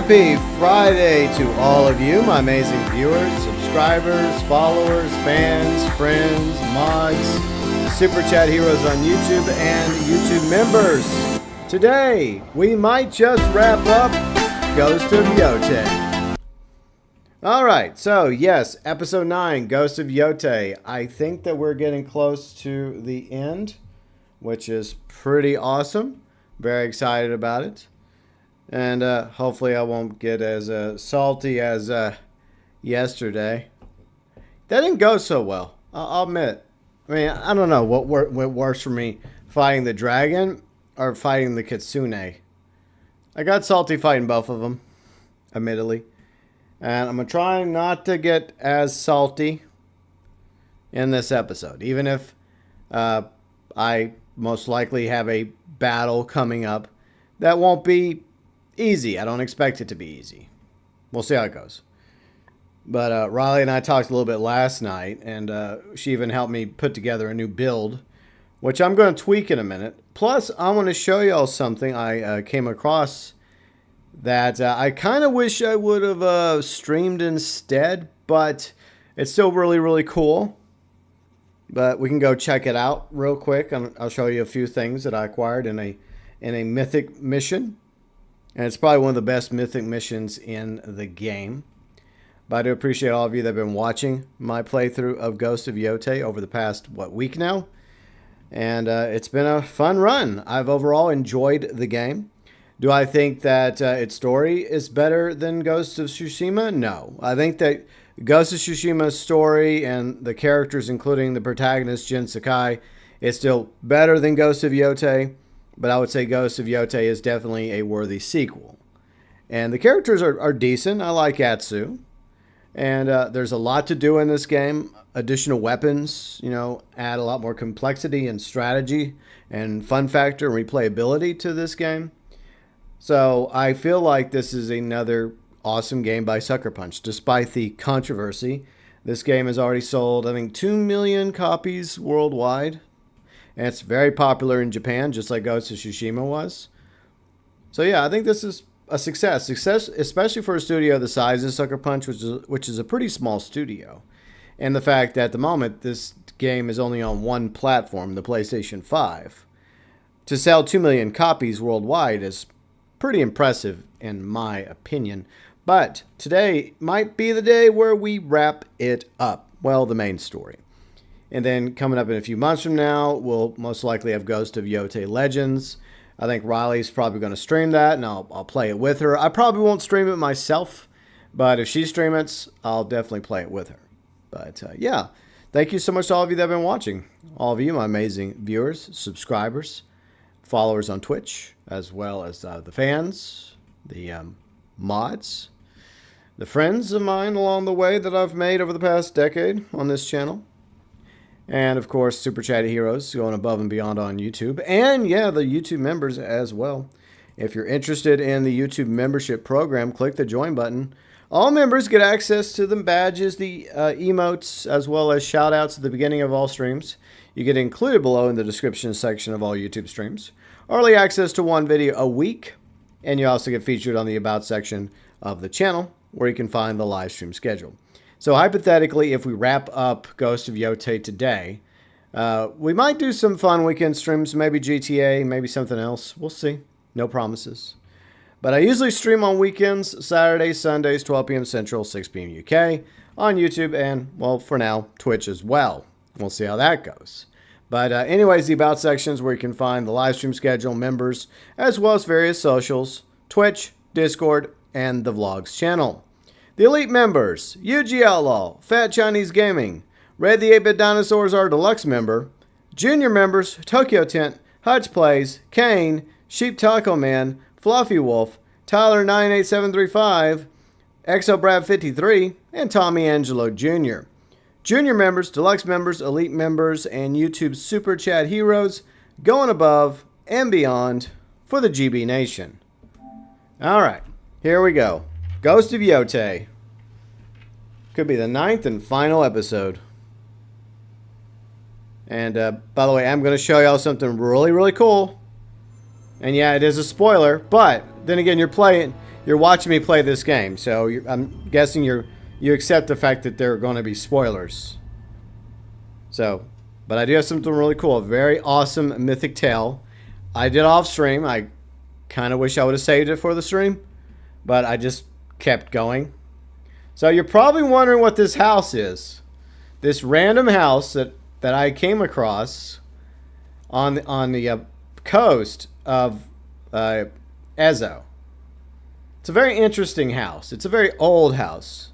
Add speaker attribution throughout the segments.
Speaker 1: Happy Friday to all of you, my amazing viewers, subscribers, followers, fans, friends, mods, Super Chat heroes on YouTube, and YouTube members. Today, we might just wrap up Ghost of Yōtei. Alright, so yes, episode 9, Ghost of Yōtei. I think that we're getting close to the end, which is pretty awesome. Very excited about it. And hopefully I won't get as salty as yesterday. That didn't go so well, I'll admit. I mean, I don't know what went worse for me, fighting the dragon or fighting the kitsune. I got salty fighting both of them, admittedly. And I'm going to try not to get as salty in this episode. Even if I most likely have a battle coming up that won't be easy. I don't expect it to be easy. We'll see how it goes. But Riley and I talked a little bit last night, and she even helped me put together a new build, which I'm going to tweak in a minute. Plus, I want to show y'all something I came across that I kind of wish I would have streamed instead, but it's still really, really cool. But we can go check it out real quick. I'll show you a few things that I acquired in a mythic mission. And it's probably one of the best mythic missions in the game. But I do appreciate all of you that have been watching my playthrough of Ghost of Yōtei over the past, week now? And it's been a fun run. I've overall enjoyed the game. Do I think that its story is better than Ghost of Tsushima? No. I think that Ghost of Tsushima's story and the characters, including the protagonist, Jin Sakai, is still better than Ghost of Yōtei. But I would say Ghost of Yōtei is definitely a worthy sequel. And the characters are decent. I like Atsu. And there's a lot to do in this game. Additional weapons, add a lot more complexity and strategy and fun factor and replayability to this game. So I feel like this is another awesome game by Sucker Punch. Despite the controversy, this game has already sold, I think, 2 million copies worldwide. And it's very popular in Japan, just like Ghost of Tsushima was. So yeah, I think this is a success. Success, especially for a studio the size of Sucker Punch, which is a pretty small studio. And the fact that at the moment, this game is only on one platform, the PlayStation 5. To sell 2 million copies worldwide is pretty impressive, in my opinion. But today might be the day where we wrap it up. Well, the main story. And then coming up in a few months from now, we'll most likely have Ghost of Yōtei Legends. I think Riley's probably going to stream that, and I'll play it with her. I probably won't stream it myself, but if she streams it, I'll definitely play it with her. But yeah, thank you so much to all of you that have been watching. All of you, my amazing viewers, subscribers, followers on Twitch, as well as the fans, the mods, the friends of mine along the way that I've made over the past decade on this channel. And, of course, Super Chat heroes going above and beyond on YouTube. And, yeah, the YouTube members as well. If you're interested in the YouTube membership program, click the join button. All members get access to the badges, the emotes, as well as shout-outs at the beginning of all streams. You get included below in the description section of all YouTube streams. Early access to one video a week. And you also get featured on the About section of the channel, where you can find the live stream schedule. So hypothetically, if we wrap up Ghost of Yōtei today, we might do some fun weekend streams, maybe GTA, maybe something else. We'll see. No promises. But I usually stream on weekends, Saturdays, Sundays, 12 p.m. Central, 6 p.m. UK, on YouTube, and, well, for now, Twitch as well. We'll see how that goes. But anyways, the About sections where you can find the live stream schedule, members, as well as various socials, Twitch, Discord, and the Vlogs channel. The Elite Members, Yuji Outlaw, Fat Chinese Gaming, Red the 8-Bit Dinosaurs are Deluxe Member, Junior Members, TokyoTent, Huttch Plays, Kane, Sheep Taco Man, Fluffy Wolf, Tyler 98735, Exobrad 53, and Tommy Angelo Jr. Junior Members, Deluxe Members, Elite Members, and YouTube Super Chat heroes going above and beyond for the GB Nation. Alright, here we go. Ghost of Yōtei. Could be the 9th and final episode. And by the way, I'm going to show y'all something really, really cool. And yeah, it is a spoiler, but then again, you're playing you're watching me play this game, so I'm guessing you accept the fact that there are going to be spoilers. So, but I do have something really cool, a very awesome mythic tale. I did off stream. I kind of wish I would have saved it for the stream, but I just kept going. So you're probably wondering what this house is. This random house that I came across on the coast of Ezo. It's a very interesting house. It's a very old house.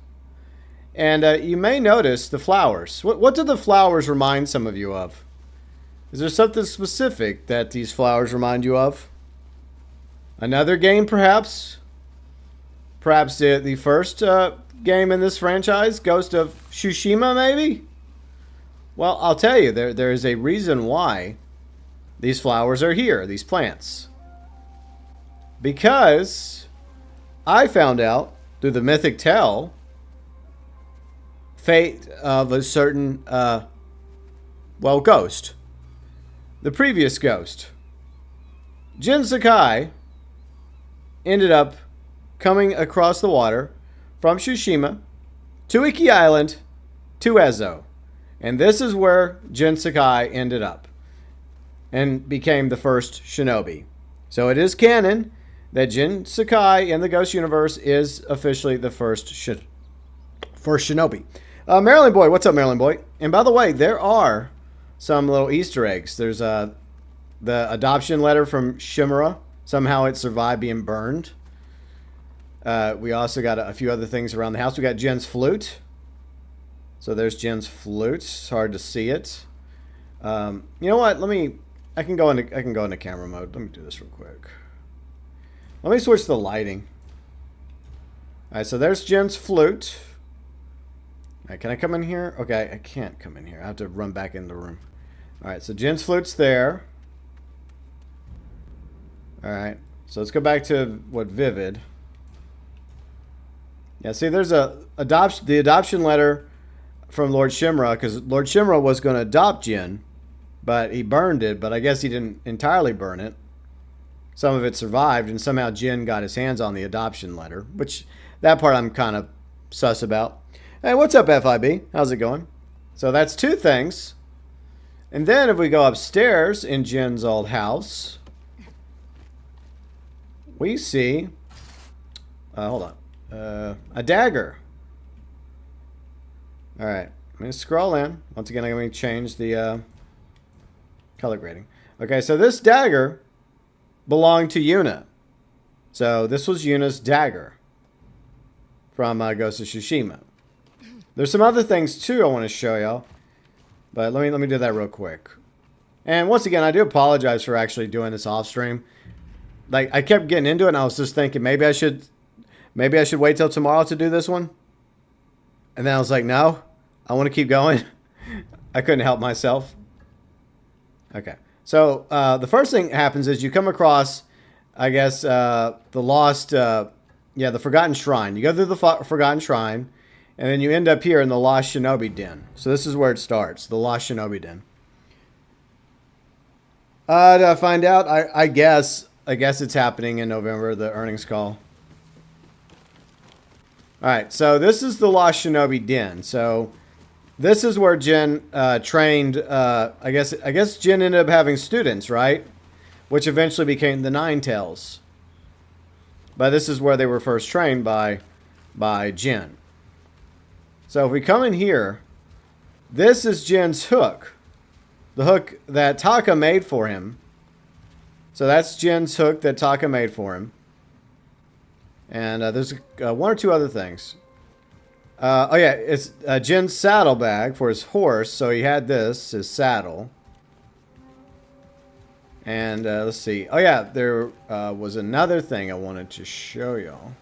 Speaker 1: And you may notice the flowers. What do the flowers remind some of you of? Is there something specific that these flowers remind you of? Another game, perhaps? Perhaps the first game in this franchise? Ghost of Tsushima, maybe? Well, I'll tell you, there is a reason why these flowers are here, these plants. Because I found out through the mythic tale fate of a certain, ghost. The previous ghost. Jin Sakai ended up coming across the water from Tsushima to Iki Island to Ezo. And this is where Jin Sakai ended up and became the first shinobi. So it is canon that Jin Sakai in the Ghost universe is officially the first shinobi. Maryland Boy, what's up, Maryland Boy? And by the way, there are some little Easter eggs. There's the adoption letter from Shimura. Somehow it survived being burned. We also got a few other things around the house. We got Jin's flute. So there's Jin's flute. It's hard to see it. You know what? I can go into camera mode. Let me do this real quick. Let me switch the lighting. All right, so there's Jin's flute. All right, can I come in here? Okay, I can't come in here. I have to run back in the room. All right, so Jin's flute's there. All right, so let's go back to Vivid. Yeah, see, there's the adoption letter from Lord Shimura, because Lord Shimura was going to adopt Jin, but he burned it, but I guess he didn't entirely burn it. Some of it survived, and somehow Jin got his hands on the adoption letter, which that part I'm kind of sus about. Hey, what's up, FIB? How's it going? So that's two things. And then if we go upstairs in Jin's old house, we see, hold on, a dagger. All right, I'm going to scroll in. Once again, I'm going to change the color grading. Okay, so this dagger belonged to Yuna. So this was Yuna's dagger from Ghost of Tsushima. There's some other things too I want to show y'all, but let me do that real quick. And once again, I do apologize for actually doing this off stream. Like, I kept getting into it, and I was just thinking maybe I should wait till tomorrow to do this one. And then I was like, no, I want to keep going. I couldn't help myself. Okay, so the first thing happens is you come across, I guess, the lost, the Forgotten Shrine. You go through the Forgotten Shrine, and then you end up here in the Lost Shinobi Den. So this is where it starts, the Lost Shinobi Den. Did I find out? I guess it's happening in November, the earnings call. Alright, so this is the Lost Shinobi Den. So this is where Jin trained, I guess Jin ended up having students, right? Which eventually became the Nine Tails. But this is where they were first trained by Jin. So if we come in here, this is Jin's hook. The hook that Taka made for him. So that's Jin's hook that Taka made for him. And there's one or two other things. Oh yeah, it's Jin's saddlebag for his horse. So he had this, his saddle. And let's see. Oh yeah, there was another thing I wanted to show y'all.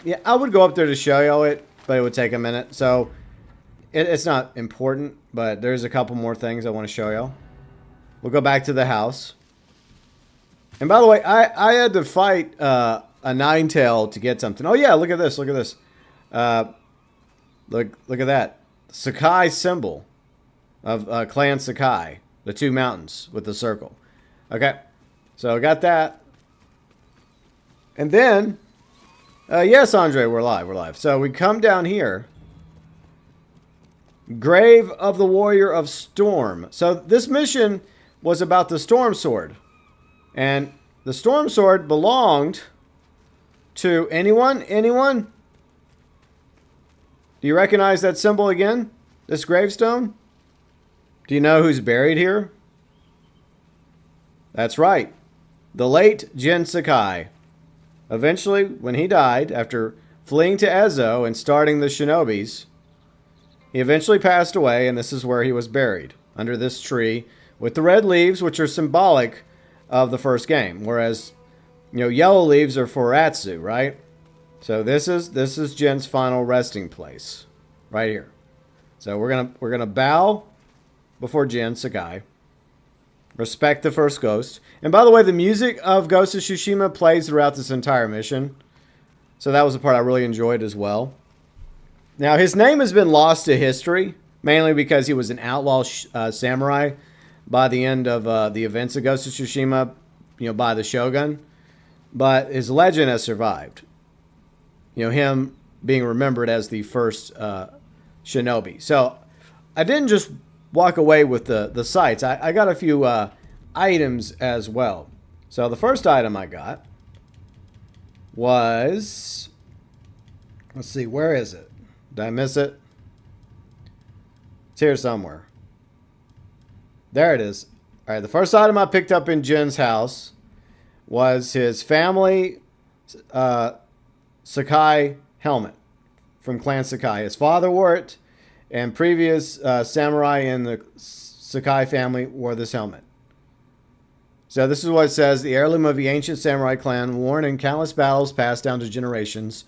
Speaker 1: Yeah, I would go up there to show y'all it, but it would take a minute. So it's not important, but there's a couple more things I want to show y'all. We'll go back to the house. And by the way, I had to fight a Ninetail to get something. Oh yeah, look at this. Look at this. Look at that. Sakai symbol of Clan Sakai. The two mountains with the circle. Okay. So I got that. And then, yes, Andre, we're live. We're live. So we come down here. Grave of the Warrior of Storm. So this mission was about the Storm Sword. And the Storm Sword belonged to anyone? Anyone? Do you recognize that symbol again? This gravestone? Do you know who's buried here? That's right. The late Jin Sakai. Eventually, when he died, after fleeing to Ezo and starting the Shinobis, he eventually passed away, and this is where he was buried, under this tree, with the red leaves, which are symbolic of the first game, whereas, yellow leaves are for Atsu, right? So this is Jin's final resting place, right here. So we're gonna bow before Jin Sakai, respect the first ghost, and by the way, the music of Ghost of Tsushima plays throughout this entire mission, so that was the part I really enjoyed as well. Now, his name has been lost to history, mainly because he was an outlaw samurai by the end of the events of Ghost of Tsushima, by the Shogun. But his legend has survived. Him being remembered as the first shinobi. So, I didn't just walk away with the sights. I got a few items as well. So, the first item I got was... Let's see, where is it? Did I miss it? It's here somewhere. There it is. All right, the first item I picked up in Jin's house was his family Sakai helmet from Clan Sakai. His father wore it, and previous samurai in the Sakai family wore this helmet. So this is what it says: the heirloom of the ancient samurai clan, worn in countless battles passed down to generations.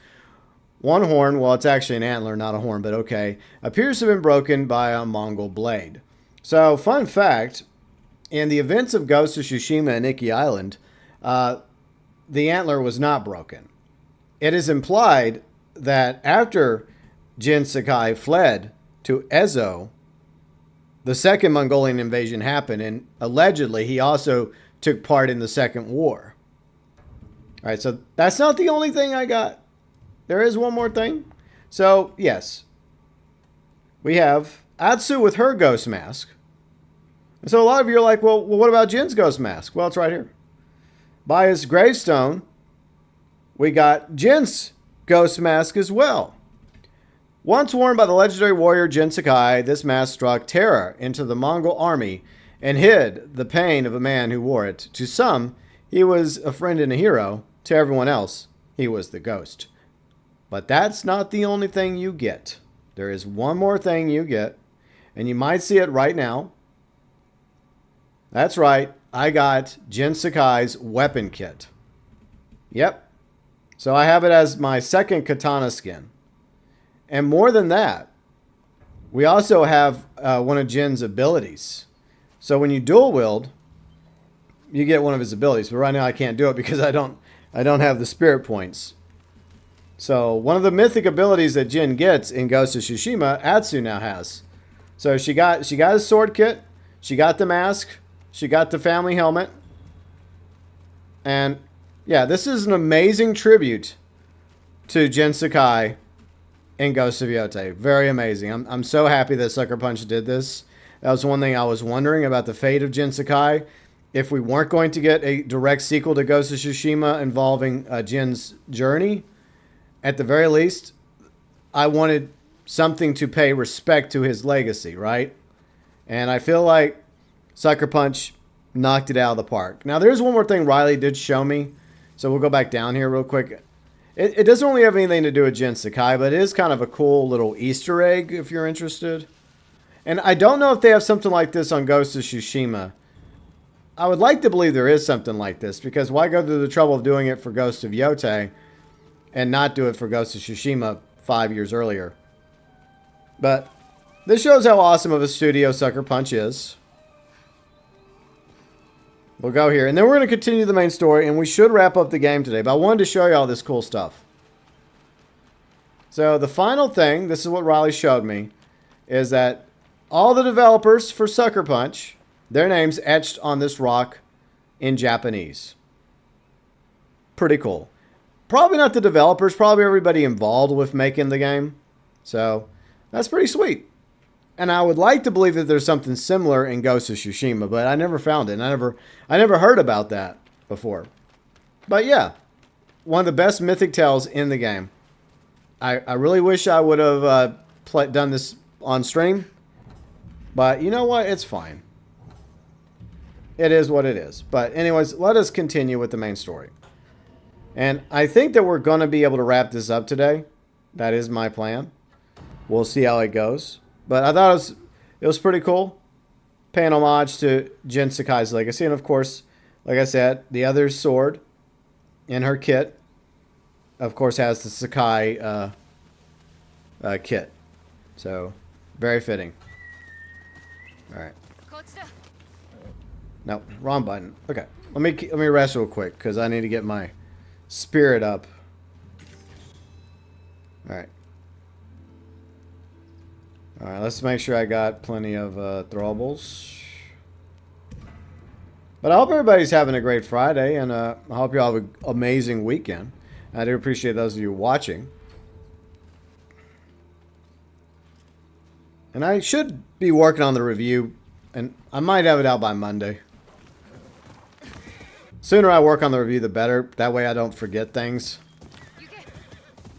Speaker 1: One horn, well, it's actually an antler, not a horn, but okay, appears to have been broken by a Mongol blade. So, fun fact, in the events of Ghost of Tsushima and Iki Island, the antler was not broken. It is implied that after Jin Sakai fled to Ezo, the second Mongolian invasion happened, and allegedly he also took part in the Second War. All right, so that's not the only thing I got. There is one more thing. So, yes. We have Atsu with her ghost mask. And so a lot of you are like, well, what about Jin's ghost mask? Well, it's right here. By his gravestone, we got Jin's ghost mask as well. Once worn by the legendary warrior Jin Sakai, this mask struck terror into the Mongol army and hid the pain of a man who wore it. To some, he was a friend and a hero. To everyone else, he was the ghost. But that's not the only thing you get. There is one more thing you get, and you might see it right now. That's right, I got Jin Sakai's weapon kit. Yep. So I have it as my second katana skin. And more than that, we also have one of Jin's abilities. So when you dual wield, you get one of his abilities. But right now I can't do it because I don't have the spirit points. So one of the mythic abilities that Jin gets in Ghost of Tsushima, Atsu now has. So she got his sword kit, she got the mask, she got the family helmet. And yeah, this is an amazing tribute to Jin Sakai in Ghost of Yōtei. Very amazing. I'm so happy that Sucker Punch did this. That was one thing I was wondering about the fate of Jin Sakai. If we weren't going to get a direct sequel to Ghost of Tsushima involving Jin's journey, at the very least, I wanted something to pay respect to his legacy, right? And I feel like Sucker Punch knocked it out of the park. Now, there's one more thing Riley did show me. So we'll go back down here real quick. It doesn't really have anything to do with Jin Sakai, but it is kind of a cool little Easter egg if you're interested. And I don't know if they have something like this on Ghost of Tsushima. I would like to believe there is something like this, because why go through the trouble of doing it for Ghost of Yōtei and not do it for Ghost of Tsushima 5 years earlier? But this shows how awesome of a studio Sucker Punch is. We'll go here, and then we're going to continue the main story, and we should wrap up the game today, but I wanted to show you all this cool stuff. So the final thing, this is what Riley showed me, is that all the developers for Sucker Punch, their names etched on this rock in Japanese. Pretty cool. Probably not the developers, probably everybody involved with making the game. So that's pretty sweet. And I would like to believe that there's something similar in Ghost of Tsushima, but I never found it. And I never heard about that before. But yeah, one of the best mythic tales in the game. I really wish I would have done this on stream. But you know what? It's fine. It is what it is. But anyways, let us continue with the main story. And I think that we're going to be able to wrap this up today. That is my plan. We'll see how it goes. But I thought it was pretty cool. Paying homage to Jin Sakai's legacy. And of course, like I said, the other sword in her kit, of course, has the Sakai kit. So, very fitting. Alright. No, wrong button. Okay. Let me rest real quick, because I need to get my spirit up. Alright. Alright, let's make sure I got plenty of throwables. But I hope everybody's having a great Friday, and I hope you all have an amazing weekend. I do appreciate those of you watching. And I should be working on the review, and I might have it out by Monday. Sooner I work on the review, the better. That way I don't forget things.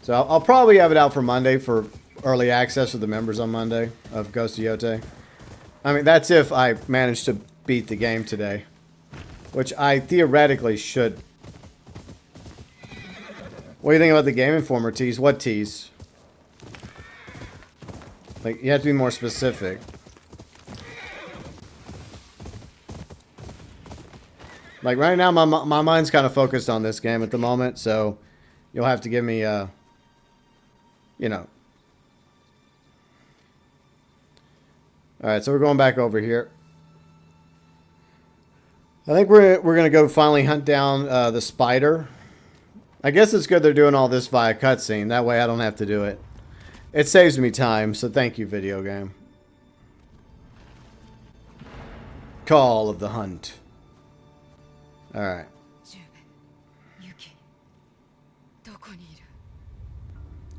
Speaker 1: So I'll probably have it out for Monday for early access for the members on Monday of Ghost of Yōtei. I mean, that's if I manage to beat the game today. Which I theoretically should. What do you think about the Game Informer tease? What tease? Like, you have to be more specific. Like, right now, my mind's kind of focused on this game at the moment, so you'll have to give me, you know. Alright, so we're going back over here. I think we're going to go finally hunt down the spider. I guess it's good they're doing all this via cutscene. That way I don't have to do it. It saves me time, so thank you, video game. Call of the hunt. Alright.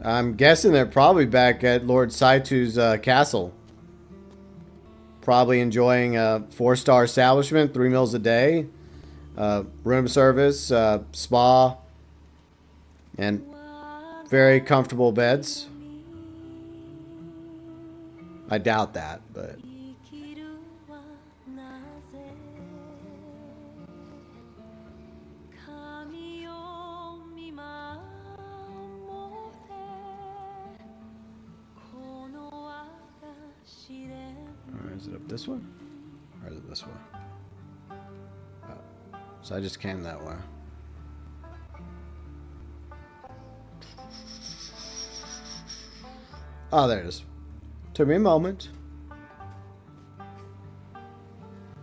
Speaker 1: I'm guessing they're probably back at Lord Saito's castle. Probably enjoying a 4-star establishment, 3 meals a day, room service, spa, and very comfortable beds. I doubt that, but... Alright, is it up this way? Or is it this way? Oh, so I just came that way. Oh, there it is. Took me a moment.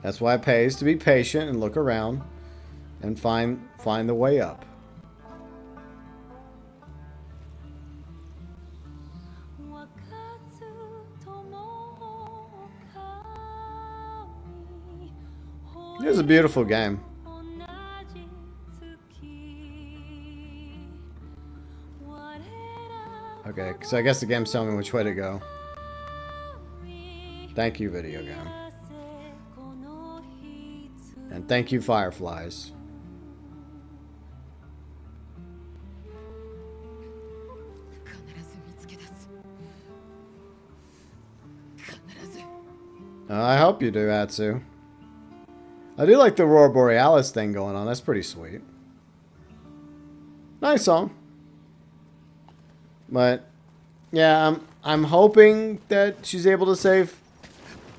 Speaker 1: That's why it pays to be patient and look around and find the way up. It was a beautiful game. Okay, so I guess the game's telling me which way to go. Thank you, video game. And thank you, fireflies. I hope you do, Atsu. I do like the Aurora Borealis thing going on. That's pretty sweet. Nice song. But yeah, I'm hoping that she's able to save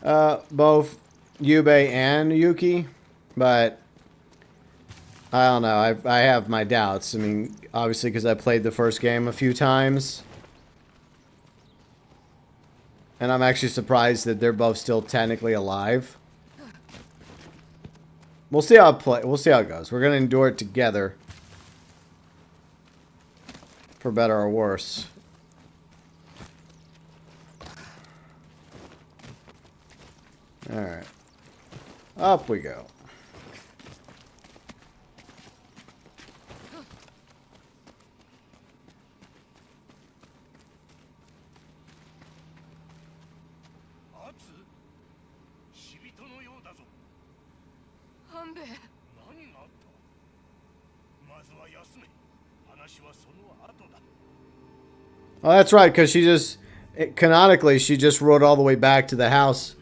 Speaker 1: both Yubei and Yuki, but I don't know. I have my doubts. I mean, obviously because I played the first game a few times, and I'm actually surprised that they're both still technically alive. We'll see how it goes. We're gonna endure it together, for better or worse. Alright. Up we go. Oh, that's right, because canonically, she just rode all the way back to the house.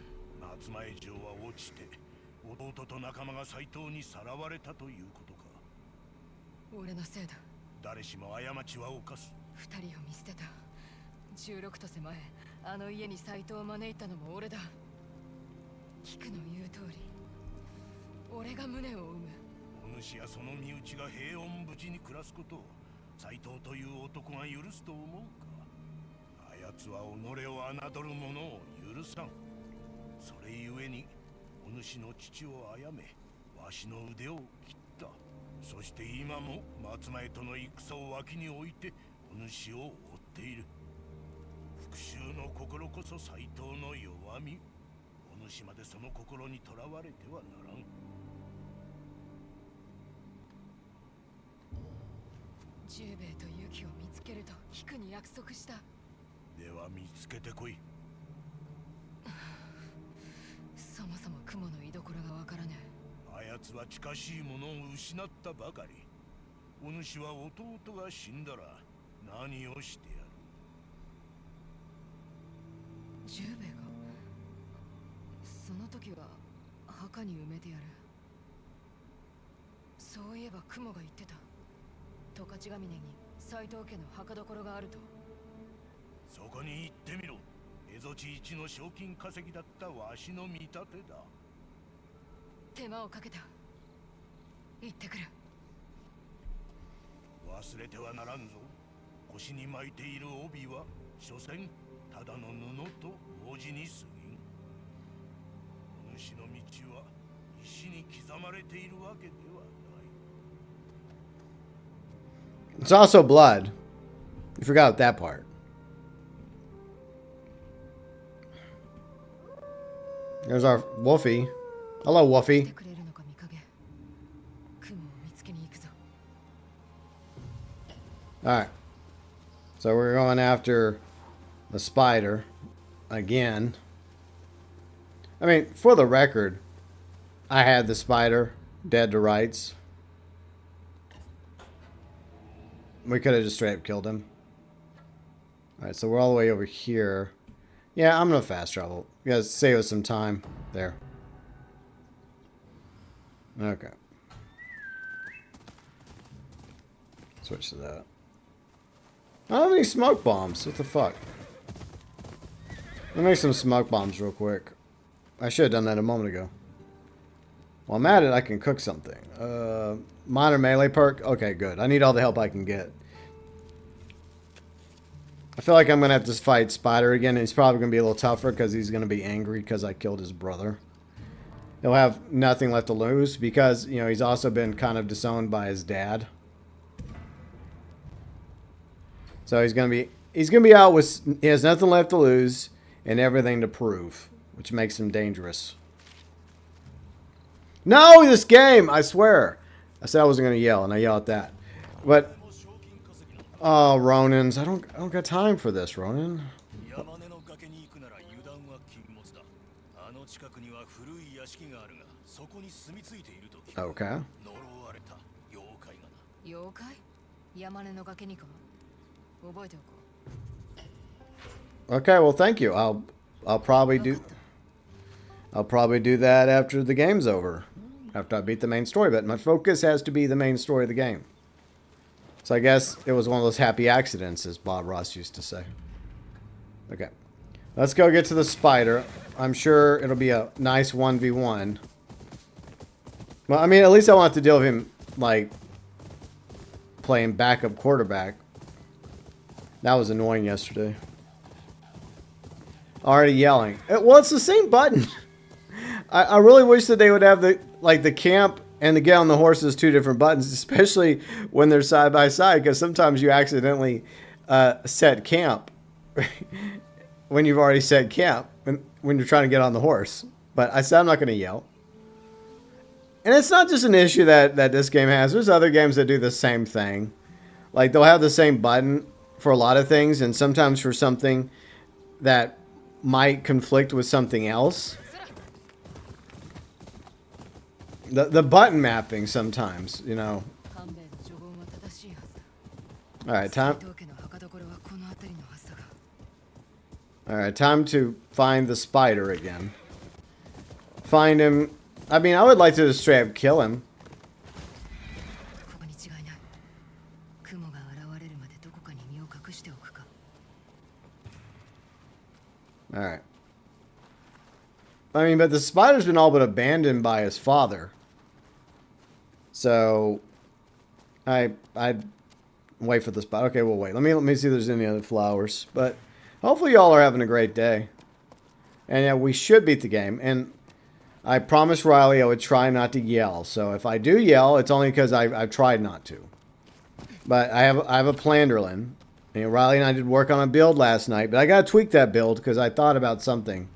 Speaker 1: It's also blood. You forgot that part. There's our Wolfie. Hello, Wolfie. Alright. So we're going after the spider again. I mean, for the record, I had the spider dead to rights. We could have just straight up killed him. Alright, so we're all the way over here. Yeah, I'm gonna fast travel. You guys save us some time there. Okay. Switch to that. I don't have any smoke bombs. What the fuck? Let me make some smoke bombs real quick. I should have done that a moment ago. While I'm at it, I can cook something. Minor melee perk? Okay, good. I need all the help I can get. I feel like I'm going to have to fight Spider again. And he's probably going to be a little tougher because he's going to be angry because I killed his brother. He'll have nothing left to lose because, you know, he's also been kind of disowned by his dad. So he's going to be out with, he has nothing left to lose and everything to prove, which makes him dangerous. No, this game, I swear. I said I wasn't going to yell, and I yell at that. But, oh, Ronins. I don't got time for this, Ronin. Okay. Okay, well, thank you. I'll probably do that after the game's over. After I beat the main story, but my focus has to be the main story of the game. So I guess it was one of those happy accidents, as Bob Ross used to say. Okay. Let's go get to the spider. I'm sure it'll be a nice 1v1. Well, I mean, at least I want to deal with him, like, playing backup quarterback. That was annoying yesterday. Already yelling. Well, it's the same button. I really wish that they would have the camp and the get on the horse as two different buttons, especially when they're side by side, because sometimes you accidentally set camp when you've already set camp when you're trying to get on the horse. But I said I'm not going to yell. And it's not just an issue that this game has. There's other games that do the same thing. Like, they'll have the same button for a lot of things, and sometimes for something that might conflict with something else. The button mapping sometimes, you know. Alright, time. Alright, time to find the spider again. Find him. I mean, I would like to just straight up kill him. Alright. I mean, but the spider's been all but abandoned by his father. So, I'd wait for the spider. Okay, we'll wait. Let me see if there's any other flowers. But hopefully y'all are having a great day. And yeah, we should beat the game. And I promised Riley I would try not to yell. So if I do yell, it's only because I've tried not to. But I have a Planderlin. You know, Riley and I did work on a build last night, but I gotta tweak that build because I thought about something.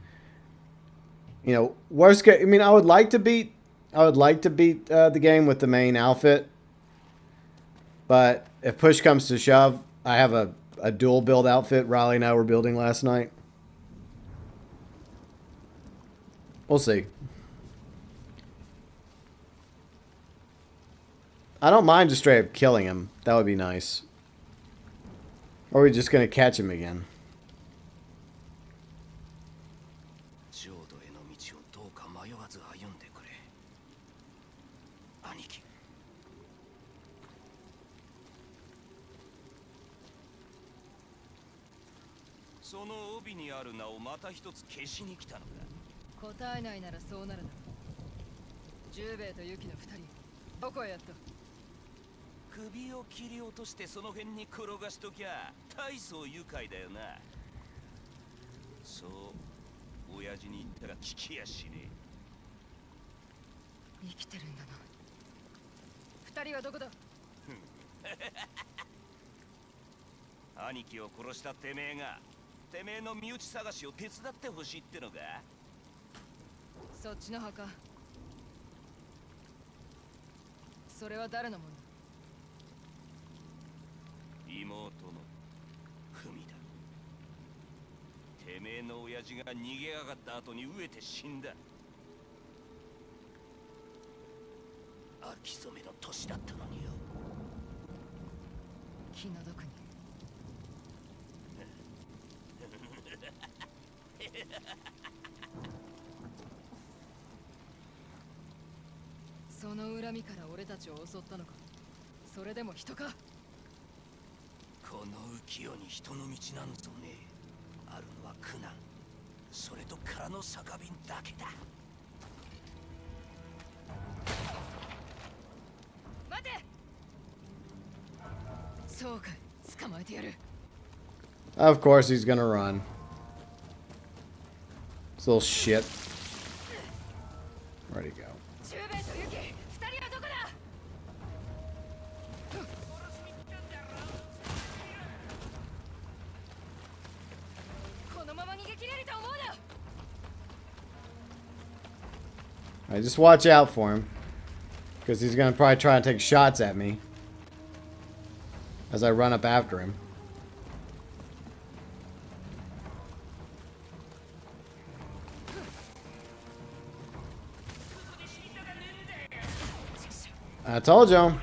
Speaker 1: You know, worst case. I mean, I would like to beat the game with the main outfit, but if push comes to shove, I have a dual build outfit Riley and I were building last night. We'll see. I don't mind just straight up killing him. That would be nice. Or are we just going to catch him again? Of course he's gonna run. This little shit. Where'd he go? Alright, just watch out for him. Because he's gonna probably try and take shots at me as I run up after him. I told you.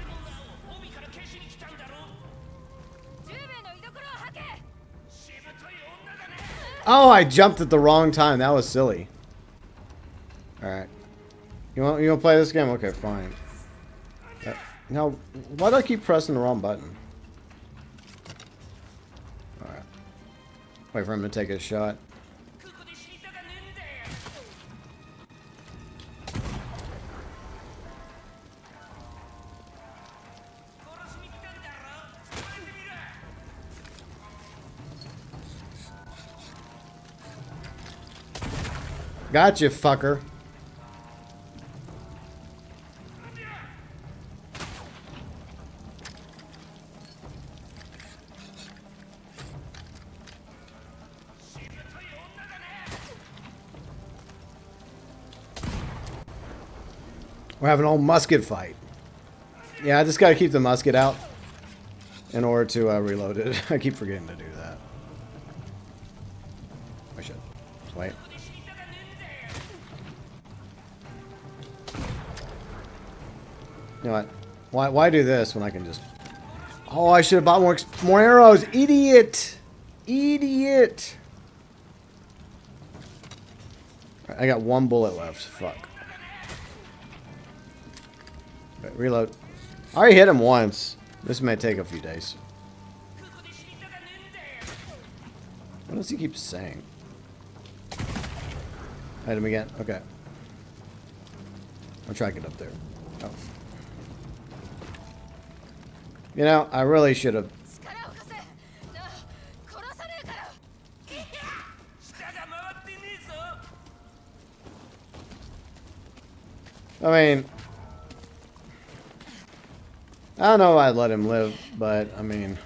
Speaker 1: Oh, I jumped at the wrong time. That was silly. Alright. You want to play this game? Okay, fine. Now, why do I keep pressing the wrong button? Alright. Wait for him to take a shot. Gotcha, fucker. We're having an old musket fight. Yeah, I just gotta keep the musket out in order to reload it. I keep forgetting to do that. I should. Wait. You know what? Why do this when I can just... Oh, I should have bought more arrows. Idiot! Idiot! Right, I got one bullet left. Fuck. Right, reload. I already hit him once. This may take a few days. What does he keep saying? Hit him again. Okay. I'll try to get up there. Oh. You know, I really should have. I mean, I don't know if I'd let him live, but I mean.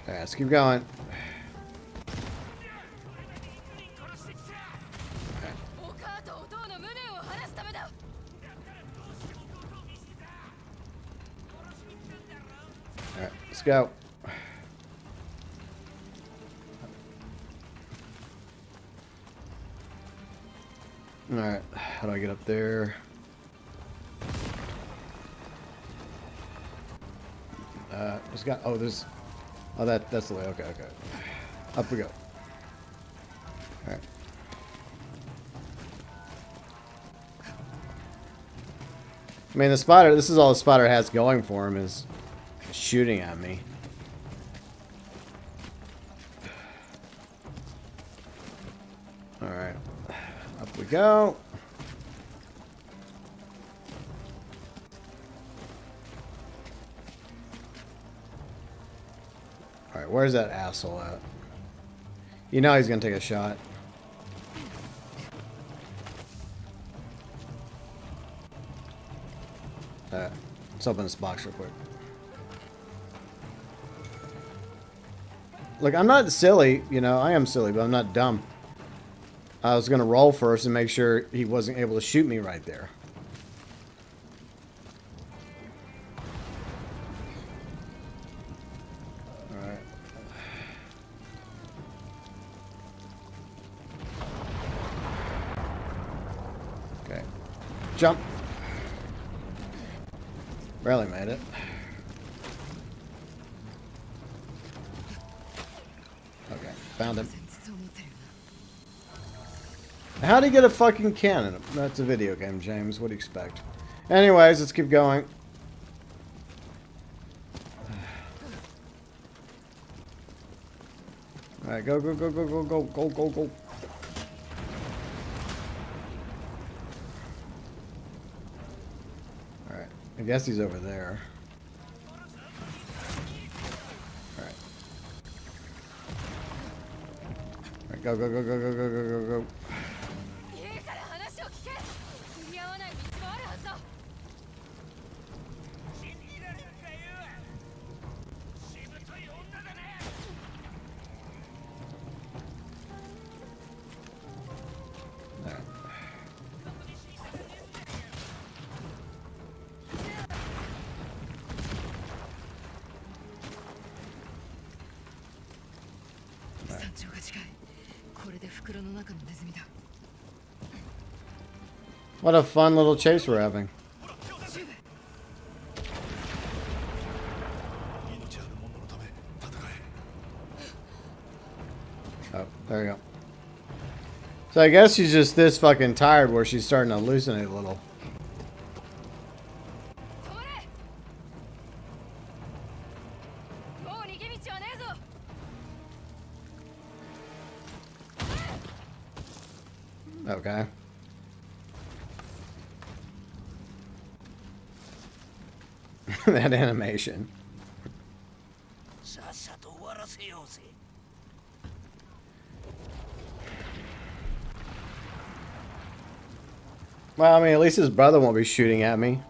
Speaker 1: Alright, let's keep going. Alright, let's go. Alright, how do I get up there? There's got, oh, there's, oh, that's the way, okay, okay. Up we go. Alright. I mean, the spotter, this is all the spotter has going for him is shooting at me. Alright. Up we go. Alright, where's that asshole at? You know he's gonna take a shot. Let's open this box real quick. Look, I'm not silly, you know, I am silly, but I'm not dumb. I was gonna roll first and make sure he wasn't able to shoot me right there. Alright. Okay. Jump. Barely made it. Okay, found him. How'd he get a fucking cannon? That's a video game, James. What do you expect? Anyways, let's keep going. Alright, go, go, go, go, go, go, go, go, go. Alright, I guess he's over there. Alright. Alright, go, go, go, go, go, go, go, go, go. What a fun little chase we're having. Oh, there you go. So I guess she's just this fucking tired where she's starting to hallucinate a little. Okay. That animation. Well, I mean, at least his brother won't be shooting at me.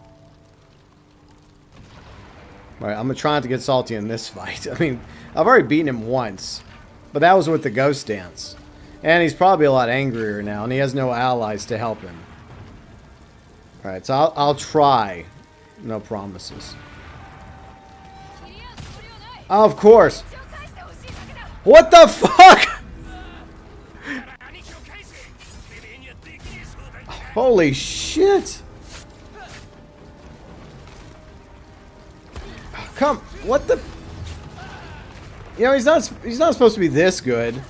Speaker 1: Alright, I'm trying to get salty in this fight. I mean, I've already beaten him once. But that was with the ghost dance. And he's probably a lot angrier now, and he has no allies to help him. Alright, so I'll try. No promises. Oh, of course. What the fuck? Holy shit. Come, what the? You know, he's not supposed to be this good.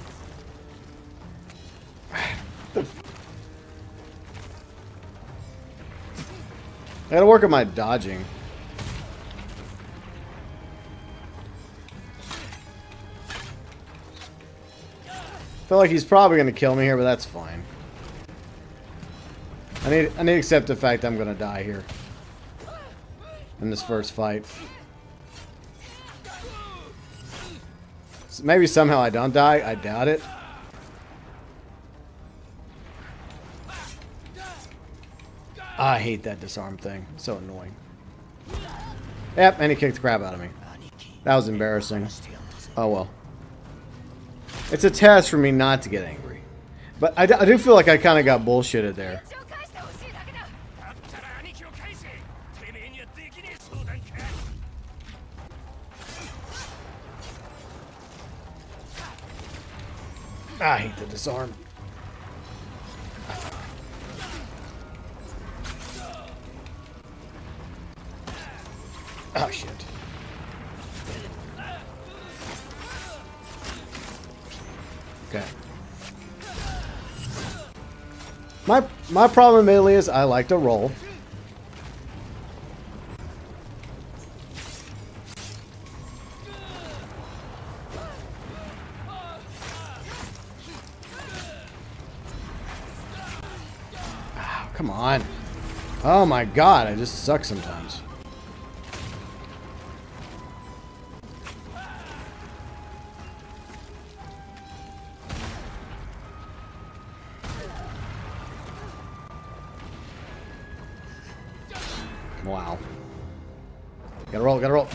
Speaker 1: I gotta work on my dodging. Feel like he's probably gonna kill me here, but that's fine. I need to accept the fact I'm gonna die here in this first fight. So maybe somehow I don't die. I doubt it. I hate that disarm thing. It's so annoying. Yep, and he kicked the crap out of me. That was embarrassing. Oh well. It's a test for me not to get angry. But I do feel like I kind of got bullshitted there. I hate the disarm. Oh shit. Okay. My problem mainly is I like to roll. Oh, come on. Oh my god, I just suck sometimes. Wow. Gotta roll, gotta roll.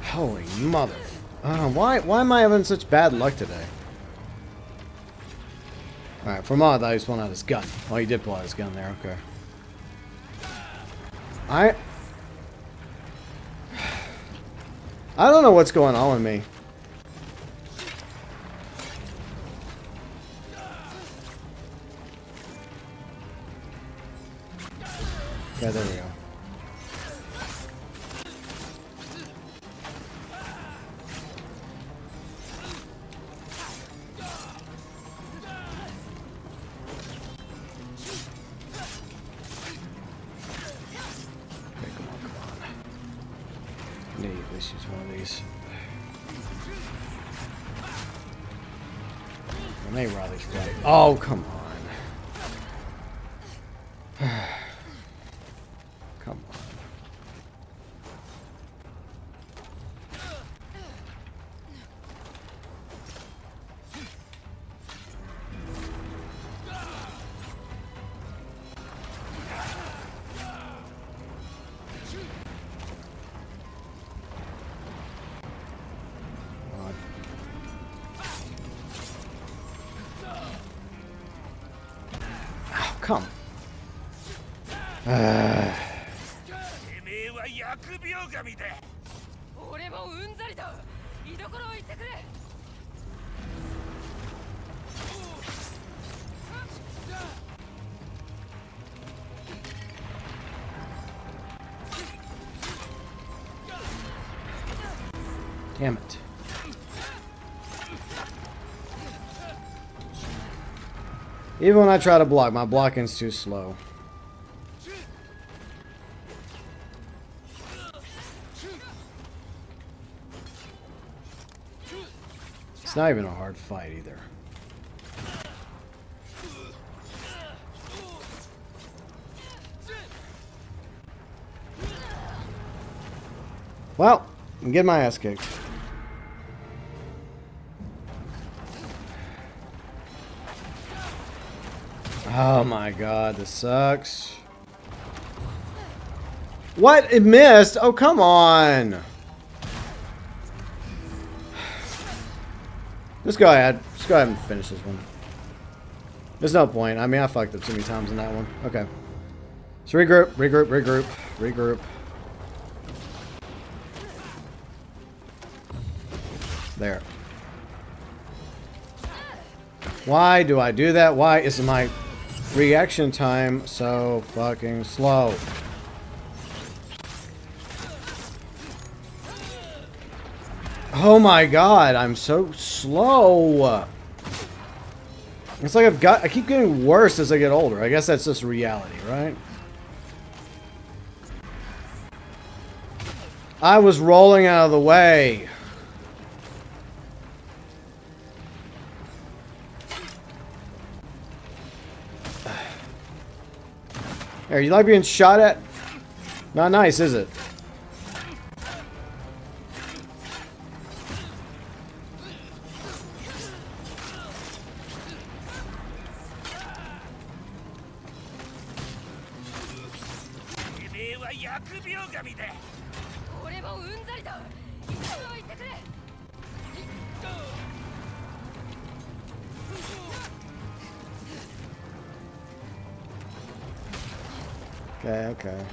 Speaker 1: Holy mother. Why am I having such bad luck today? Alright, for a moment I thought he was pulling out his gun. Oh, he did pull out his gun there, okay. I don't know what's going on with me. Okay, there we go. Let's use one of these. I may rather try. Oh, come on. Come on. Come. Damn it. Even when I try to block, my blocking's too slow. It's not even a hard fight either. Well, I'm getting my ass kicked. Oh my god, this sucks. What? It missed? Oh, come on. Let's go ahead. Let's go ahead and finish this one. There's no point. I mean, I fucked up too many times in that one. Okay. So regroup, regroup, regroup, regroup. There. Why do I do that? Why is my reaction time so fucking slow? Oh my god, I'm so slow. It's like I keep getting worse as I get older. I guess that's just reality, right? I was rolling out of the way. Here, you like being shot at? Not nice, is it? Okay, okay.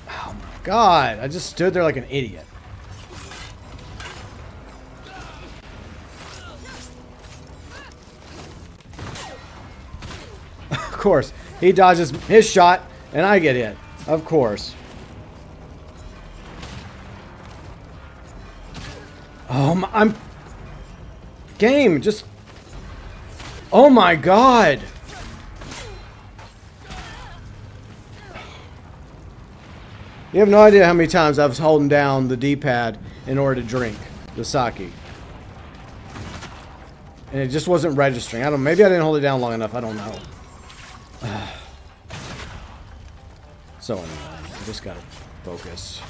Speaker 1: Oh my god, I just stood there like an idiot. Of course, he dodges his shot and I get hit. Of course. I'm game just. Oh my god. You have no idea how many times I was holding down the D-pad in order to drink the sake. And it just wasn't registering. I don't know, maybe I didn't hold it down long enough. I don't know. So annoying. I just gotta focus.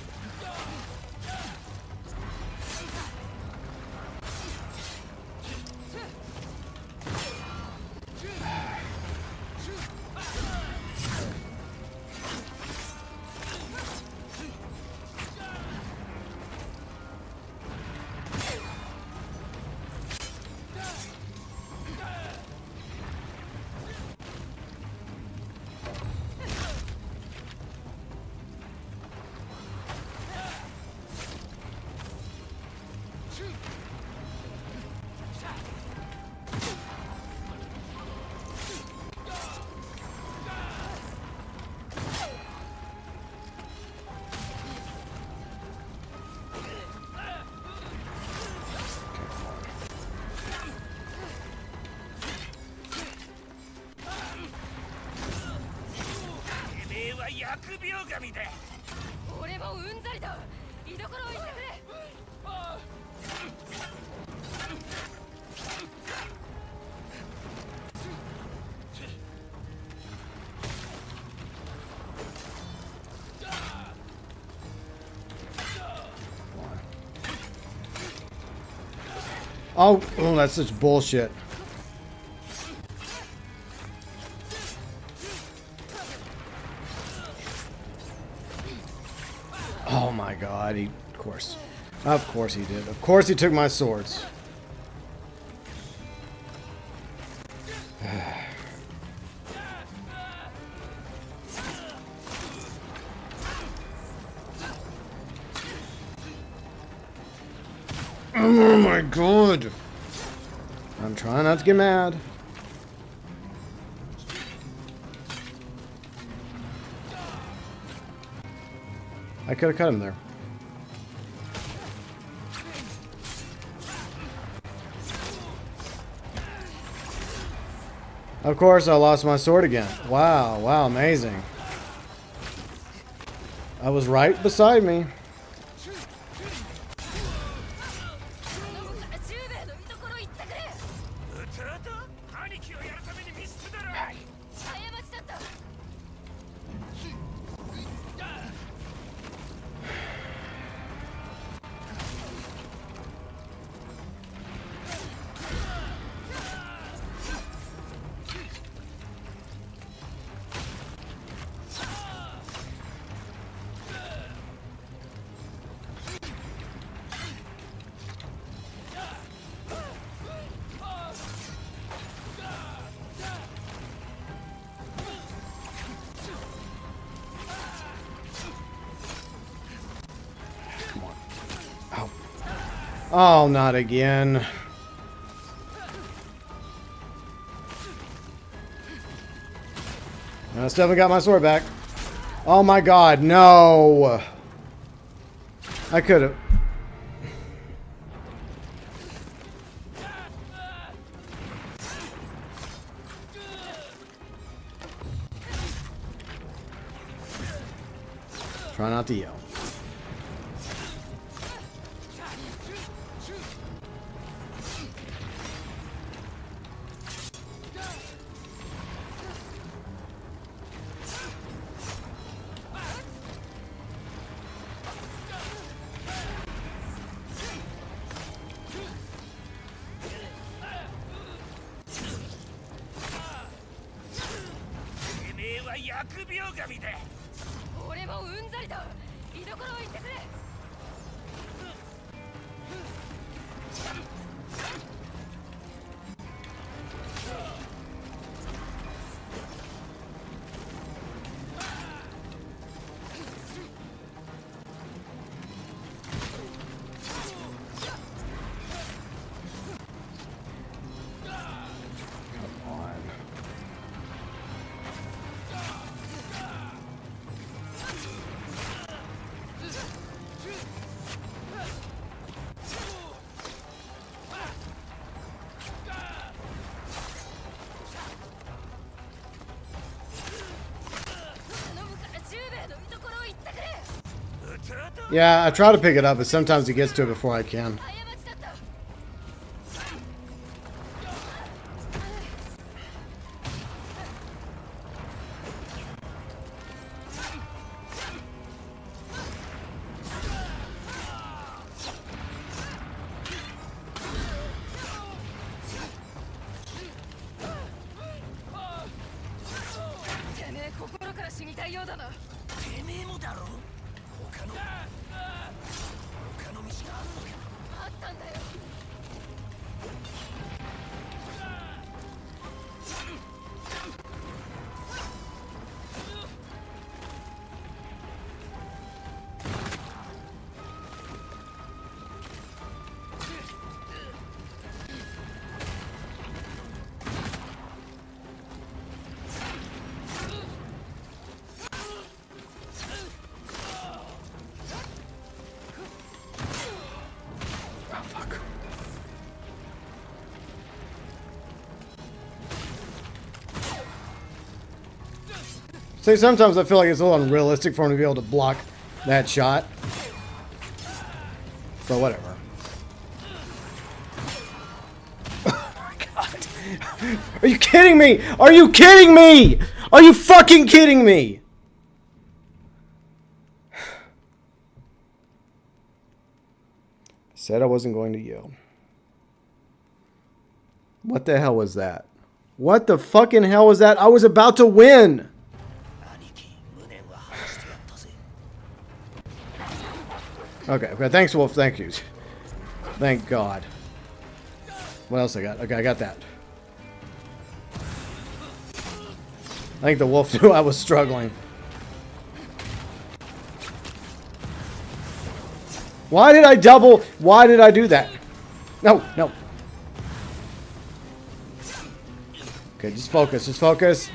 Speaker 1: Oh, that's such bullshit. Oh my god, of course he did. Of course he took my swords. Oh my god. I'm trying not to get mad. I could have cut him there. Of course, I lost my sword again. Wow, wow, amazing. I was right beside me. Oh, not again. I still haven't got my sword back. Oh my god, no! I could have. Try not to yell. Yeah, I try to pick it up, but sometimes he gets to it before I can. See, sometimes I feel like it's a little unrealistic for him to be able to block that shot. But whatever. Oh my god. Are you kidding me? Are you kidding me? Are you fucking kidding me? Said I wasn't going to yell. What the hell was that? What the fucking hell was that? I was about to win. Okay, thanks, Wolf. Thank you. Thank God. What else I got? Okay, I got that. I think the wolf knew I was struggling. Why did I double? Why did I do that? No, no. Okay, just focus. Just focus.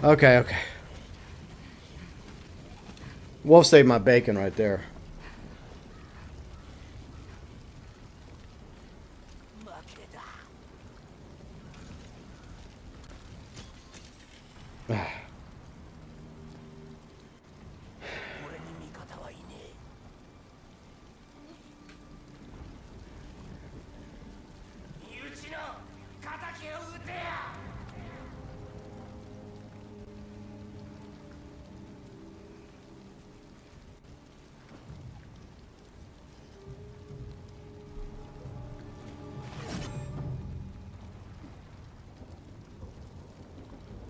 Speaker 1: Okay, okay. Wolf saved my bacon right there.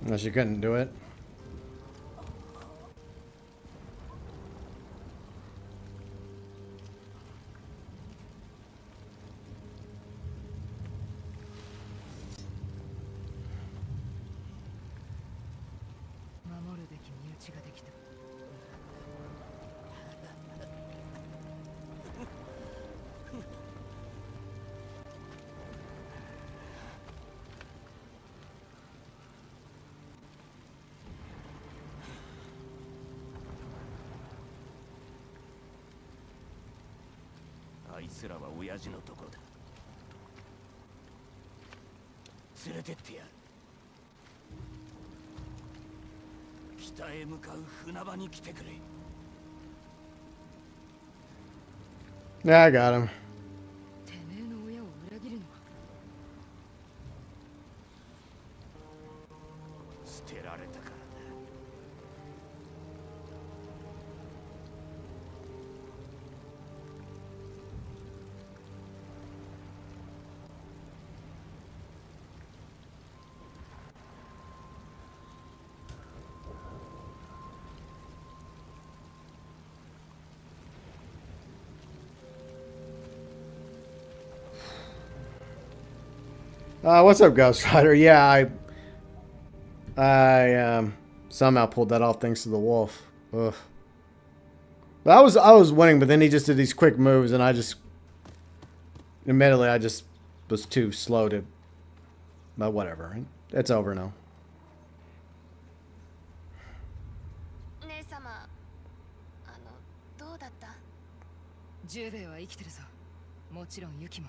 Speaker 1: No, she couldn't do it.
Speaker 2: いつらは親父のとこだ。連れてってやる。北へ向かう船場に来てくれ。
Speaker 1: Yeah, I got him.
Speaker 3: てめえの親を裏切るのか。
Speaker 2: 捨てられたからだ。
Speaker 1: What's up, Ghost Rider? Yeah, I somehow pulled that off thanks to the wolf. Ugh. But I was winning, but then he just did these quick moves, and admittedly, I just was too slow to. But whatever, it's over now.
Speaker 4: 姉様、どうだった？
Speaker 3: ジュベは生きてるぞ。もちろんユキも。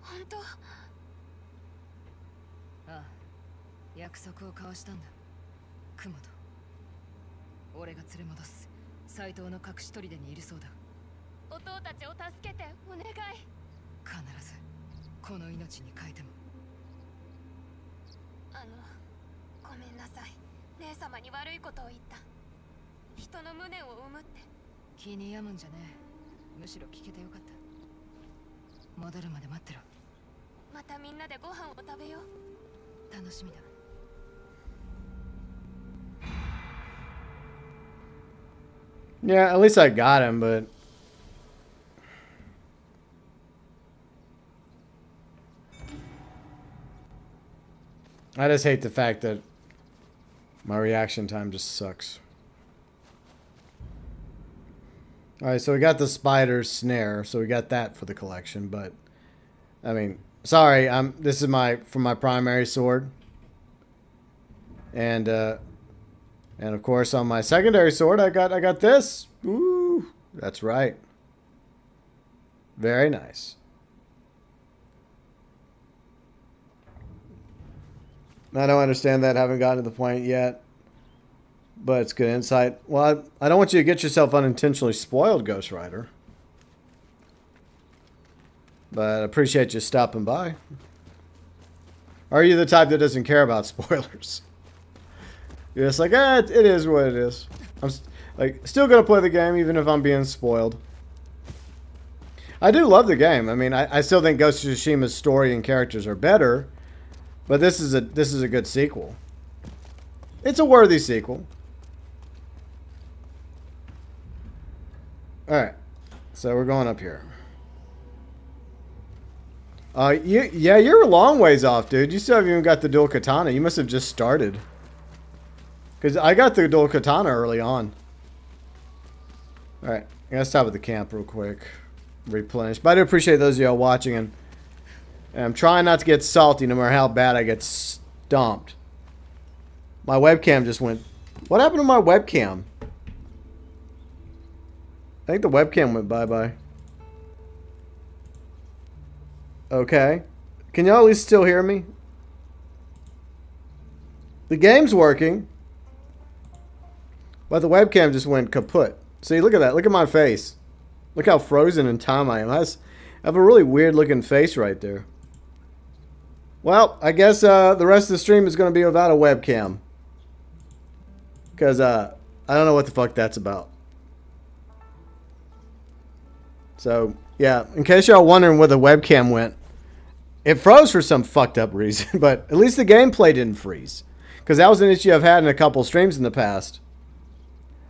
Speaker 4: 本当？
Speaker 3: ああ、約束を交わしたんだ。雲と。俺が連れ戻す。斎藤の隠し砦にいるそうだ。
Speaker 4: 弟たちを助けてお願い。
Speaker 3: 必ずこの命に変えても。
Speaker 4: ごめんなさい。姉様に悪いことを言った。人の無念を生むって。
Speaker 3: 気に病むんじゃねえ。むしろ聞けてよかった。戻るまで待ってろ。
Speaker 4: またみんなでご飯を食べよう。
Speaker 3: 楽しみだ。
Speaker 1: Yeah, at least I got him, but I just hate the fact that my reaction time just sucks. Alright, so we got the spider snare, so we got that for the collection, but I mean, sorry, this is from my primary sword. And of course on my secondary sword I got this. Ooh, that's right. Very nice. I don't understand that. Haven't gotten to the point yet. But it's good insight. Well, I don't want you to get yourself unintentionally spoiled, Ghost Rider. But I appreciate you stopping by. Are you the type that doesn't care about spoilers? You're just like, it is what it is. I'm still gonna play the game even if I'm being spoiled. I do love the game. I mean, I still think Ghost of Tsushima's story and characters are better, but this is a good sequel. It's a worthy sequel. All right, so we're going up here. Yeah, you're a long ways off, dude. You still haven't even got the dual katana. You must have just started. Because I got the dual katana early on. Alright, I gotta stop at the camp real quick. Replenish. But I do appreciate those of y'all watching. And I'm trying not to get salty no matter how bad I get stomped. My webcam just went... What happened to my webcam? I think the webcam went bye-bye. Okay. Can y'all at least still hear me? The game's working. But the webcam just went kaput. See, look at that. Look at my face. Look how frozen in time I am. I have a really weird looking face right there. Well, I guess the rest of the stream is going to be without a webcam. Because I don't know what the fuck that's about. So, yeah, in case y'all wondering where the webcam went, it froze for some fucked up reason. But at least the gameplay didn't freeze. Because that was an issue I've had in a couple streams in the past.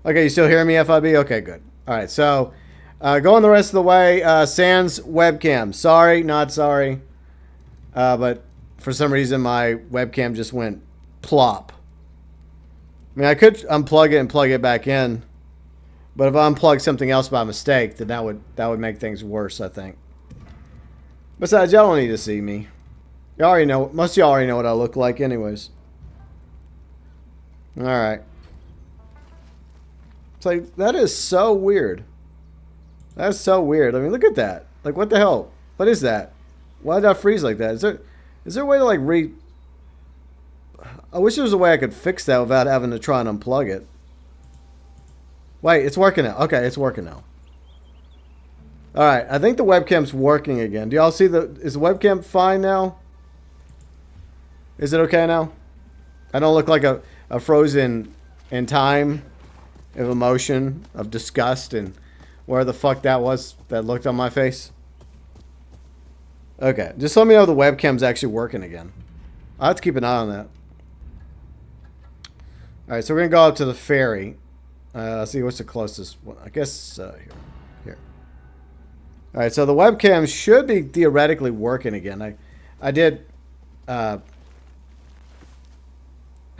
Speaker 1: Okay, you still hear me, FIB? Okay, good. All right, so going the rest of the way, sans webcam. Sorry, not sorry. But for some reason, my webcam just went plop. I mean, I could unplug it and plug it back in. But if I unplug something else by mistake, then that would make things worse, I think. Besides, y'all don't need to see me. You already know. Most of y'all already know what I look like anyways. All right. It's like, that is so weird. That's so weird. I mean, look at that. Like, what the hell? What is that? Why did that freeze like that? Is there a way to, like, I wish there was a way I could fix that without having to try and unplug it. Wait, it's working now. Okay, it's working now. Alright, I think the webcam's working again. Do y'all see is the webcam fine now? Is it okay now? I don't look like a frozen in time of emotion, of disgust, and where the fuck that was that looked on my face. Okay, just let me know if the webcam's actually working again. I'll have to keep an eye on that. Alright, so we're going to go up to the ferry. See what's the closest one. I guess here. Alright, so the webcam should be theoretically working again. I did... Okay.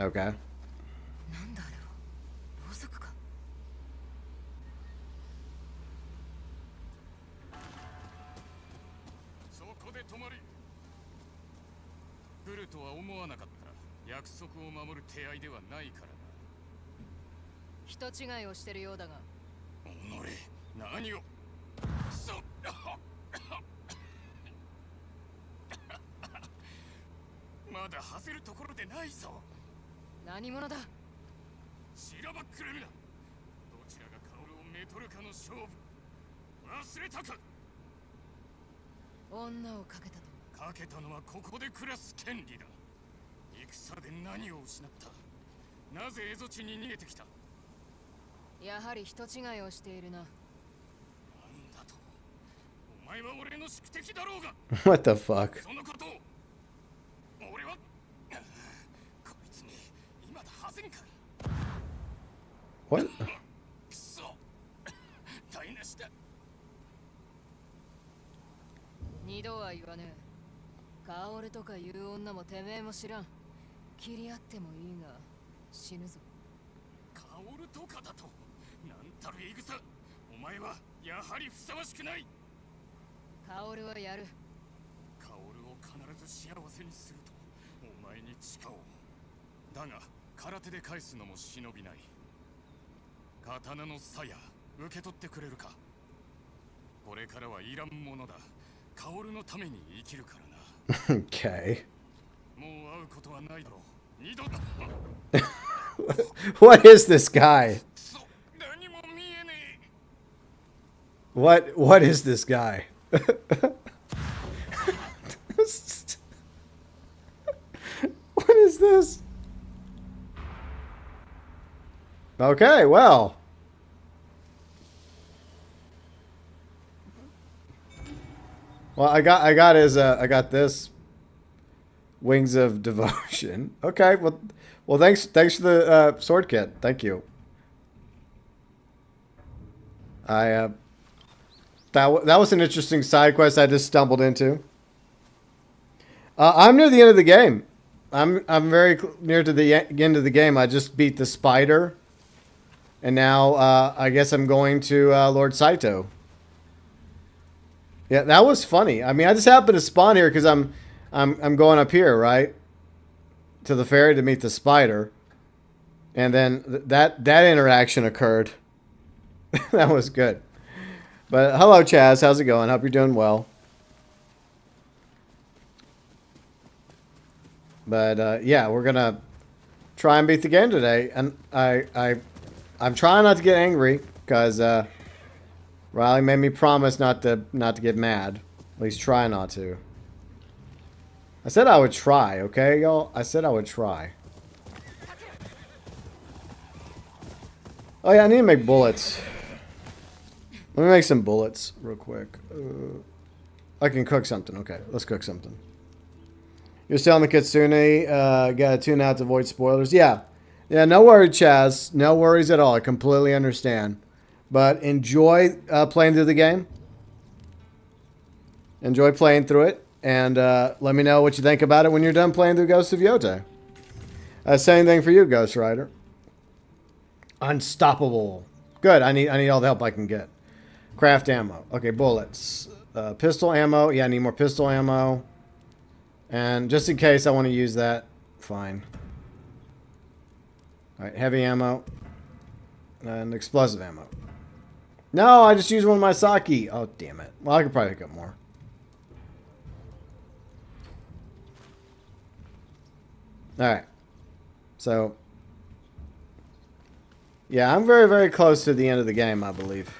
Speaker 3: なんだあれは。ろうそくか。
Speaker 2: そこで止まり。来るとは思わなかった。約束を守る手合いではないからな。
Speaker 3: 人違いをしてるようだが。
Speaker 2: おのれ、何を。そ。まだ外せるところでないぞ。
Speaker 3: 何者だ。
Speaker 2: しらばっくれるな。どちらが薫をめとるかの勝負。忘れたか。
Speaker 3: 女をかけたと。
Speaker 2: かけたのはここで暮らす権利だ。戦で何を失った。なぜ蝦夷地に逃げてきた。
Speaker 3: やはり人違いをしているな。
Speaker 2: なんだと。お前は俺の宿敵だろうが。
Speaker 1: What the fuck?
Speaker 2: そのことを。俺は。こいつに今だはせんか。
Speaker 1: What?
Speaker 2: くそ。台無しだ。
Speaker 3: 二度は言わねえ。薫とかいう女もてめえも知らん。切り合ってもいいが死ぬぞ。
Speaker 2: 薫とかだと。なんたる言い草。お前はやはりふさわしくない。
Speaker 3: 薫はやる。
Speaker 2: 薫を必ず幸せにするとお前に誓おう。だが空手で返すのも忍びない。刀の鞘受け取ってくれるか。これからはいらんものだ。薫のために生きるからな。
Speaker 1: Okay.
Speaker 2: もう会うことはないだろう。二度だ。
Speaker 1: What is this guy?
Speaker 2: そう、何も見えねえ。
Speaker 1: What is this guy? What is this? Okay, well. Well, I got this Wings of Devotion. Okay, well thanks for the sword kit. Thank you. That was an interesting side quest I just stumbled into. I'm near the end of the game. I'm very near to the end of the game. I just beat the spider, and now I guess I'm going to Lord Saito. Yeah, that was funny. I mean, I just happened to spawn here because I'm going up here, right, to the ferry to meet the spider, and then that interaction occurred. That was good. But hello, Chaz. How's it going? Hope you're doing well. But yeah, we're gonna try and beat the game today, and I'm trying not to get angry because Riley made me promise not to get mad. At least try not to. I said I would try, okay, y'all? I said I would try. Oh yeah, I need to make bullets. Let me make some bullets real quick. I can cook something. Okay, let's cook something. You're still on the Kitsune. Gotta tune out to avoid spoilers. Yeah, no worries, Chaz. No worries at all. I completely understand. But enjoy playing through the game. Enjoy playing through it. And let me know what you think about it when you're done playing through Ghost of Yōtei. Same thing for you, Ghost Rider. Unstoppable. Good. I need all the help I can get. Craft ammo. Okay, bullets. Pistol ammo. Yeah, I need more pistol ammo. And just in case I want to use that, fine. Alright, heavy ammo. And explosive ammo. No, I just used one of my sake. Oh, damn it. Well, I could probably pick up more. Alright. So. Yeah, I'm very, very close to the end of the game, I believe.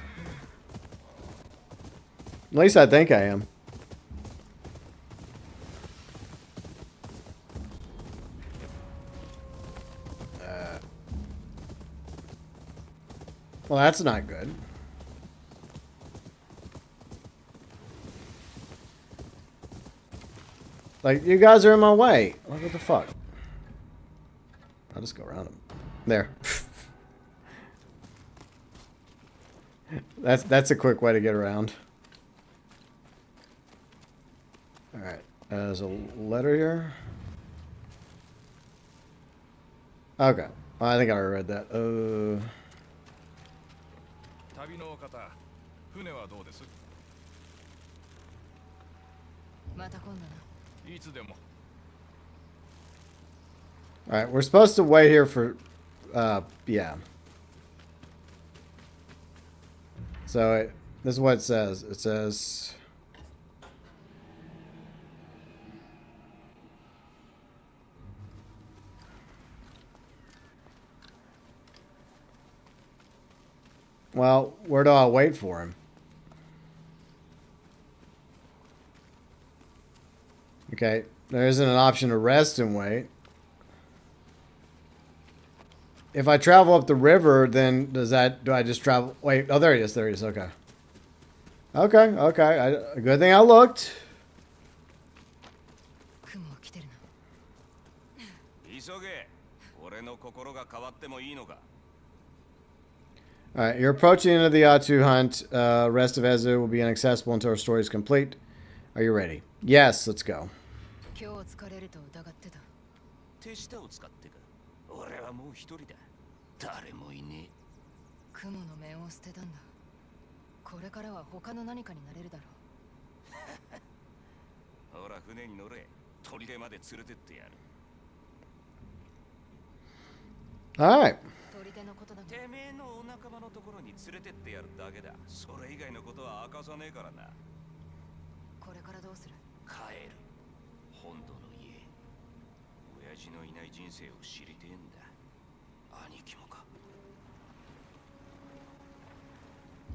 Speaker 1: At least I think I am. Well, that's not good. Like, you guys are in my way. Like, what the fuck? I'll just go around them. There. That's a quick way to get around. Alright. There's a letter here. Okay. Well, I think I already read that. Alright, we're supposed to wait here for... yeah. So, this is what it says. It says... Well, where do I wait for him? Okay, there isn't an option to rest and wait. If I travel up the river, then do I just travel? Wait, oh, there he is, okay. Okay, good thing I looked. Alright, you're approaching the end of the Atu hunt. Rest of Ezu will be inaccessible until our story is complete. Are you ready? Yes, let's go. Alright.
Speaker 5: てめえのお仲間のところに連れてってやるだけだ。それ以外のことは明かさねえからな。
Speaker 3: これからどうする？
Speaker 5: 帰る。本土の家。親父のいない人生を知りてえんだ。兄貴もか。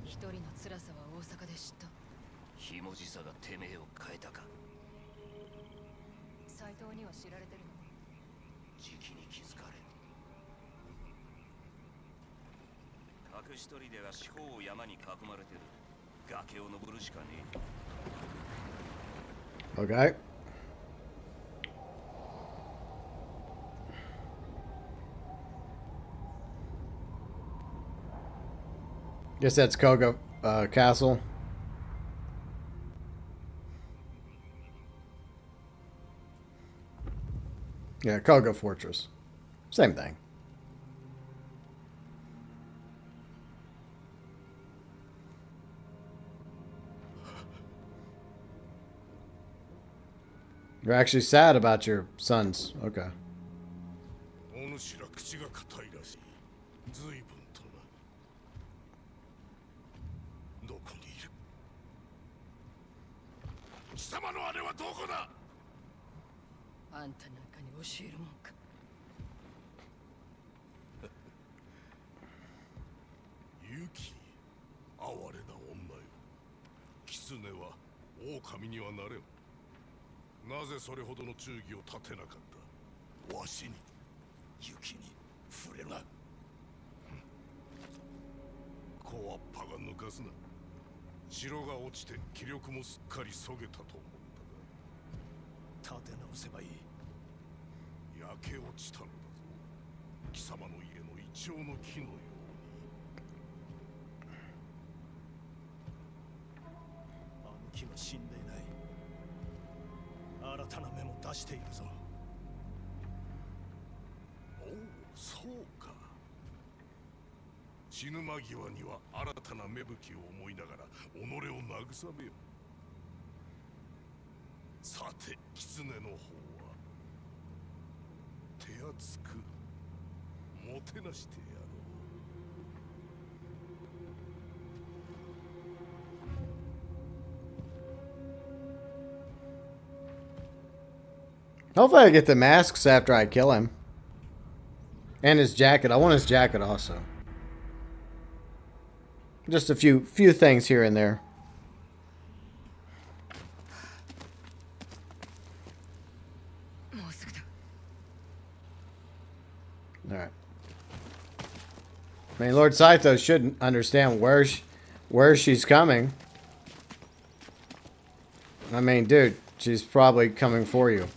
Speaker 3: 一人の辛さは大阪で知った。
Speaker 5: ひもじさがてめえを変えたか。
Speaker 3: 斎藤には知られてるの？
Speaker 5: じきに気づかれ。隠し取りでは四方を山に囲まれてる。崖を登るしかねえ。
Speaker 1: Okay. Guess that's Koga Castle. Yeah, Koga Fortress. Same thing. You're actually sad about your sons. Okay.
Speaker 6: お主ら口が固いらしい。随分とな。どこにいる？貴様のあれはどこだ？
Speaker 3: あんたなんかに教えるもんか。
Speaker 6: ユキ、哀れな女よ。狐は狼にはなれん。なぜそれほどの忠義を立てなかった？わしに、ユキに触れるな。小わっぱが抜かすな。城が落ちて気力もすっかりそげたと思ったが、立て直せばいい。焼け落ちたのだぞ。貴様の家のイチョウの木のように。あの木は死んでいない。新たな芽も出しているぞ。おお、そうか。死ぬ間際には新たな芽吹きを思いながら己を慰めよ。さて、狐の方は手厚くもてなしてやろう。
Speaker 1: Hopefully I get the masks after I kill him. And his jacket. I want his jacket also. Just a few things here and there. Alright. I mean, Lord Saito should understand where she's coming. I mean, dude, she's probably coming for you.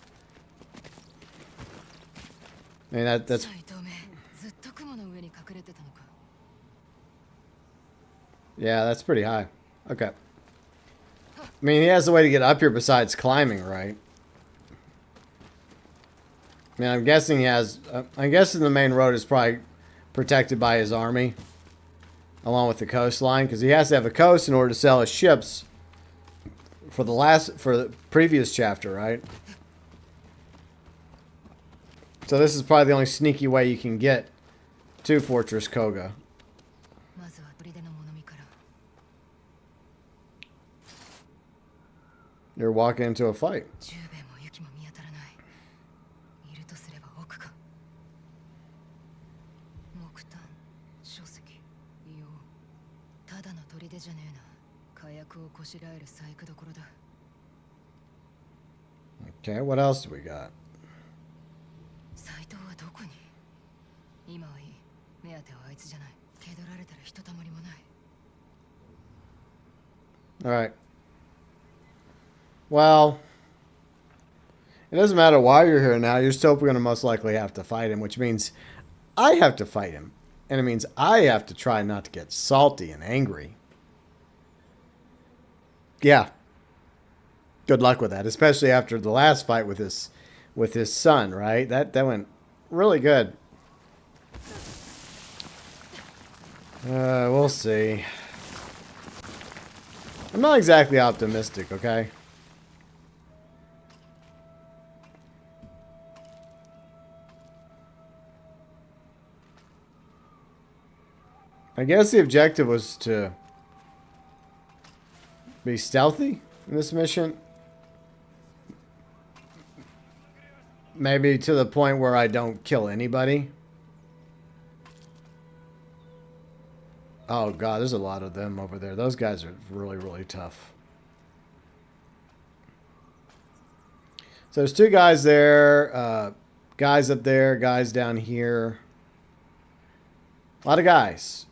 Speaker 1: I mean, that's... Yeah, that's pretty high. Okay. I mean, he has a way to get up here besides climbing, right? I mean, I'm guessing he has... I'm guessing the main road is probably protected by his army. Along with the coastline. Because he has to have a coast in order to sell his ships. For the previous chapter, right? So this is probably the only sneaky way you can get to Fortress Koga. You're walking into a fight. Okay, what else do we got? Alright. Well, it doesn't matter why you're here now. You're still going to most likely have to fight him, which means I have to fight him. And it means I have to try not to get salty and angry. Yeah. Good luck with that, especially after the last fight with his son, right? That went really good. We'll see. I'm not exactly optimistic, okay? I guess the objective was to be stealthy in this mission. Maybe to the point where I don't kill anybody. Oh god, there's a lot of them over there. Those guys are really, really tough. So there's two guys there. Guys up there, guys down here. A lot of guys.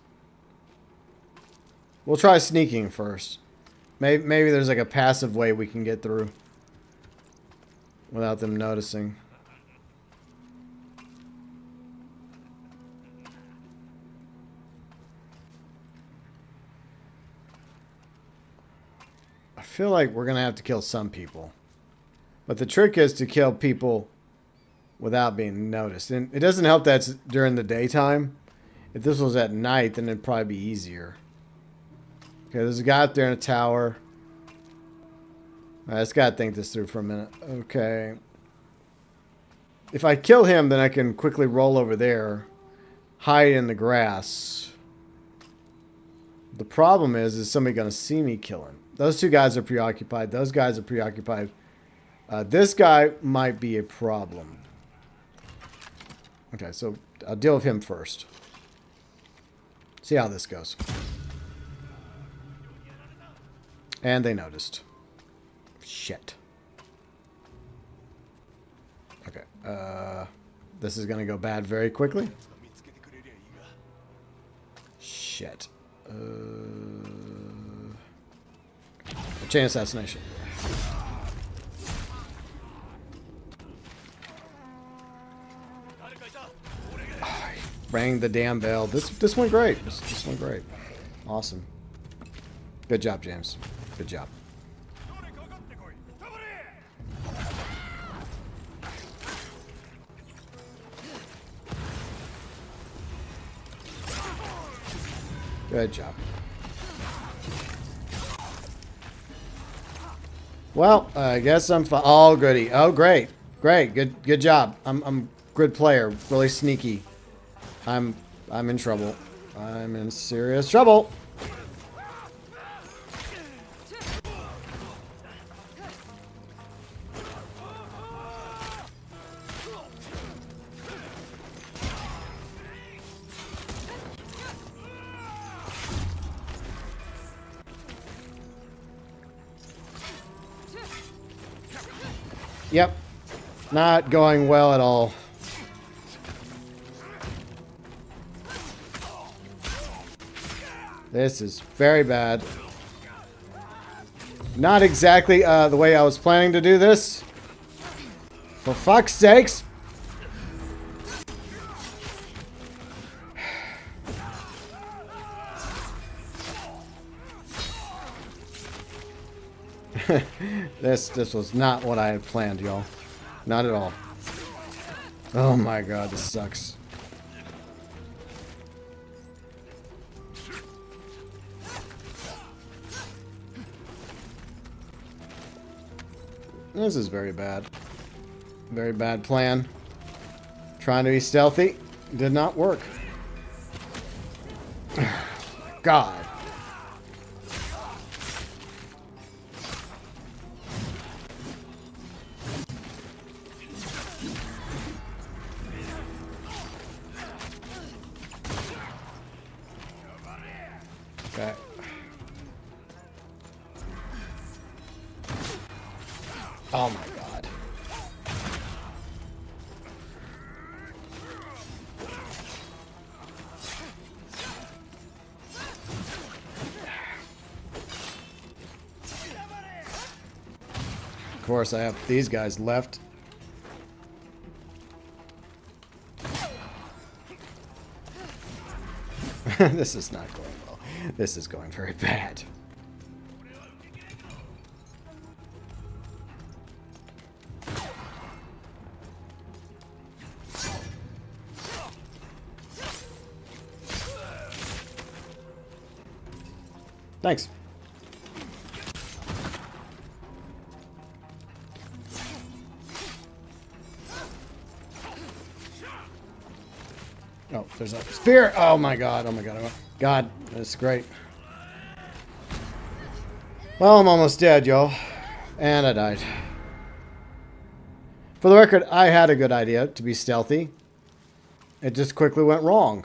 Speaker 1: We'll try sneaking first. Maybe there's like a passive way we can get through without them noticing. I feel like we're going to have to kill some people. But the trick is to kill people without being noticed. And it doesn't help that it's during the daytime. If this was at night, then it'd probably be easier. Okay, there's a guy up there in a tower. I just gotta think this through for a minute. Okay. If I kill him, then I can quickly roll over there. Hide in the grass. The problem is somebody gonna see me kill him? Those two guys are preoccupied. Those guys are preoccupied. This guy might be a problem. Okay, so I'll deal with him first. See how this goes. And they noticed. Shit. Okay. This is going to go bad very quickly. Shit. Chain assassination. Oh, rang the damn bell. This went great. This went great. Awesome. Good job, James. Good job. Good job. Well, I guess I'm fine. Oh, goody. Oh, great. Great. Good job. I'm good player. Really sneaky. I'm in trouble. I'm in serious trouble. Yep. Not going well at all. This is very bad. Not exactly the way I was planning to do this. For fuck's sakes. This was not what I had planned, y'all. Not at all. Oh my god, this sucks. This is very bad. Very bad plan. Trying to be stealthy did not work. God. Okay. Oh my god. Of course, I have these guys left. This is not going well. This is going very bad. Thanks. Oh, there's a spear. Oh my god. Oh my god. Oh god, that's great. Well, I'm almost dead, y'all. And I died. For the record, I had a good idea to be stealthy. It just quickly went wrong.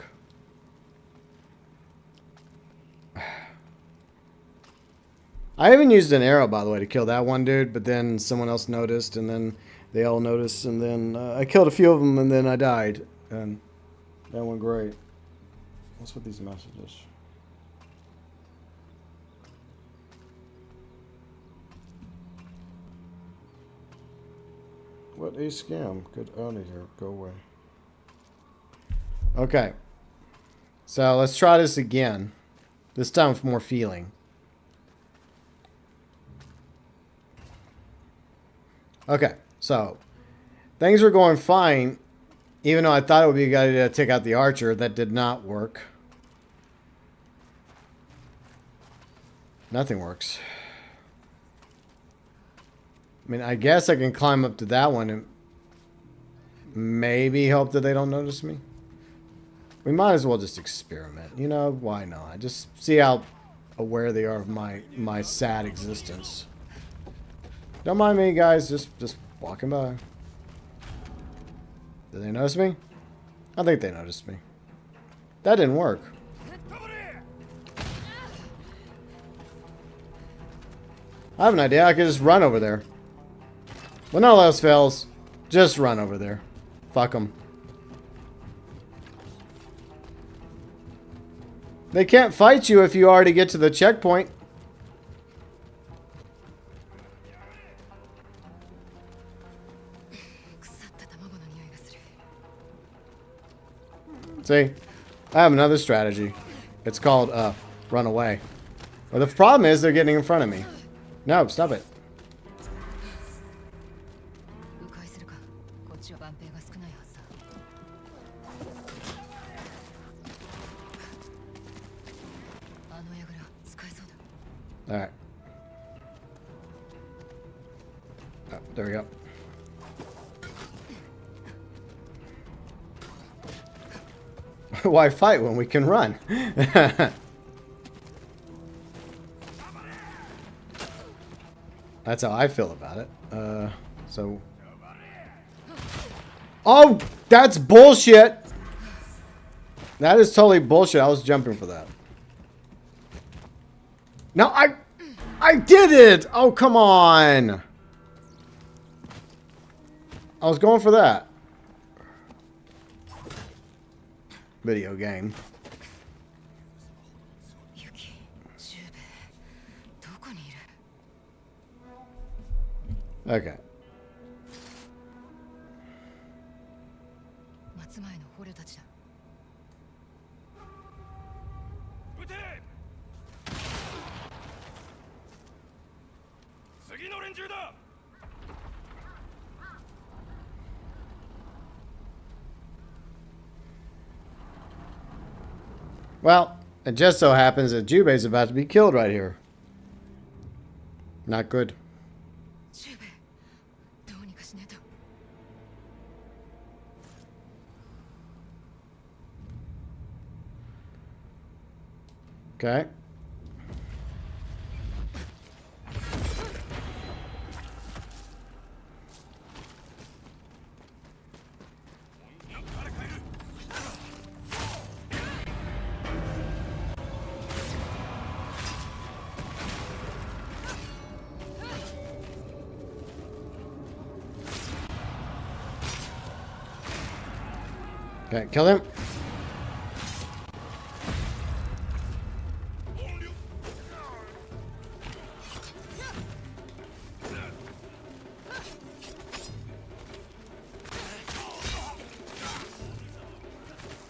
Speaker 1: I even used an arrow, by the way, to kill that one dude, but then someone else noticed, and then they all noticed, and then I killed a few of them, and then I died. And that went great. What's with these messages? What a scam. Good on it here. Go away. Okay. So let's try this again. This time with more feeling. Okay, so things were going fine, even though I thought it would be a good idea to take out the archer. That did not work. Nothing works. I mean, I guess I can climb up to that one and maybe hope that they don't notice me. We might as well just experiment. You know, why not? Just see how aware they are of my sad existence. Don't mind me, guys. Just walking by. Did they notice me? I think they noticed me. That didn't work. I have an idea. I could just run over there. When all else fails, just run over there. Fuck them. They can't fight you if you already get to the checkpoint. See, I have another strategy. It's called run away. Well, the problem is they're getting in front of me. No, stop it. All right. Oh, there we go. Why fight when we can run? That's how I feel about it. So... Oh! That's bullshit! That is totally bullshit. I was jumping for that. No, I did it! Oh, come on! I was going for that. Video game.
Speaker 3: ユキ、ジューベ、どこにいる？
Speaker 1: Okay.
Speaker 3: 松前の捕虜たちだ。
Speaker 2: 撃て！次の連中だ。
Speaker 1: Well, it just so happens that Jubei's about to be killed right here. Not good.
Speaker 3: ジューベ、どうにかしねえと。
Speaker 1: Okay. Okay, kill him.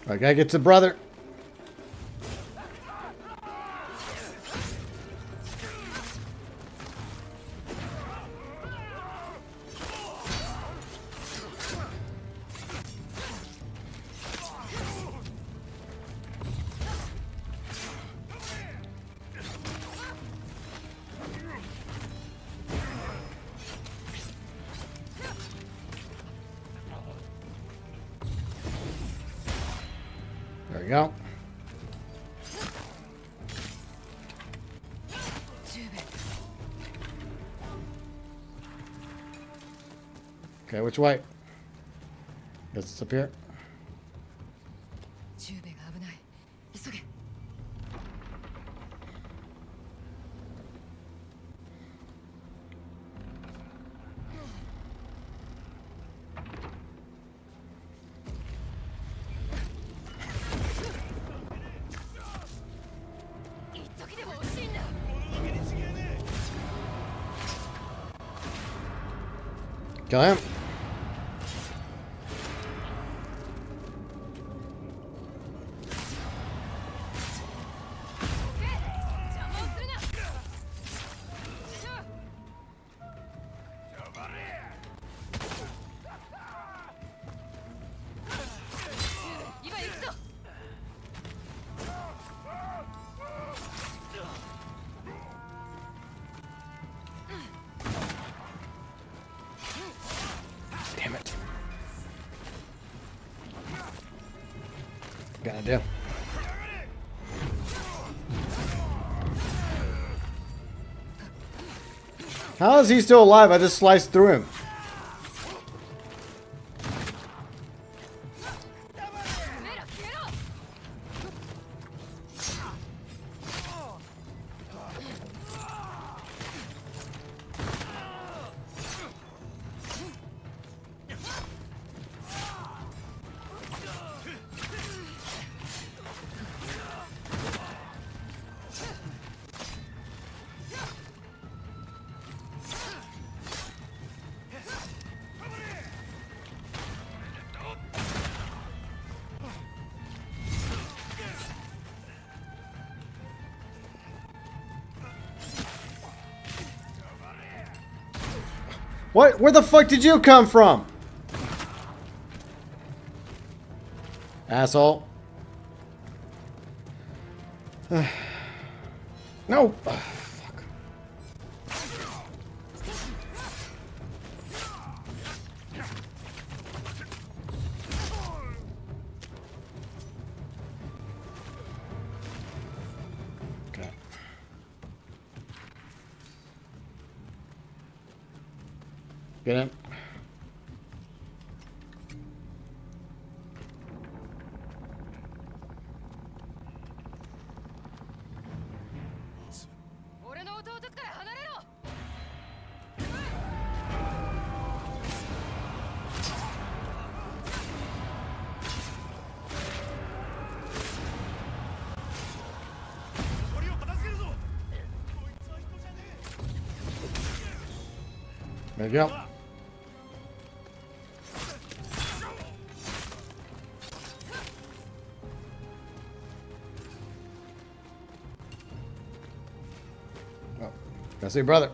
Speaker 1: Alright, gotta get to brother. There we go.
Speaker 3: ジューベ、
Speaker 1: Okay, which way? Guess it's up here.
Speaker 3: ジューベが危ない。急げ。 一時でも惜しいんだ。
Speaker 1: Kill him.
Speaker 3: 邪魔をするな。今行くぞ。
Speaker 1: Damn it. Gotta do. How is he still alive? I just sliced through him. What? Where the fuck did you come from? Asshole. No. Fuck. Okay. Get in. There you go. Oh, gotta see brother.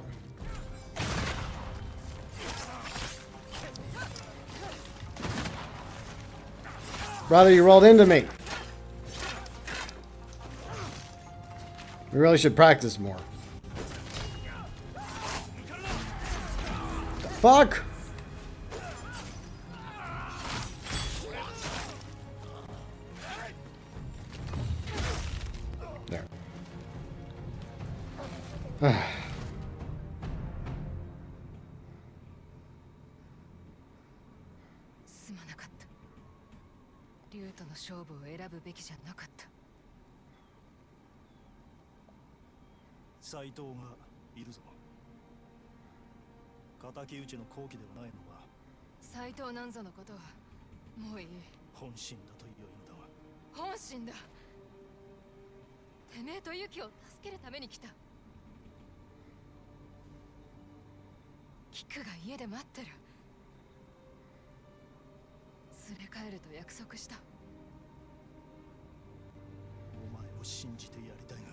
Speaker 1: Brother, you rolled into me. We really should practice more. The fuck? There.
Speaker 3: すまなかった。竜との勝負を選ぶべきじゃなかった。
Speaker 7: 斎藤がいるぞ。敵討ちの好機ではないのか。
Speaker 3: 斎藤なんぞのことはもういい。
Speaker 7: 本心だというのだわ。
Speaker 3: 本心だ。てめえとユキを助けるために来た。キクが家で待ってる。連れ帰ると約束した。
Speaker 7: お前を信じてやりたいが、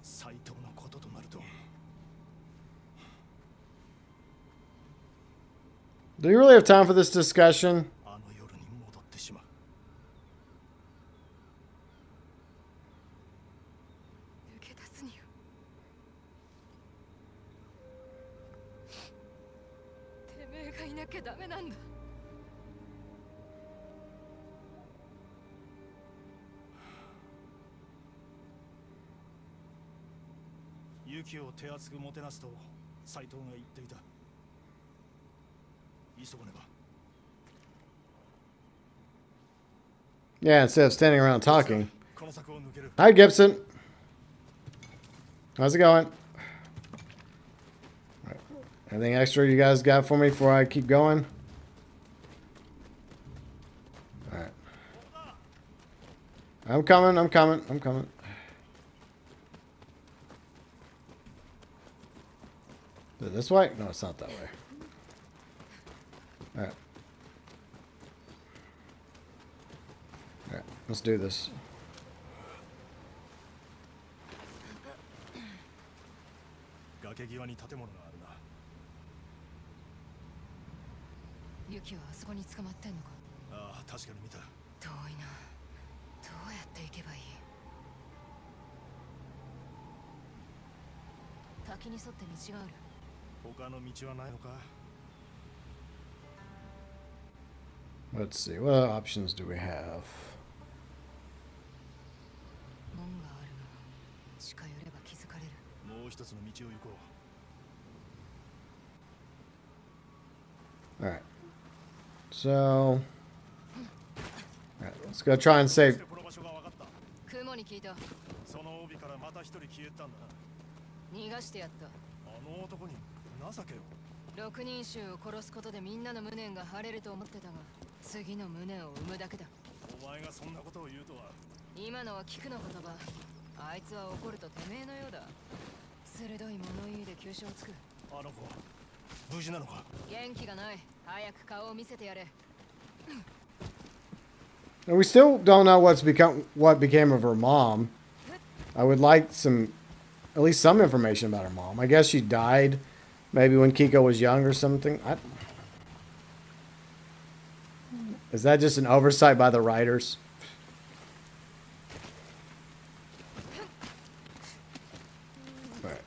Speaker 7: 斎藤のこととなると。
Speaker 1: Do you really have time for this discussion?
Speaker 7: あの夜に戻ってしまう。
Speaker 3: 抜け出すにはてめえがいなきゃダメなんだ。
Speaker 7: ユキを手厚くもてなすと斎藤が言っていた。急がねば。
Speaker 1: Yeah, instead of standing around talking.
Speaker 7: この柵を抜ける。
Speaker 1: Hi, Gibson. How's it going? Alright. Anything extra you guys got for me before I keep going? Alright. I'm coming, I'm coming, I'm coming. Is it this way? No, it's not that way. Alright. Alright, let's do this.
Speaker 7: 崖際に建物があるな。
Speaker 3: ユキはあそこに捕まってんのか。
Speaker 7: ああ、確かに見た。
Speaker 3: 遠いな。どうやって行けばいい。滝に沿って道がある。
Speaker 7: 他の道はないのか。
Speaker 1: Let's see, what options do we have?
Speaker 3: 門があるが近寄れば気づかれる。
Speaker 7: もう一つの道を行こう。
Speaker 1: Alright. So, alright, let's go try and save.
Speaker 7: この場所が分かった。
Speaker 3: 雲に聞いた。
Speaker 7: その帯からまた一人消えたんだ。
Speaker 3: 逃がしてやった。
Speaker 7: あの男に情けを。
Speaker 3: 六人衆を殺すことでみんなの無念が晴れると思ってたが、次の無念を生むだけだ。
Speaker 7: お前がそんなことを言うとは。
Speaker 3: 今のは聞くの言葉。あいつは怒るとてめえのようだ。鋭い物言いで急所をつく。
Speaker 7: あの子無事なのか。
Speaker 3: 元気がない。早く顔を見せてやれ。
Speaker 1: And we still don't know what became of her mom. I would like at least some information about her mom. I guess she died maybe when Kiko was young or something. Is that just an oversight by the writers? Right.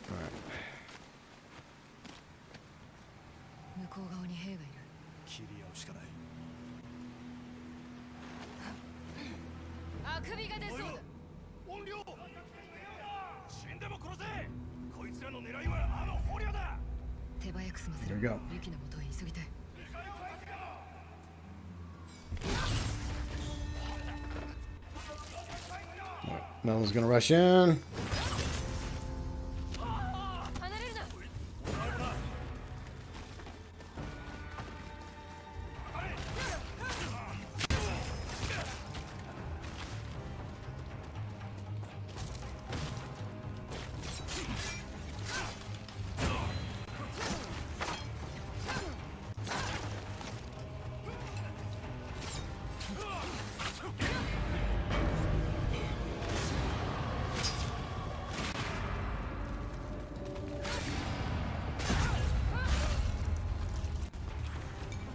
Speaker 1: Right.
Speaker 3: 向こう側に兵がいる。
Speaker 7: 切り合うしかない。
Speaker 3: あくびが出そうだ。
Speaker 7: 音量。死んでも殺せ。こいつらの狙いはあの捕虜だ。
Speaker 3: 手早く済ませ
Speaker 1: There
Speaker 3: る。
Speaker 1: we go.
Speaker 3: ユキの元へ急ぎたい。
Speaker 1: No one's gonna rush in.
Speaker 3: 離れるな。
Speaker 7: こ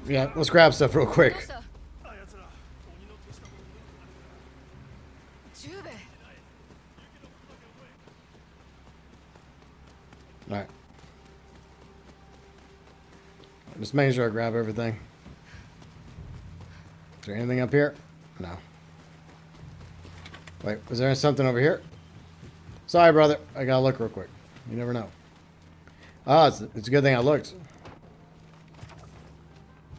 Speaker 1: Yeah, let's grab stuff real quick.
Speaker 3: どうした？
Speaker 6: あやつら鬼の手下も
Speaker 3: ジュウベイ。
Speaker 1: Alright. Just making sure I grab everything. Is there anything up here? No. Wait, was there something over here? Sorry, brother. I gotta look real quick. You never know. Oh, it's a good thing I looked.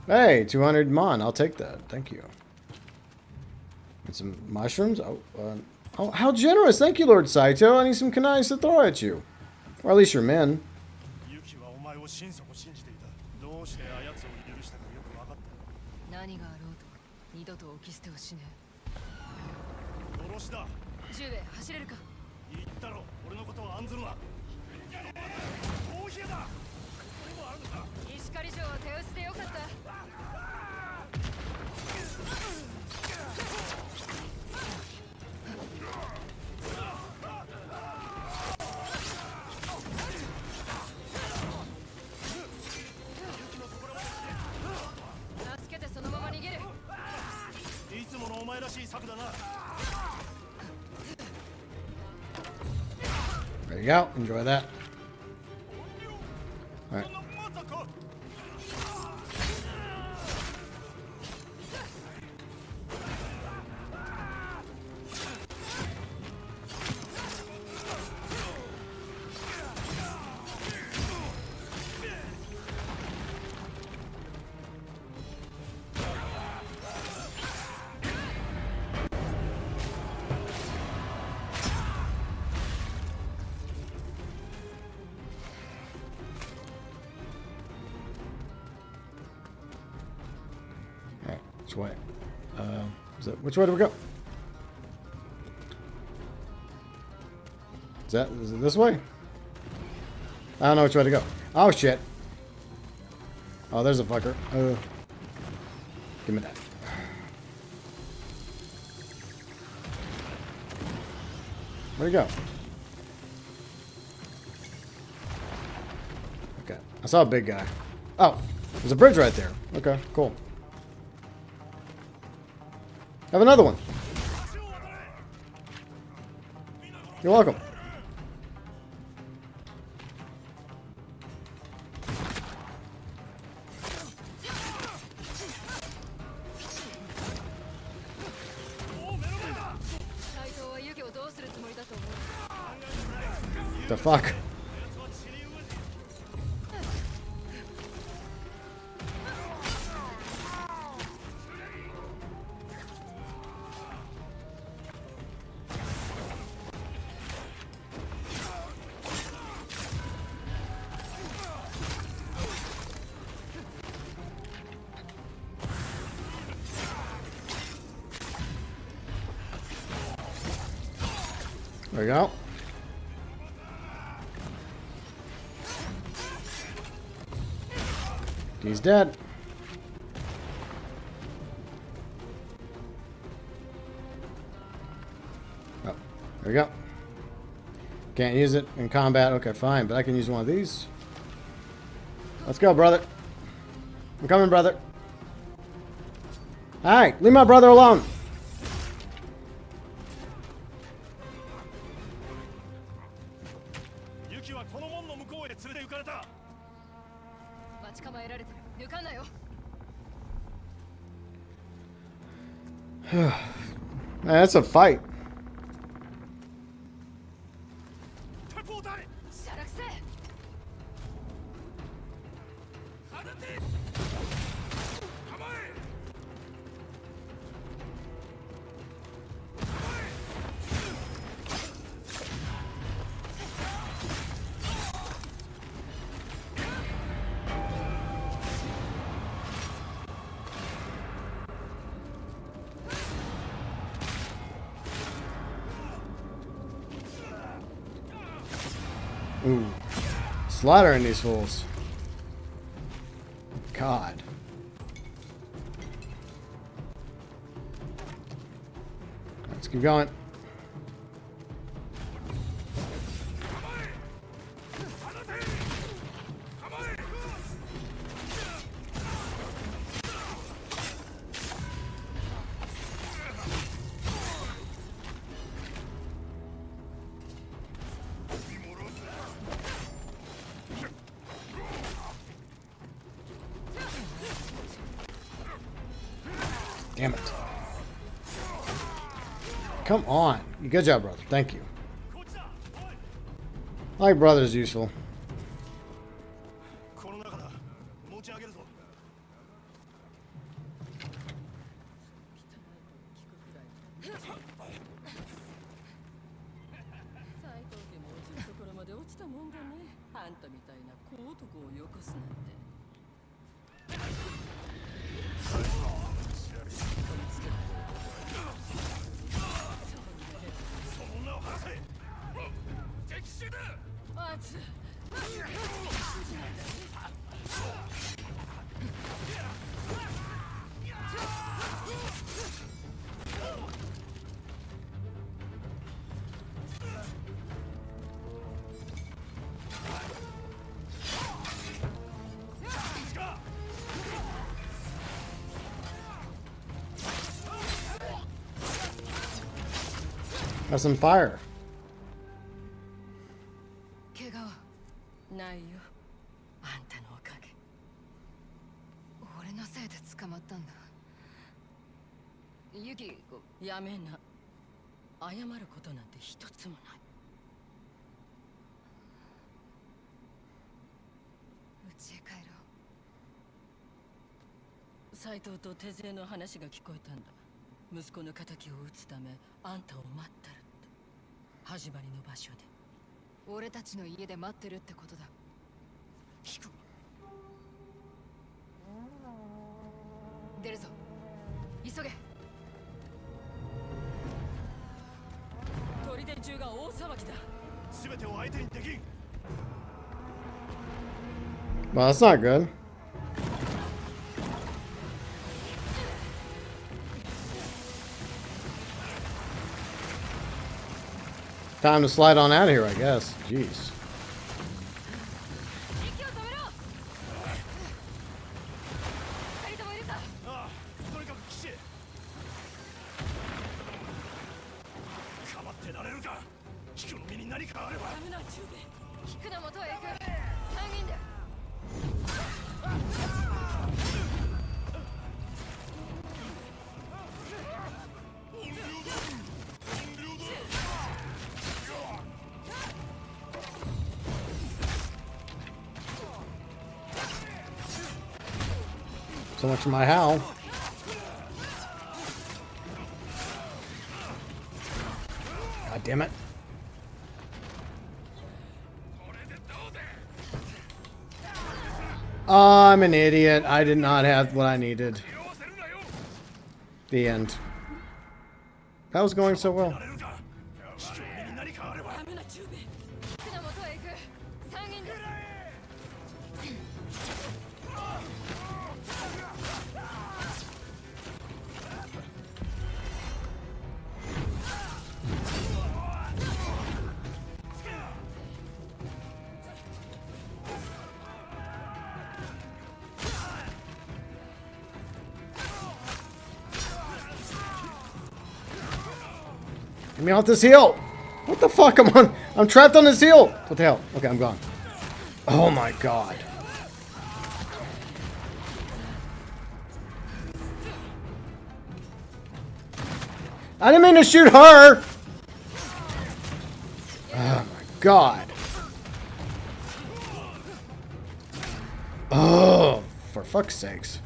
Speaker 1: Hey, 200 mon. I'll take that. Thank you. And some mushrooms. Oh, how generous. Thank you, Lord Saito. I need some kunais to throw at you. Or at least your men.
Speaker 6: ユキはお前を心底信じていた。どうしてあやつを許したかよく分かった。
Speaker 3: 何があろうと二度と起き捨てはしね
Speaker 6: 殺しだ。
Speaker 3: え。ジュウベイ走れるか？
Speaker 6: 言ったろ。俺のことは案ずるな。コーヒーだ。これもあるのか。
Speaker 3: 石狩城は手薄でよかった。 助けてそのまま逃げる。
Speaker 6: いつものお前らしい策だな。
Speaker 1: There you go. Enjoy that. Alright. Alright, which way? Which way do we go? Is it this way? I don't know which way to go. Oh shit. Oh, there's a fucker. Give me that. Where'd he go? Okay. I saw a big guy. Oh, there's a bridge right there. Okay, cool. Have another one. You're welcome. The fuck? There we go. He's dead. Oh, there we go. Can't use it in combat. Okay, fine, but I can use one of these. Let's go, brother. I'm coming, brother. Hi, leave my brother alone. Man, that's a fight. Ooh. Slaughtering these fools. God. Let's keep going. Damn it. Come on. Good job, brother. Thank you. I like brother's useful.
Speaker 7: この中だ。持ち上げるぞ。
Speaker 8: 斉藤家も落ちるところまで落ちたもんだね。あんたみたいな小男をよこすなんて。
Speaker 7: その女を離せ。敵襲だ。
Speaker 8: あつ。
Speaker 1: Got some fire.
Speaker 3: 怪我は
Speaker 8: ないよ。あんたのおかげ。
Speaker 3: 俺のせいで捕まったんだ。ユキ、
Speaker 8: やめな。謝ることなんて一つもない。
Speaker 3: 家へ帰ろう。
Speaker 8: 斉藤と手勢の話が聞こえたんだ。息子の仇を討つためあんたを待ってるって。始まりの場所で。
Speaker 3: 俺たちの家で待ってるってことだ。
Speaker 7: 聞く。
Speaker 3: 出るぞ。急げ。
Speaker 8: 砦中が大騒ぎだ。
Speaker 7: 全てを相手にできん。
Speaker 1: Well, that's not good. Time to slide on out of here, I guess. Jeez.
Speaker 3: 息を止めろ。二人ともいるか。
Speaker 7: ああ、とにかく岸へ。構ってられるか。菊の身に何かあれば。
Speaker 8: ダメな中で。
Speaker 3: 菊の元へ行く。3人で。
Speaker 1: So much for my howl. God damn it. I'm an idiot. I did not have what I needed. The end. That was going so well.
Speaker 7: 菊の身に何かあれば。
Speaker 8: ダメな中で。
Speaker 3: 菊の元へ行く。3人で。
Speaker 1: Get me off this hill! What the fuck? I'm trapped on this hill! What the hell? Okay, I'm gone. Oh my god. I didn't mean to shoot her! Oh my god. Oh, for fuck's sakes.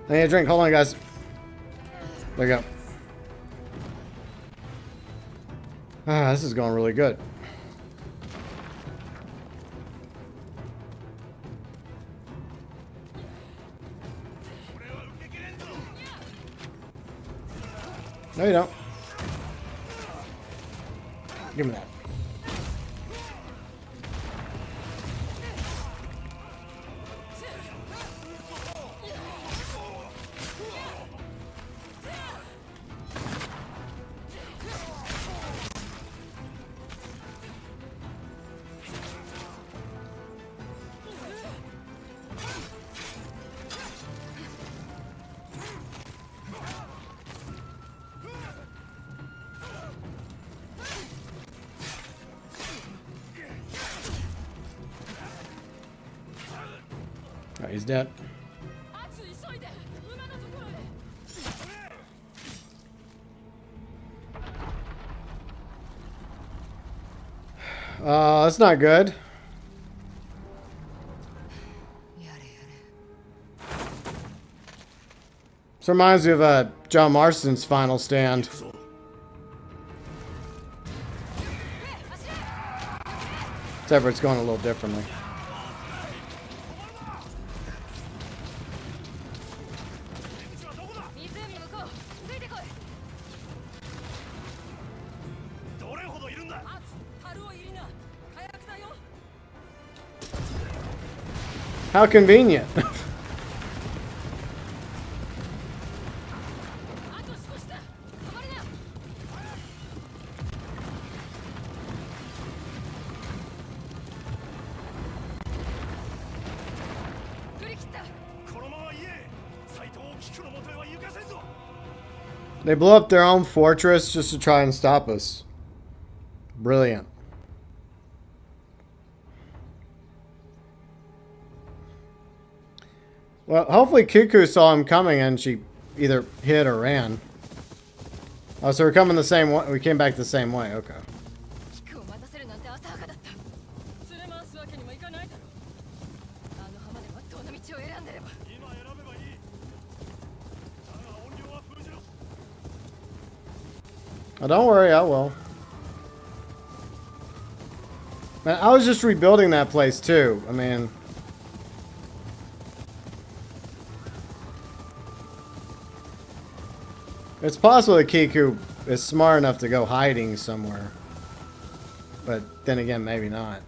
Speaker 1: I need a drink. Hold on, guys. There you go. Ah, this is going really good. No, you don't. Give me that. he's dead. That's not good. This reminds me of John Marston's final stand. Except for it's going a little differently. How convenient. They blew up their own fortress just to try and stop us. Brilliant. Well, hopefully Kiku saw him coming and she either hid or ran. Oh, so we're coming the same way. We came back the same way. Okay. Oh, don't worry, I will. Man, I was just rebuilding that place too. I mean... It's possible that Kiku is smart enough to go hiding somewhere. But then again, maybe not.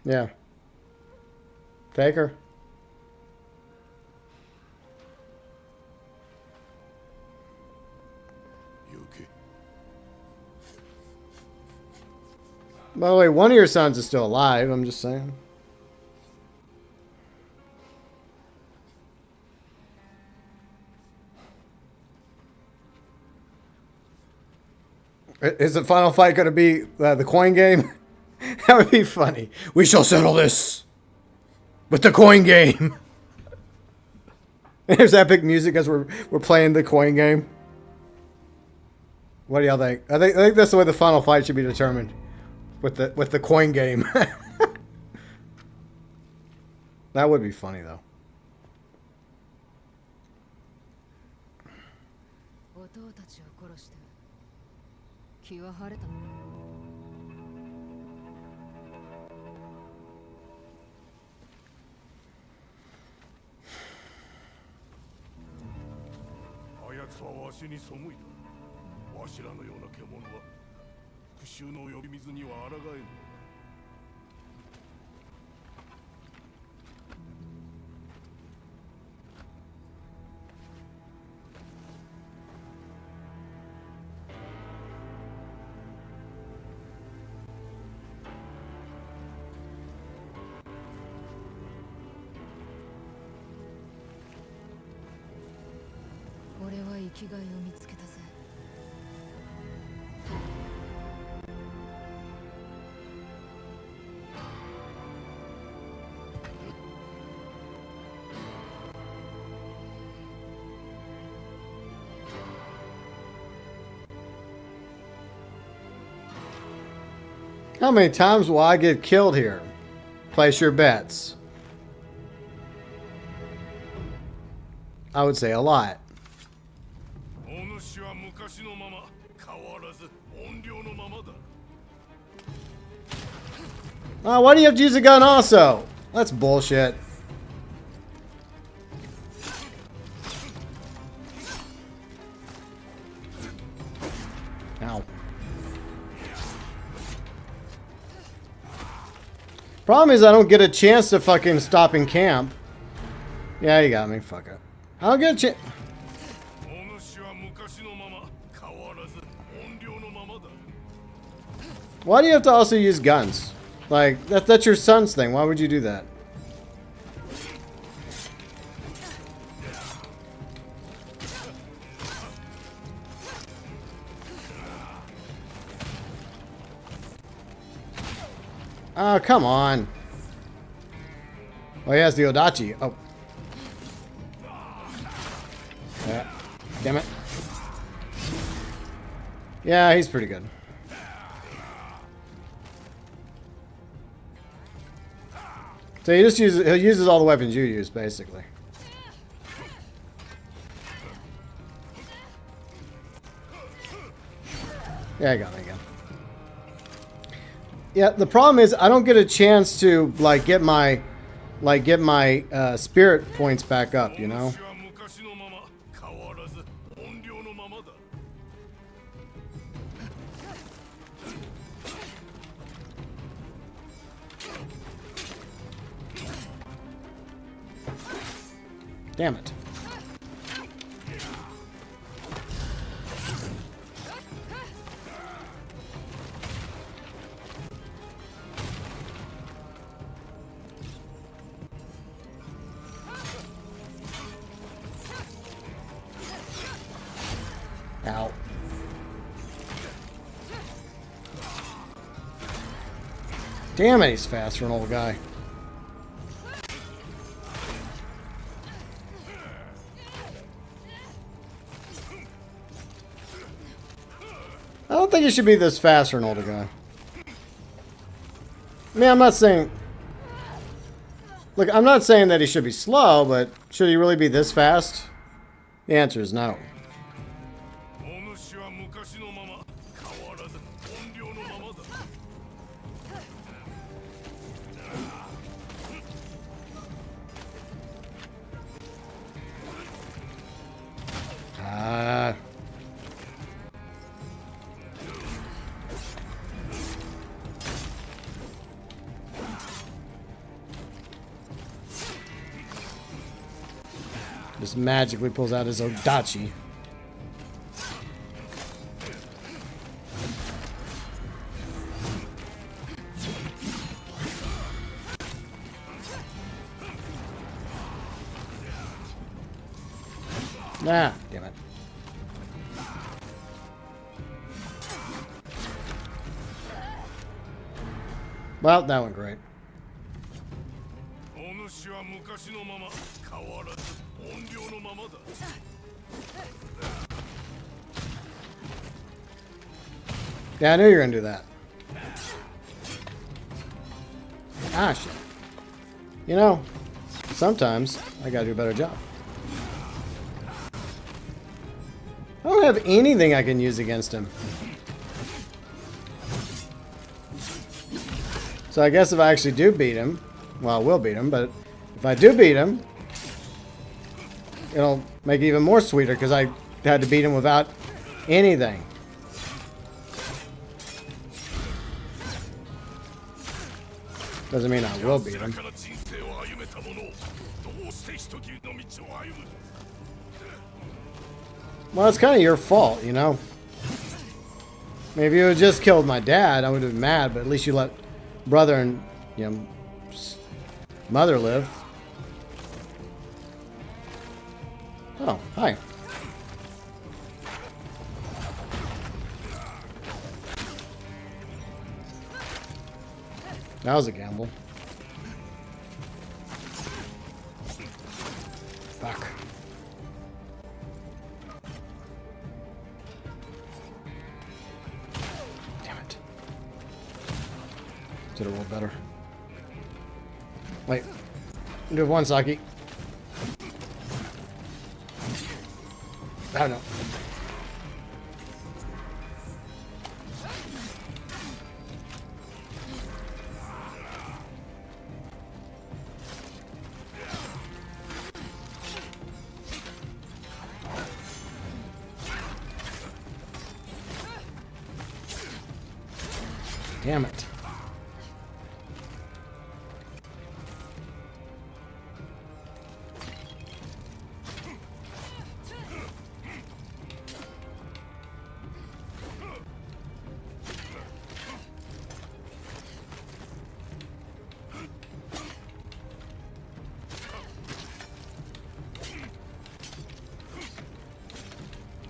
Speaker 1: Yeah. Take her. By the way, one of your sons is still alive, I'm just saying. Is the final fight going to be the coin game? That would be funny. We shall settle this with the coin game. There's epic music as we're playing the coin game. What do y'all think? I think that's the way the final fight should be determined. With the coin game. That would be funny though. How many times will I get killed here? Place your bets. I would say a lot. Oh, why do you have to use a gun also? That's bullshit. Ow. Problem is I don't get a chance to fucking stop in camp. Yeah, you got me. Fuck it. I don't get a chance. Why do you have to also use guns? Like, that's your son's thing. Why would you do that? Oh, come on. Oh, he has the Odachi. Oh. Yeah. Damn it. Yeah, he's pretty good. So he uses all the weapons you use, basically. Yeah, I got me again. Yeah, the problem is I don't get a chance to like get my spirit points back up, you know? Damn it. Ow. Damn it, he's fast for an old guy. I don't think he should be this fast for an older guy. I mean, I'm not saying... Look, I'm not saying that he should be slow, but should he really be this fast? The answer is no. Just magically pulls out his Odachi. Ah, damn it. Well, that went great. Yeah, I knew you were gonna do that. Ah, shit. You know, sometimes I gotta do a better job. I don't have anything I can use against him. So I guess if I actually do beat him, well, I will beat him, but if I do beat him, it'll make it even more sweeter because I had to beat him without anything. Doesn't mean I will beat him. Well, it's kind of your fault, you know? I mean, if you had just killed my dad, I would have been mad, but at least you let brother and, you know, mother live. Oh, hi. That was a gamble. Fuck. Damn it. Did it roll better. Wait. Do one, Saki. Oh no. Damn it.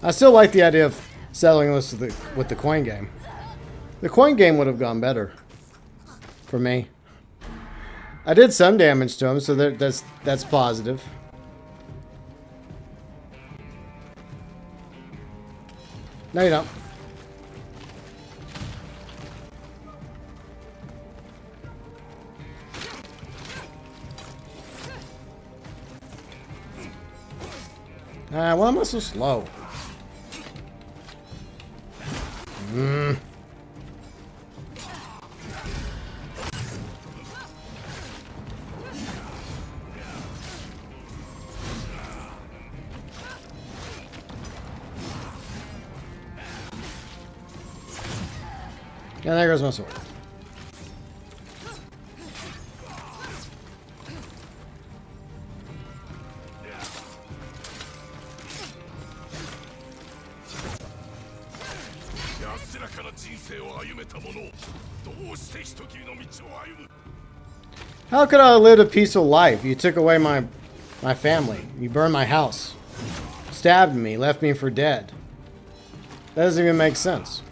Speaker 1: I still like the idea of settling this with the coin game. The coin game would have gone better for me. I did some damage to him, so that's positive. No, you don't. Why am I so slow? Yeah, there goes my sword. How could I have lived a peaceful life? You took away my family. You burned my house. Stabbed me, left me for dead. That doesn't even make sense.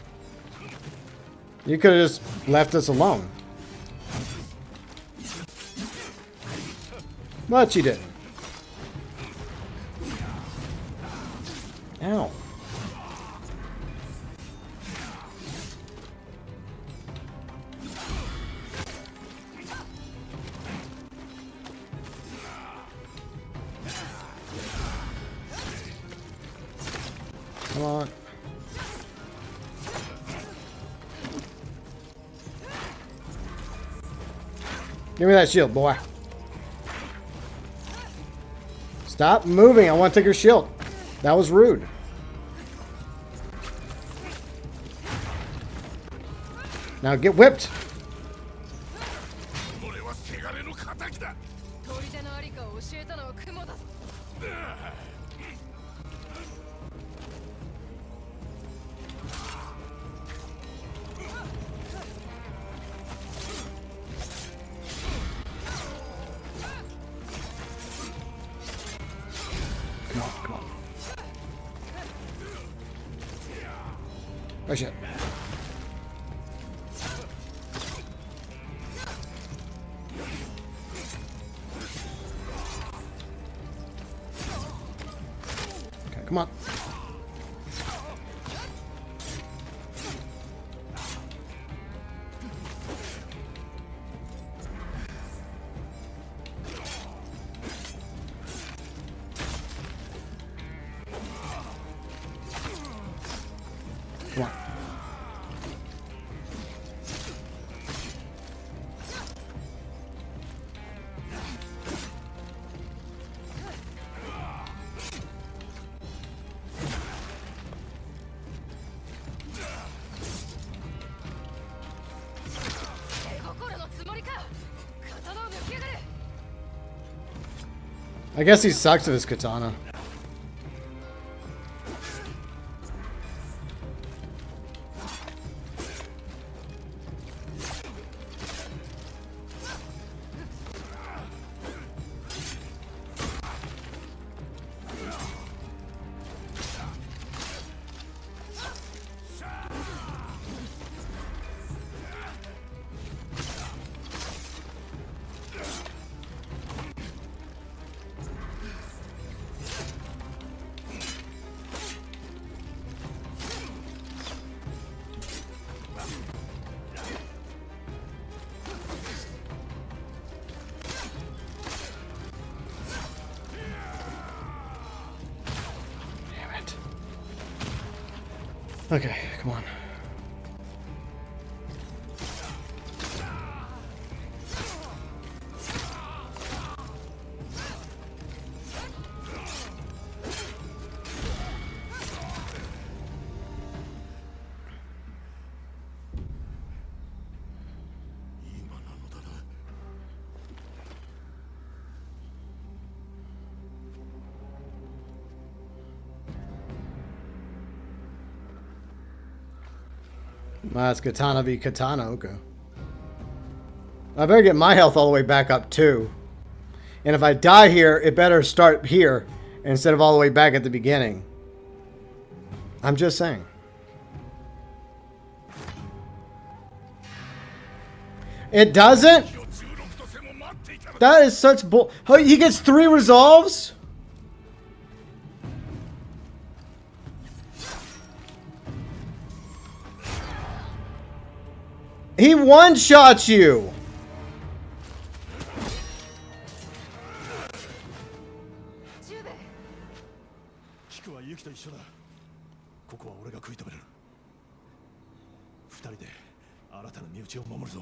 Speaker 1: You could have just left us alone. But you didn't. Ow. Come on. Give me that shield, boy. Stop moving. I want to take your shield. That was rude. Now get whipped. Come on, come on. Oh shit. Okay, come on. Come on. I guess he sucks with his katana. Okay, come on. That's Katana v Katana, okay. I better get my health all the way back up too. And if I die here, it better start here instead of all the way back at the beginning. I'm just saying. It doesn't? That is such bull. Oh, he gets 3 resolves? He one-shots you!
Speaker 7: キクはユキと一緒だ。ここは俺が食い止める。二人で新たな身内を守るぞ。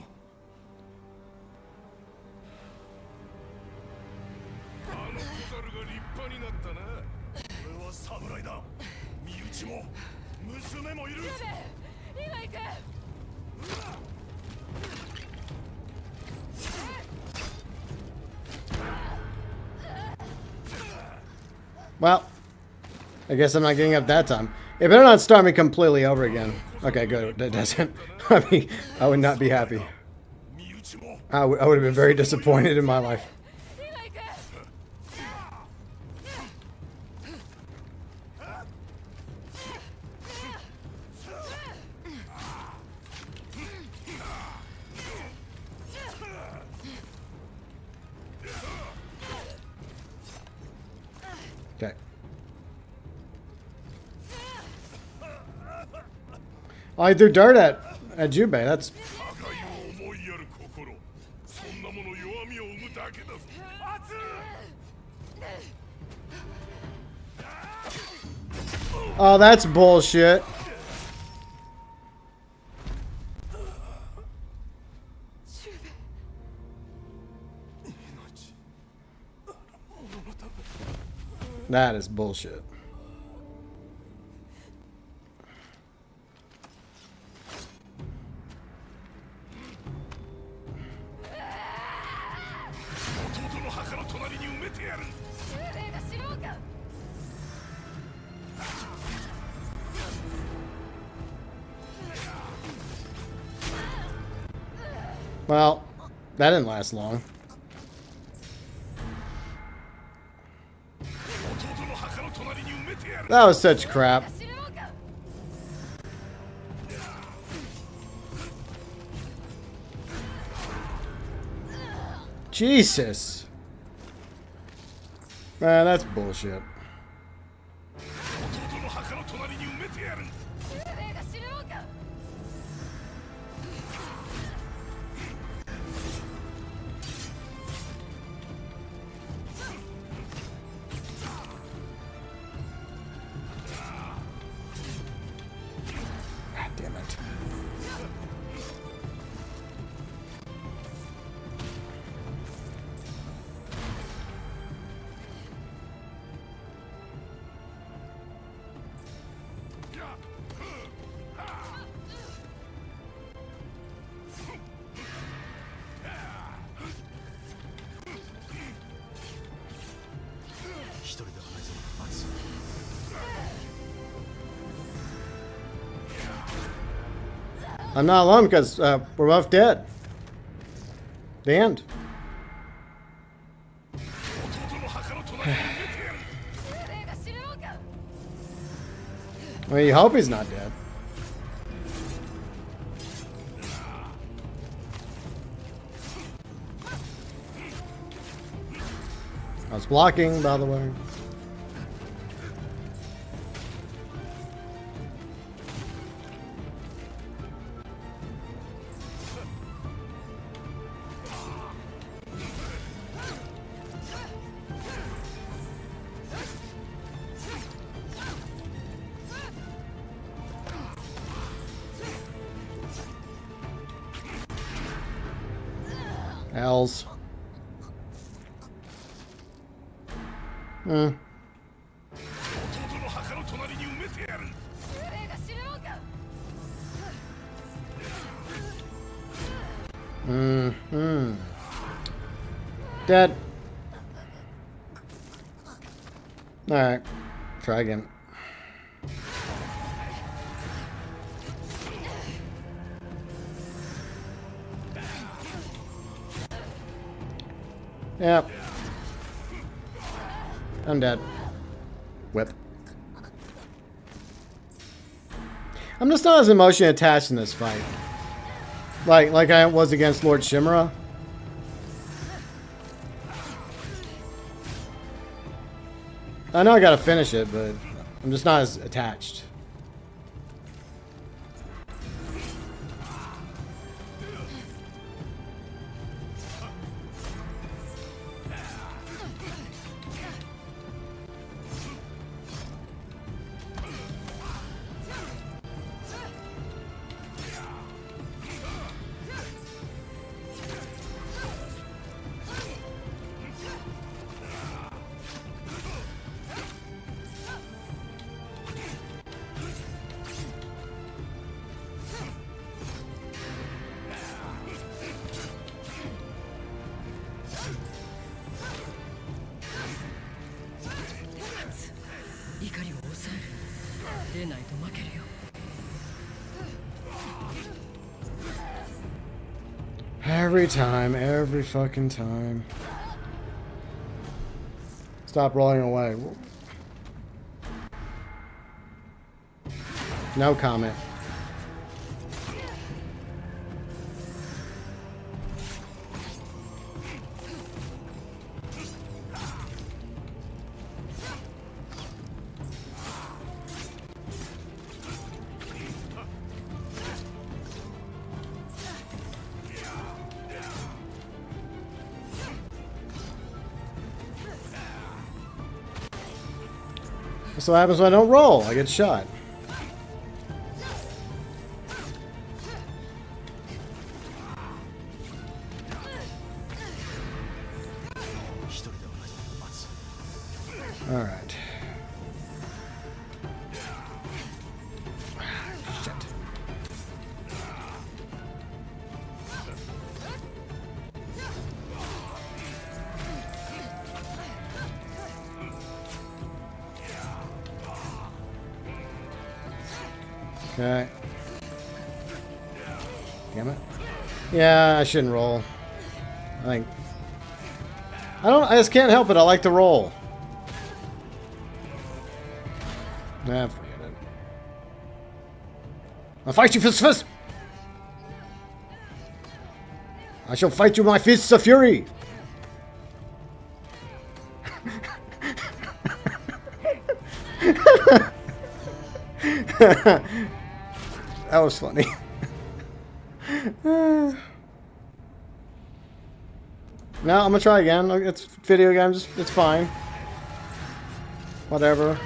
Speaker 7: あの小猿が立派になったな。俺は侍だ。身内も娘もいる。今行く。
Speaker 1: Well, I guess I'm not getting up that time. It better not start me completely over again. Okay, good. That doesn't. I mean, I would not be happy. I would have been very disappointed in my life. Okay. Oh, I threw dirt at Jubei. That's. Oh, that's bullshit. That is bullshit. Well, that didn't last long. That was such crap. Jesus. Man, that's bullshit. God damn it. I'm not alone because we're both dead. The end. Well, you hope he's not dead. I was blocking, by the way. Hells.
Speaker 6: 弟の墓の隣に埋めてやる。
Speaker 1: Dead. Alright. Try again. Yep. I'm dead. Whip. I'm just not as emotionally attached in this fight. Like I was against Lord Shimura. I know I gotta finish it, but I'm just not as attached. Every time, every fucking time. Stop rolling away. No comment. That's what happens when I don't roll. I get shot. All right. Shit. Okay. Damn it. Yeah, I shouldn't roll. I just can't help it. I like to roll. Nah, forget it. I'll fight you fist to fist. I shall fight you with my fists of fury. That was funny. No, I'm gonna try again. It's video games. It's fine. Whatever.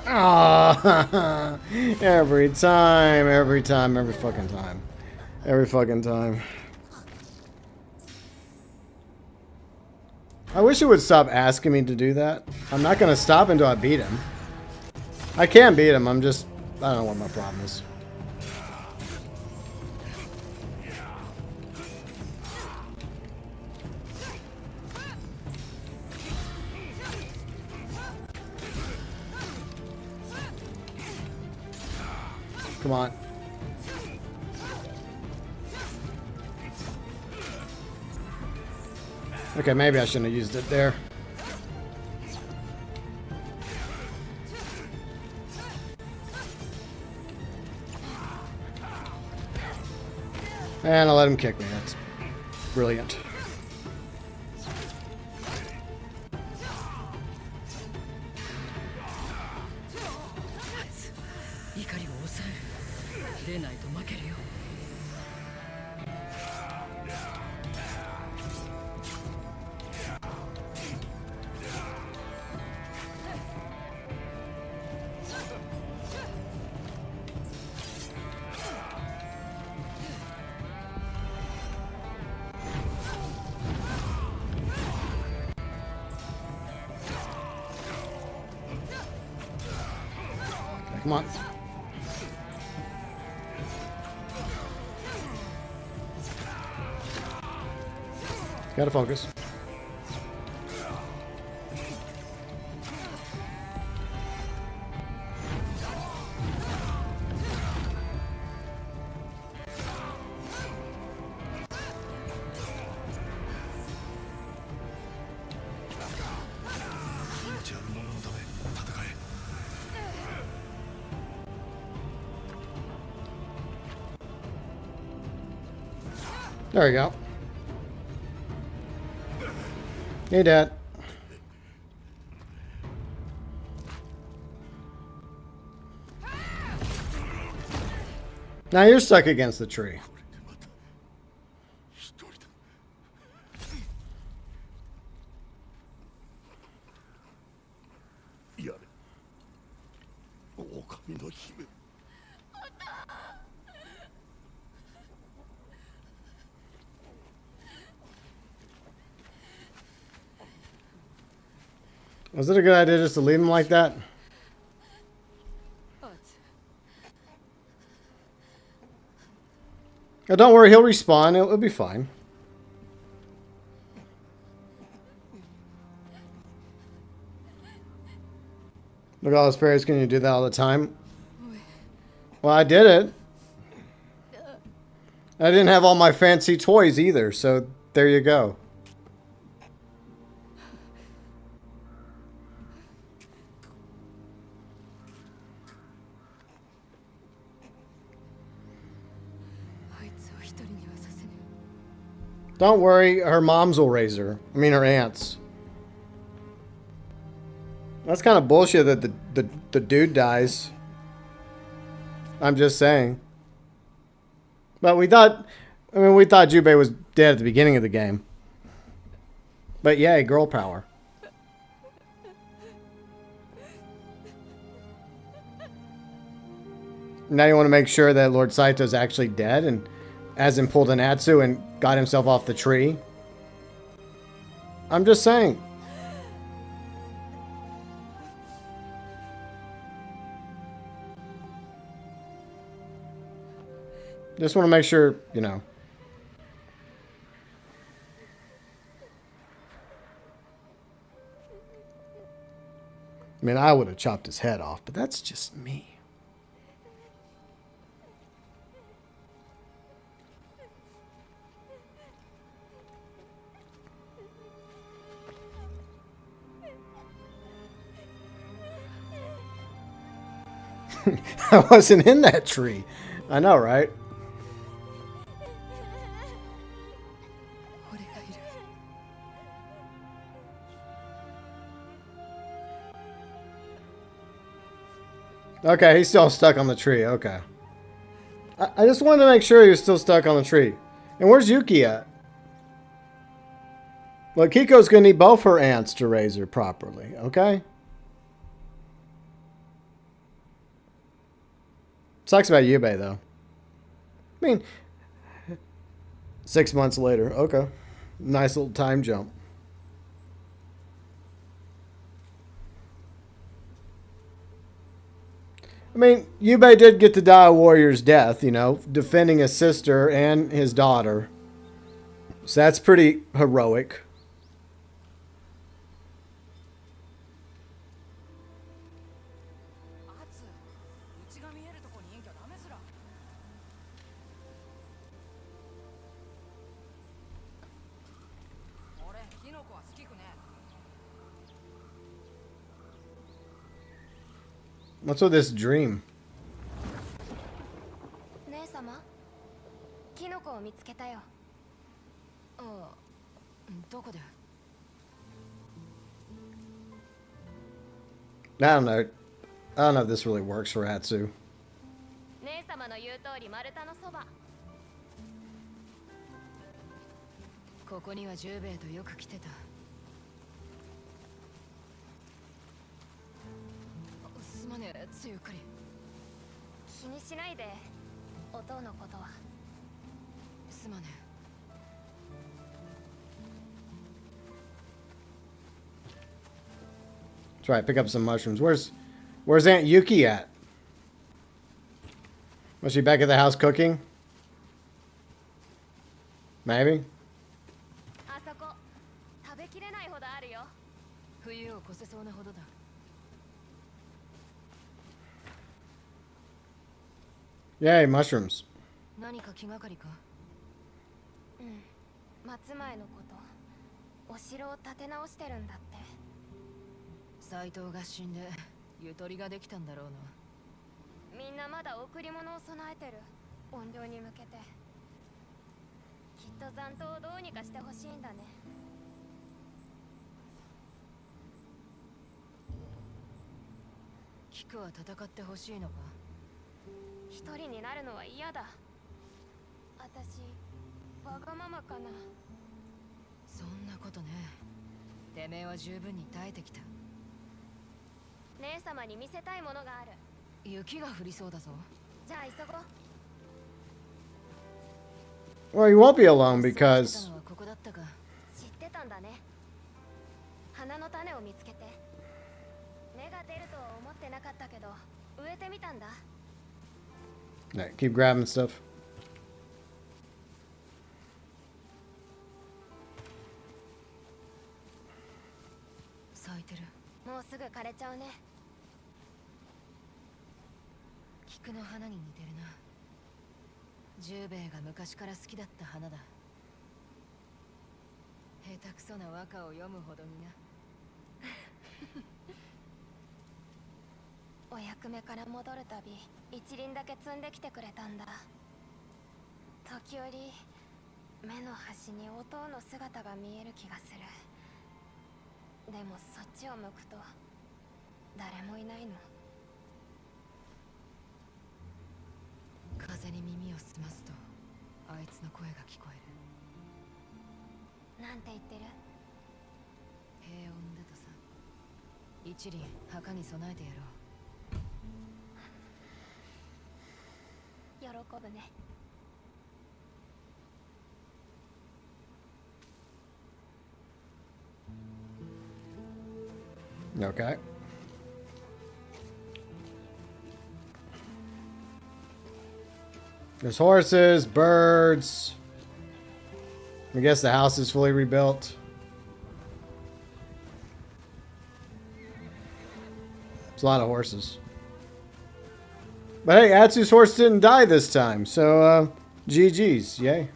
Speaker 1: Ah, every time, every fucking time. Every fucking time. I wish it would stop asking me to do that. I'm not gonna stop until I beat him. I can beat him, I don't know what my problem is. Come on. Okay, maybe I shouldn't have used it there. And I'll let him kick me. That's brilliant. Come on. Gotta focus. There we go. Hey, Dad. Now you're stuck against the tree.
Speaker 6: 一人だ。やれ。狼の姫。
Speaker 1: Was it a good idea just to leave him like that? Oh, don't worry, he'll respawn. It'll be fine. Look at all those parries. Can you do that all the time? Well, I did it. I didn't have all my fancy toys either, so there you go. Don't worry, her moms will raise her. I mean, her aunts. That's kind of bullshit that the dude dies. I'm just saying. But we thought Jubei was dead at the beginning of the game. But yay, girl power. Now you want to make sure that Lord Saito's actually dead and hasn't pulled an Atsu and got himself off the tree. I'm just saying. Just want to make sure, you know. I mean, I would have chopped his head off, but that's just me. I wasn't in that tree. I know, right? Okay, he's still stuck on the tree. Okay. I just wanted to make sure he was still stuck on the tree. And where's Yuki at? Well, Kiko's going to need both her aunts to raise her properly. Okay? Sucks about Yubei, though. I mean, 6 months later. Okay. Nice little time jump. I mean, Yubei did get to die a warrior's death, you know, defending his sister and his daughter. So that's pretty heroic. What's with this dream?
Speaker 4: 姉様、キノコを見つけたよ。
Speaker 3: ああ、どこで？
Speaker 1: I don't know. I don't know if this really works for Hatsu.
Speaker 4: 姉様の言う通り丸太のそば。
Speaker 3: ここにはジューベイとよく来てた。すまねえ、つゆっくり。
Speaker 4: 気にしないで、お父のことは。
Speaker 3: すまねえ。
Speaker 1: That's right. Pick up some mushrooms. Where's Aunt Yuki at? Was she back at the house cooking? Maybe.
Speaker 4: あそこ食べきれないほどあるよ。
Speaker 3: 冬を越せそうなほどだ。
Speaker 1: Yay, mushrooms.
Speaker 3: 何か気がかりか？
Speaker 4: うん。松前のこと、お城を建て直してるんだって。
Speaker 3: 斎藤が死んでゆとりができたんだろうな。
Speaker 4: みんなまだ贈り物を備えてる。怨霊に向けて。きっと残党をどうにかしてほしいんだね。
Speaker 3: キクは戦ってほしいのか？
Speaker 4: 一人になるのは嫌だ。私、わがままかな。
Speaker 3: そんなことね。てめえは十分に耐えてきた。
Speaker 4: 姉様に見せたいものがある。
Speaker 3: 雪が降りそうだぞ。
Speaker 4: じゃあ急ごう。
Speaker 1: Well, you won't be alone because
Speaker 3: ここだったか。
Speaker 4: 知ってたんだね。花の種を見つけて。芽が出るとは思ってなかったけど、植えてみたんだ。
Speaker 1: Alright, keep grabbing stuff.
Speaker 3: 咲いてる。
Speaker 4: もうすぐ枯れちゃうね。
Speaker 3: 菊の花に似てるな。十兵衛が昔から好きだった花だ。下手くそな和歌を読むほどにな。
Speaker 4: お役目から戻るたび一輪だけ摘んできてくれたんだ。時折目の端にお塔の姿が見える気がする。でもそっちを向くと誰もいないの。
Speaker 3: 風に耳を澄ますとあいつの声が聞こえる。
Speaker 4: なんて言ってる？
Speaker 3: 平穏だとさ。一輪墓に備えてやろう。
Speaker 4: 喜ぶね。
Speaker 1: Okay. There's horses, birds. I guess the house is fully rebuilt. There's a lot of horses. But hey, Atsu's horse didn't die this time, so GG's, yay.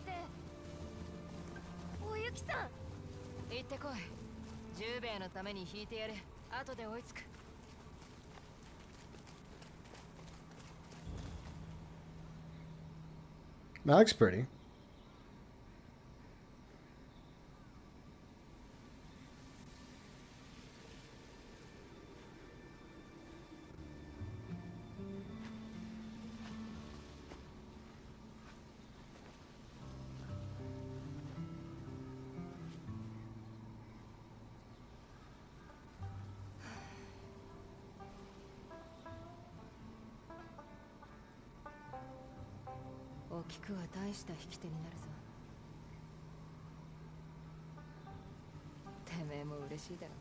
Speaker 4: おゆきさん。
Speaker 3: 行ってこい。十兵衛のために引いてやれ。後で追いつく。
Speaker 1: That looks pretty.
Speaker 3: お菊は大した引き手になるぞ。てめえも嬉しいだろ。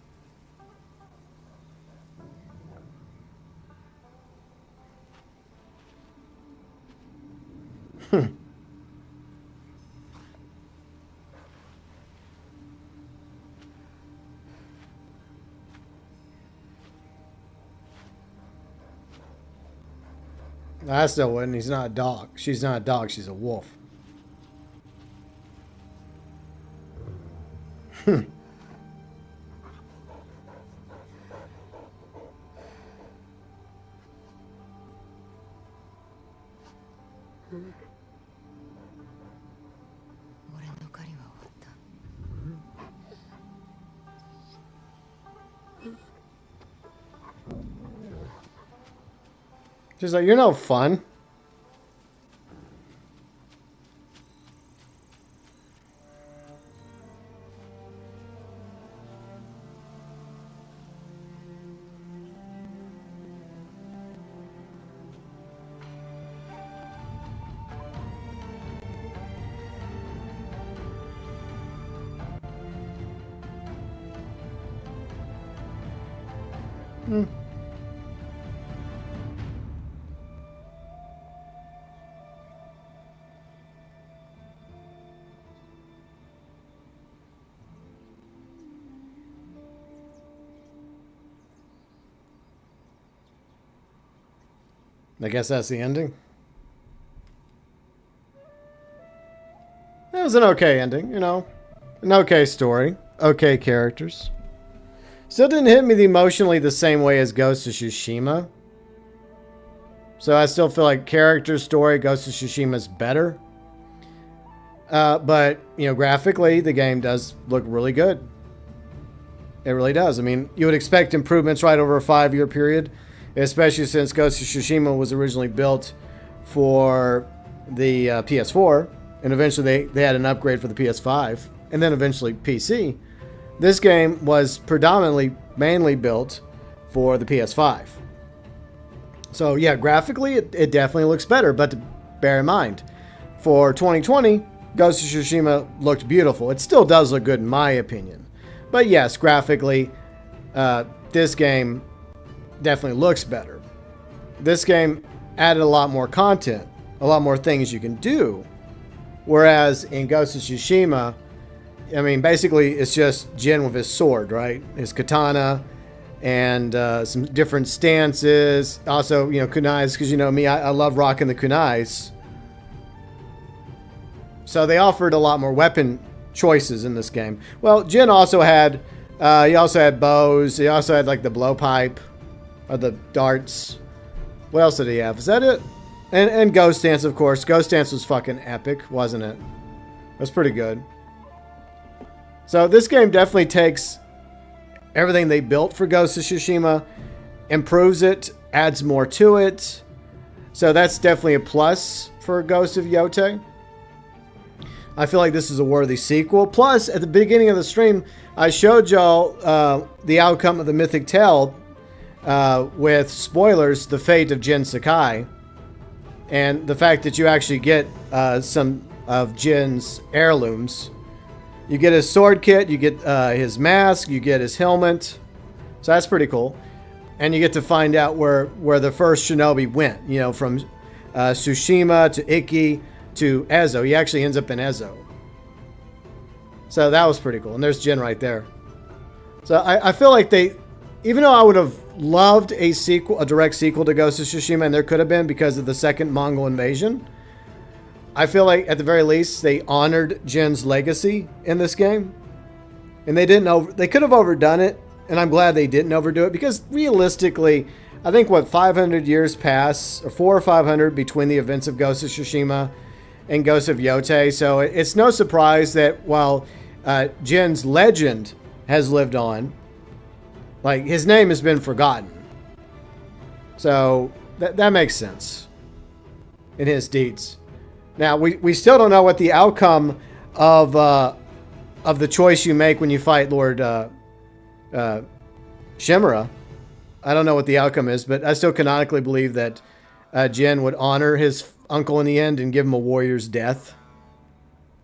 Speaker 1: I still wouldn't. He's not a dog. She's not a dog. She's a wolf. She's like, you're no fun. I guess that's the ending. It was an okay ending, you know. An okay story. Okay characters. Still didn't hit me emotionally the same way as Ghost of Tsushima. So I still feel like character story, Ghost of Tsushima is better. But, you know, graphically, the game does look really good. It really does. I mean, you would expect improvements right over a 5-year period, especially since Ghost of Tsushima was originally built for the PS4, and eventually they had an upgrade for the PS5, and then eventually PC. This game was mainly built for the PS5. So yeah, graphically, it definitely looks better, but to bear in mind, for 2020, Ghost of Tsushima looked beautiful. It still does look good in my opinion. But yes, graphically, this game definitely looks better. This game added a lot more content, a lot more things you can do. Whereas in Ghost of Tsushima, I mean, basically it's just Jin with his sword, right? His katana and some different stances. Also, you know, kunais, because you know me, I love rocking the kunais. So they offered a lot more weapon choices in this game. Well, Jin also had, he also had bows. He also had like the blowpipe or the darts. What else did he have? Is that it? And Ghost Dance, of course. Ghost Dance was fucking epic, wasn't it? It was pretty good. So this game definitely takes everything they built for Ghost of Tsushima, improves it, adds more to it. So that's definitely a plus for Ghost of Yōtei. I feel like this is a worthy sequel. Plus, at the beginning of the stream, I showed y'all the outcome of the Mythic Tale with spoilers, the fate of Jin Sakai. And the fact that you actually get some of Jin's heirlooms. You get his sword kit, you get his mask, you get his helmet. So that's pretty cool. And you get to find out where the first shinobi went. You know, from Tsushima to Ikki to Ezo. He actually ends up in Ezo. So that was pretty cool. And there's Jin right there. So I feel like they, even though I would have loved a sequel, a direct sequel to Ghost of Tsushima, and there could have been because of the second Mongol invasion, I feel like at the very least they honored Jin's legacy in this game. And they could have overdone it, and I'm glad they didn't overdo it, because realistically, I think 500 years pass, or 400 or 500 between the events of Ghost of Tsushima and Ghost of Yōtei. So it's no surprise that while Jin's legend has lived on, like, his name has been forgotten. So that makes sense in his deeds. Now, we still don't know what the outcome of the choice you make when you fight Lord Shimura. I don't know what the outcome is, but I still canonically believe that Jin would honor his uncle in the end and give him a warrior's death.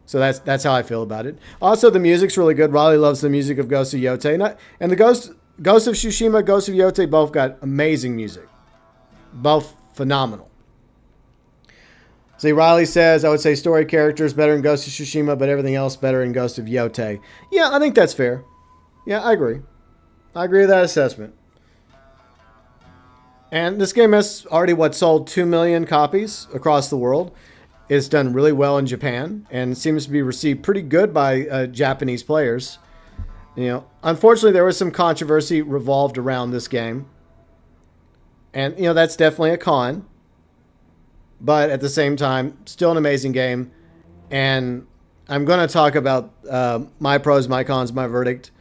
Speaker 1: So that's how I feel about it. Also, the music's really good. Riley loves the music of Ghost of Yōtei. And the Ghost of Tsushima, Ghost of Yōtei both got amazing music. Both phenomenal. See, Riley says, I would say story characters better in Ghost of Tsushima, but everything else better in Ghost of Yōtei. Yeah, I think that's fair. Yeah, I agree. I agree with that assessment. And this game has already, sold 2 million copies across the world. It's done really well in Japan and seems to be received pretty good by Japanese players. You know, unfortunately, there was some controversy revolved around this game. And, you know, that's definitely a con. But at the same time, still an amazing game. And I'm going to talk about my pros, my cons, my verdict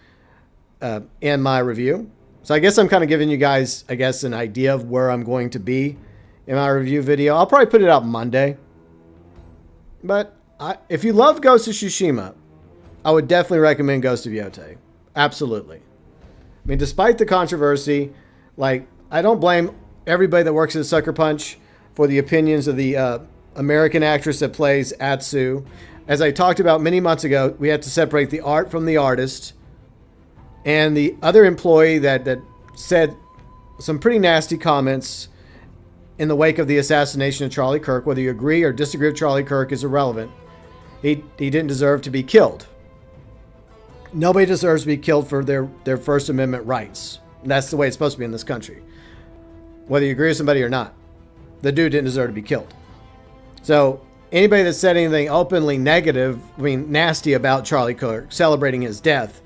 Speaker 1: in my review. So I guess I'm kind of giving you guys, an idea of where I'm going to be in my review video. I'll probably put it out Monday. But if you love Ghost of Tsushima, I would definitely recommend Ghost of Yōtei. Absolutely. I mean, despite the controversy, like, I don't blame everybody that works at Sucker Punch for the opinions of the American actress that plays Atsu. As I talked about many months ago, we had to separate the art from the artist. And the other employee that said some pretty nasty comments in the wake of the assassination of Charlie Kirk, whether you agree or disagree with Charlie Kirk, is irrelevant. He didn't deserve to be killed. Nobody deserves to be killed for their First Amendment rights. And that's the way it's supposed to be in this country, whether you agree with somebody or not. the dude didn't deserve to be killed. So anybody that said anything openly negative, nasty about Charlie Kirk, celebrating his death,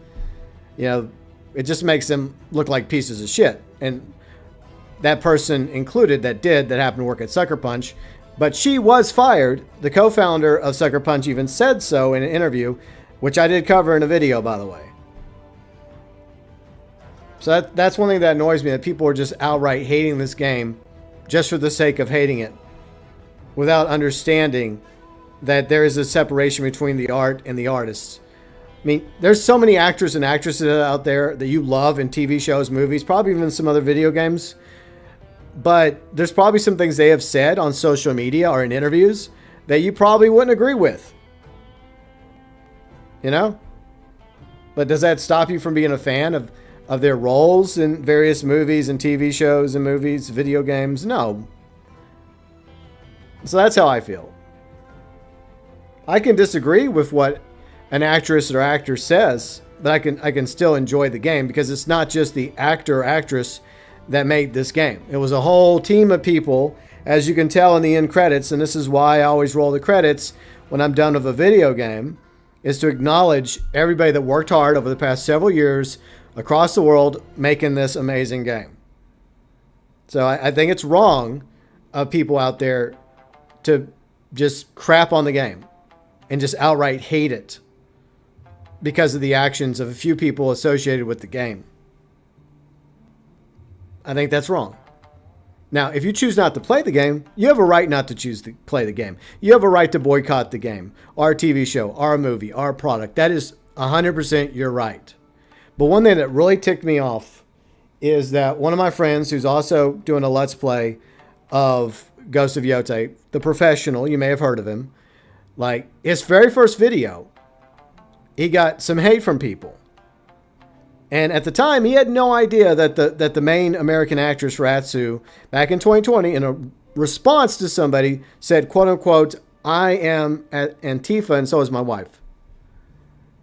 Speaker 1: it just makes them look like pieces of shit. And that person included that happened to work at Sucker Punch. But she was fired. The co-founder of Sucker Punch even said so in an interview, which I did cover in a video, by the way. So that's one thing that annoys me, that people are just outright hating this game just for the sake of hating it, without understanding that there is a separation between the art and the artists. I mean, there's so many actors and actresses out there that you love in TV shows, movies, probably even some other video games. But there's probably some things they have said on social media or in interviews that you probably wouldn't agree with. But does that stop you from being a fan of their roles in various movies and TV shows and movies, video games? No. So that's how I feel. I can disagree with what an actress or actor says, but I can still enjoy the game, because it's not just the actor or actress that made this game. It was a whole team of people, as you can tell in the end credits, and this is why I always roll the credits when I'm done with a video game, is to acknowledge everybody that worked hard over the past several years across the world making this amazing game. So I think it's wrong of people out there to just crap on the game and just outright hate it because of the actions of a few people associated with the game. I think that's wrong. Now, if you choose not to play the game, you have a right not to choose to play the game. You have a right to boycott the game, or a TV show, or a movie, or a product. That is 100% your right. But one thing that really ticked me off is that one of my friends, who's also doing a Let's Play of Ghost of Yōtei, the professional, you may have heard of him, like his very first video, he got some hate from people. And at the time, he had no idea that the main American actress, Ratsu, back in 2020, in a response to somebody, said, quote unquote, "I am at Antifa and so is my wife."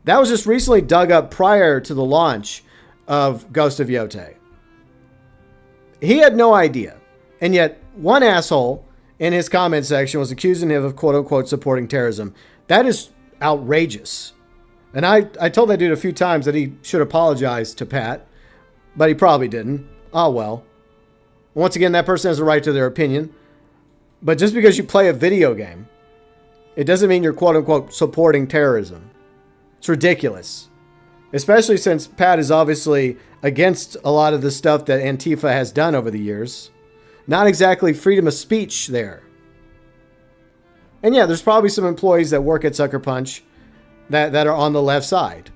Speaker 1: That was just recently dug up prior to the launch of Ghost of Yōtei. He had no idea. And yet, one asshole in his comment section was accusing him of quote unquote supporting terrorism. That is outrageous. And I told that dude a few times that he should apologize to Pat, but he probably didn't. Oh well. Once again, that person has a right to their opinion. But just because you play a video game, it doesn't mean you're quote unquote supporting terrorism. It's ridiculous. Especially since Pat is obviously against a lot of the stuff that Antifa has done over the years. Not exactly freedom of speech there. And yeah, there's probably some employees that work at Sucker Punch that are on the left side.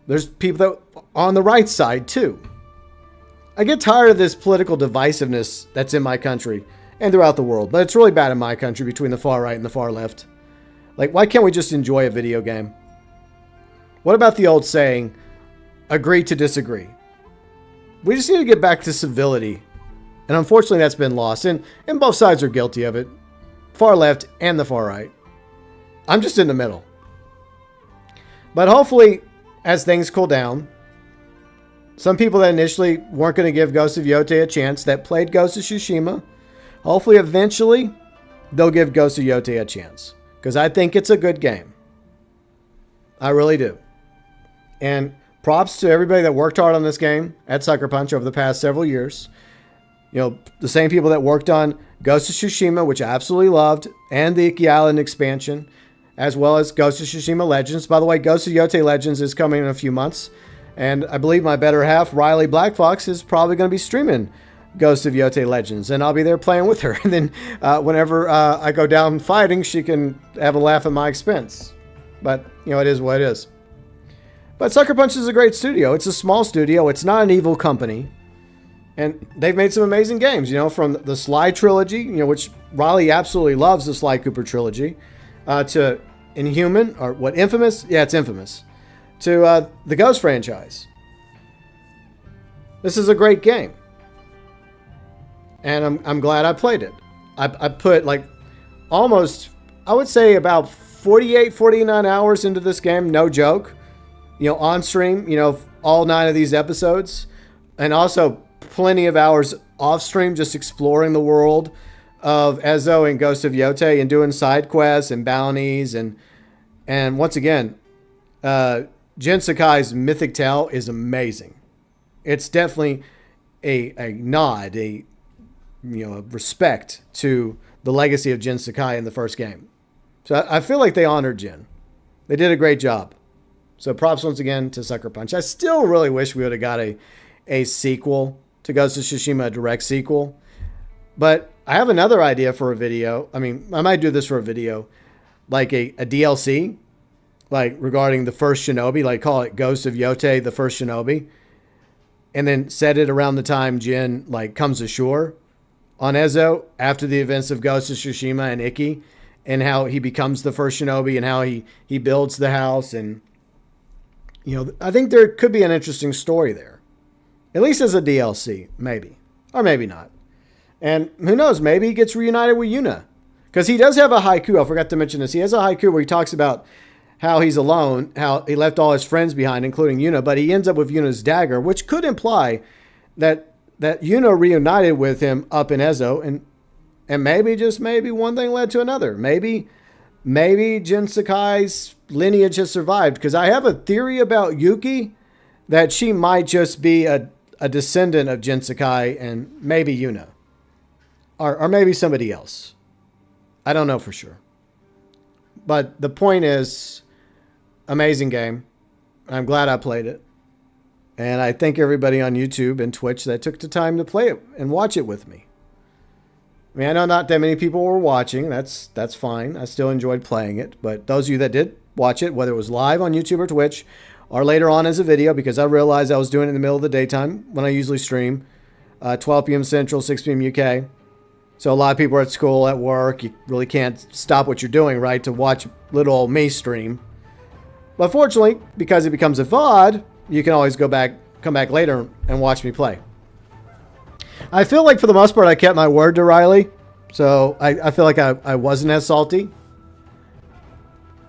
Speaker 1: There's people that are on the right side too. I get tired of this political divisiveness that's in my country and throughout the world, but it's really bad in my country between the far right and the far left. Like, why can't we just enjoy a video game? What about the old saying, agree to disagree? We just need to get back to civility. And unfortunately, that's been lost. And both sides are guilty of it. Far left and the far right. I'm just in the middle. But hopefully, as things cool down, some people that initially weren't going to give Ghost of Yōtei a chance, that played Ghost of Tsushima, hopefully eventually they'll give Ghost of Yōtei a chance. Because I think it's a good game. I really do. And props to everybody that worked hard on this game at Sucker Punch over the past several years. You know, the same people that worked on Ghost of Tsushima, which I absolutely loved, and the Iki Island expansion, as well as Ghost of Tsushima Legends. By the way, Ghost of Yōtei Legends is coming in a few months. And I believe my better half, Riley Blackfox, is probably going to be streaming Ghost of Yōtei Legends. And I'll be there playing with her. And then whenever I go down fighting, she can have a laugh at my expense. But, you know, it is what it is. But Sucker Punch is a great studio. It's a small studio. It's not an evil company. And they've made some amazing games, you know, from the Sly trilogy, you know, which Riley absolutely loves, the Sly Cooper trilogy, to Inhuman, or what, Infamous? Yeah, it's Infamous. To the Ghost franchise. This is a great game. And I'm glad I played it. I put like almost, I would say about 48, 49 hours into this game, no joke. You know, on stream, you know, all 9 of these episodes. And also plenty of hours off stream just exploring the world of Ezo and Ghost of Yōtei and doing side quests and bounties and once again, Jin Sakai's mythic tale is amazing. It's definitely a nod, a respect to the legacy of Jin Sakai in the first game. So I feel like they honored Jin. They did a great job. So props once again to Sucker Punch. I still really wish we would have got a sequel to Ghost of Tsushima, a direct sequel. But I have another idea for a video. I mean, I might do this for a video, like a DLC, like regarding the first Shinobi, like call it Ghost of Yōtei, the first Shinobi, and then set it around the time Jin like comes ashore on Ezo after the events of Ghost of Tsushima and Ikki, and how he becomes the first Shinobi and how he builds the house. And I think there could be an interesting story there, at least as a DLC, maybe, or maybe not. And who knows, maybe he gets reunited with Yuna, because he does have a haiku. I forgot to mention this. He has a haiku where he talks about how he's alone, how he left all his friends behind, including Yuna, but he ends up with Yuna's dagger, which could imply that Yuna reunited with him up in Ezo, and maybe, just maybe, one thing led to another. Maybe Jin Sakai's lineage has survived, because I have a theory about Yuki that she might just be a descendant of Jin Sakai and maybe Yuna. Or maybe somebody else. I don't know for sure. But the point is, amazing game. I'm glad I played it. And I thank everybody on YouTube and Twitch that took the time to play it and watch it with me. I mean, I know not that many people were watching. That's fine. I still enjoyed playing it. But those of you that did watch it, whether it was live on YouTube or Twitch, or later on as a video, because I realized I was doing it in the middle of the daytime when I usually stream, 12 p.m. Central, 6 p.m. UK. So a lot of people are at school, at work. You really can't stop what you're doing, right, to watch little old me stream. But fortunately, because it becomes a VOD, you can always come back later and watch me play. I feel like for the most part I kept my word to Riley. So I feel like I wasn't as salty.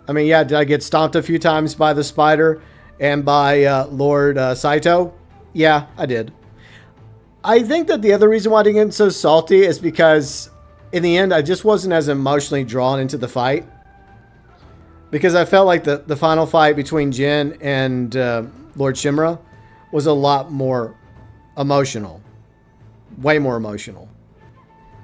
Speaker 1: I mean, yeah, did I get stomped a few times by the spider and by Lord Saito? Yeah, I did. I think that the other reason why I didn't get so salty is because in the end, I just wasn't as emotionally drawn into the fight. Because I felt like the final fight between Jin and Lord Shimura was a lot more emotional. Way more emotional.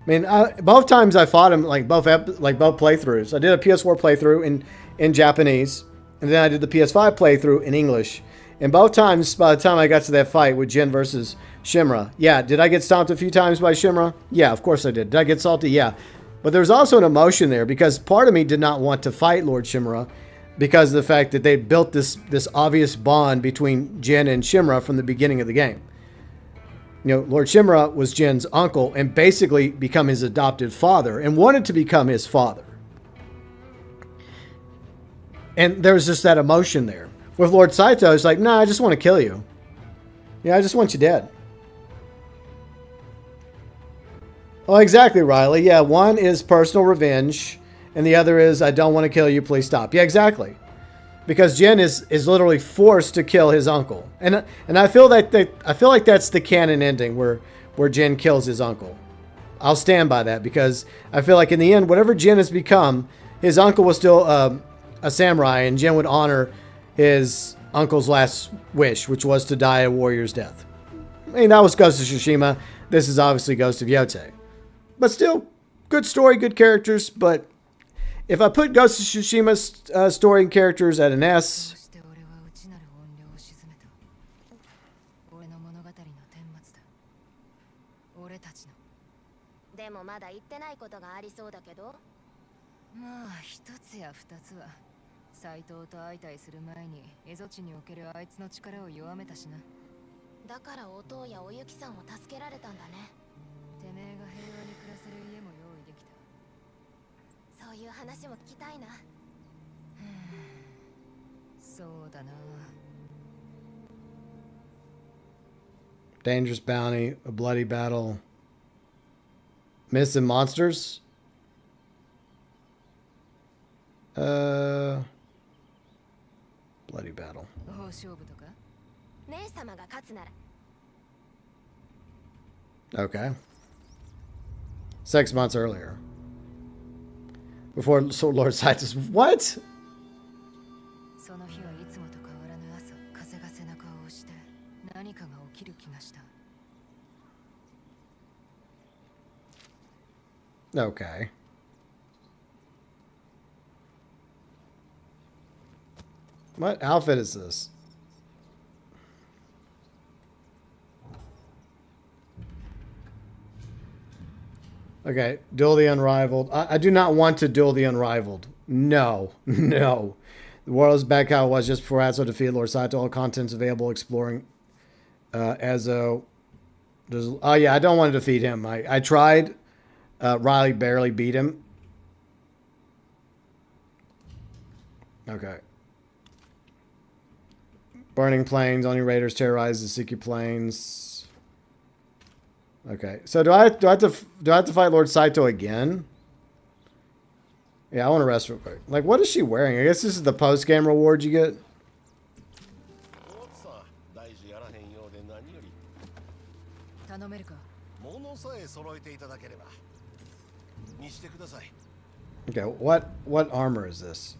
Speaker 1: I mean, both times I fought him, like both playthroughs. I did a PS4 playthrough in Japanese, and then I did the PS5 playthrough in English. And both times, by the time I got to that fight with Jin versus Shimura, yeah, did I get stomped a few times by Shimura? Yeah, of course I did. Did I get salty? Yeah. But there was also an emotion there, because part of me did not want to fight Lord Shimura because of the fact that they built this obvious bond between Jin and Shimura from the beginning of the game. Lord Shimura was Jin's uncle and basically become his adopted father and wanted to become his father. And there was just that emotion there. With Lord Saito, it's like, nah, I just want to kill you. Yeah, I just want you dead. Oh, exactly, Riley. Yeah, one is personal revenge, and the other is, I don't want to kill you, please stop. Yeah, exactly. Because Jin is literally forced to kill his uncle. And I feel like that's the canon ending where Jin kills his uncle. I'll stand by that, because I feel like in the end, whatever Jin has become, his uncle was still a samurai, and Jin would honor his uncle's last wish, which was to die a warrior's death. I mean, that was Ghost of Tsushima. This is obviously Ghost of Yōtei. But still, good story, good characters. But if I put Ghost of Tsushima's story and characters at an S, Dangerous Bounty, A Bloody Battle, Myths and Monsters. Bloody Battle. Okay. 6 months earlier. Before Lord Saito's... What?
Speaker 3: その日はいつもと変わらぬ朝、風が背中を押して何かが起きる気がした。
Speaker 1: Okay. What outfit is this? Okay, duel the unrivaled. I do not want to duel the unrivaled. No, no. The world is back how it was just before Atsuo defeated Lord Saito. All contents available exploring Ezo. Oh yeah, I don't want to defeat him. I tried. Riley barely beat him. Okay. Burning plains, Oni Raiders terrorize the Suki plains. Okay, so do I have to fight Lord Saito again? Yeah, I want to rest real quick. Like, what is she wearing? I guess this is the post game reward you get.
Speaker 3: 頼めるか。
Speaker 1: Okay, what armor is this?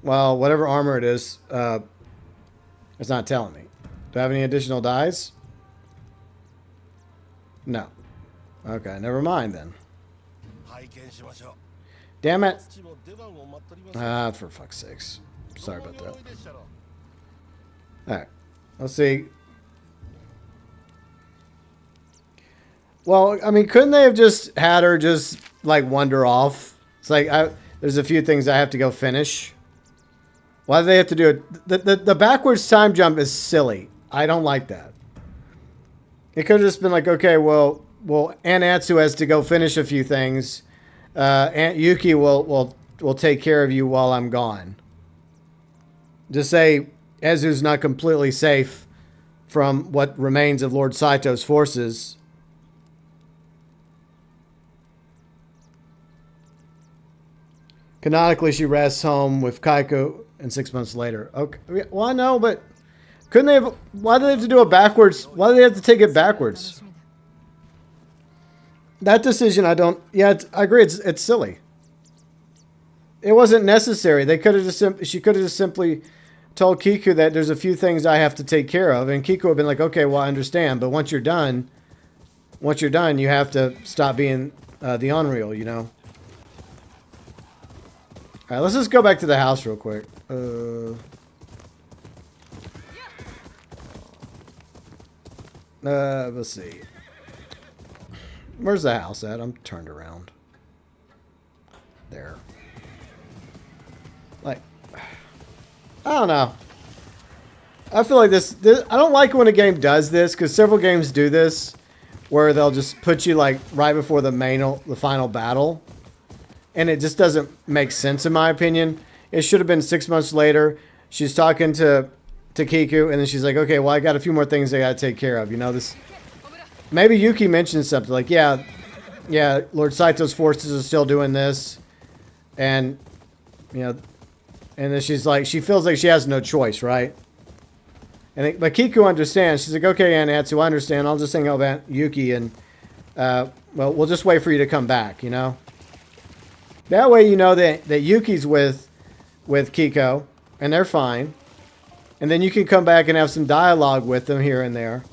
Speaker 1: Well, whatever armor it is, it's not telling me. Do I have any additional dies? No. Okay, never mind then. Damn it. Ah, for fuck's sakes. Sorry about that. Alright. Let's see. Well, I mean, couldn't they have just had her just, like, wander off? It's like, there's a few things I have to go finish. Why do they have to do it? The backwards time jump is silly. I don't like that. It could have just been like, okay, well, Aunt Atsu has to go finish a few things. Aunt Yuki will take care of you while I'm gone. Just say Ezu's not completely safe from what remains of Lord Saito's forces. Canonically, she rests home with Kaiko, and 6 months later. Okay, well, I know, but couldn't they have? Why do they have to do it backwards? Why do they have to take it backwards? That decision, I don't. Yeah, I agree. It's silly. It wasn't necessary. They could have just. She could have just simply told Kiku that there's a few things I have to take care of, and Kiku would have been like, "Okay, well, I understand, but once you're done, you have to stop being the unreal," you know. All right, let's just go back to the house real quick. Let's see. Where's the house at? I'm turned around. There. Like, I don't know. I feel like this I don't like when a game does this, because several games do this, where they'll just put you like right before the final battle. And it just doesn't make sense in my opinion. It should have been 6 months later. She's talking to Kiku, and then she's like, okay, well, I got a few more things I got to take care of. You know, this. Maybe Yuki mentioned something like, yeah, Lord Saito's forces are still doing this. And, you know, and then she's like, she feels like she has no choice, right? But Kiku understands. She's like, okay, Aunt Atsu, I understand. I'll just hang out with Aunt Yuki, and, well, we'll just wait for you to come back, you know? That way you know that Yuki's with Kiko, and they're fine. And then you can come back and have some dialogue with them here and there.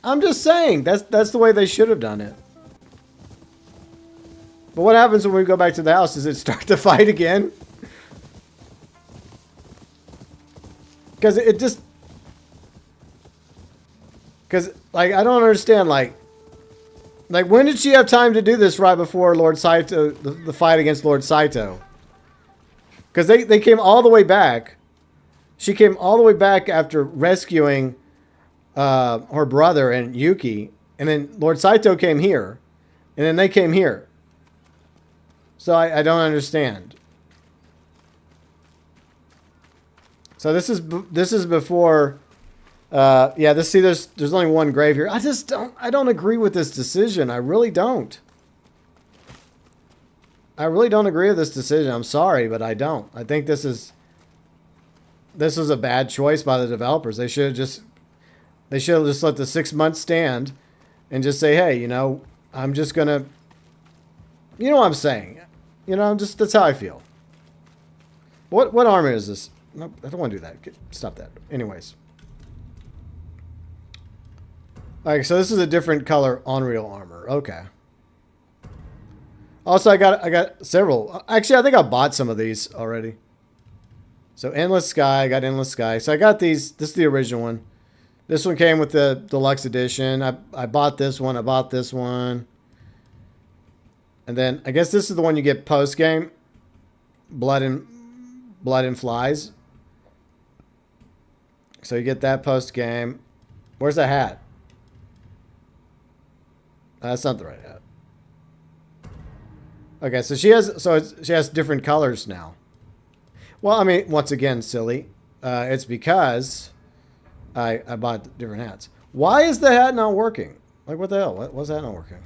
Speaker 1: I'm just saying, that's the way they should have done it. But what happens when we go back to the house? Does it start the fight again? Because it just... Because, like, I don't understand, like, when did she have time to do this right before Lord Saito, the fight against Lord Saito? Because they came all the way back. She came all the way back after rescuing her brother and Yuki. And then Lord Saito came here. And then they came here. So I don't understand. So this is before... yeah, there's only one grave here. I don't agree with this decision. I really don't. I really don't agree with this decision. I'm sorry, but I don't. I think this is a bad choice by the developers. They should have just They should have just let the 6 months stand and just say, hey, you know, I'm just going to, you know what I'm saying? You know, that's how I feel. What armor is this? No, I don't want to do that. Stop that. Anyways. Alright, so this is a different color Unreal armor. Okay. Also, I got several. Actually, I think I bought some of these already. So Endless Sky, I got Endless Sky. So I got these. This is the original one. This one came with the deluxe edition. I bought this one. I bought this one. And then I guess this is the one you get post game. Blood and Flies. So you get that post game. Where's the hat? That's not the right hat. Okay, so she has different colors now. Well, I mean, once again, silly. It's because I bought different hats. Why is the hat not working? Like, what the hell? What's that not working?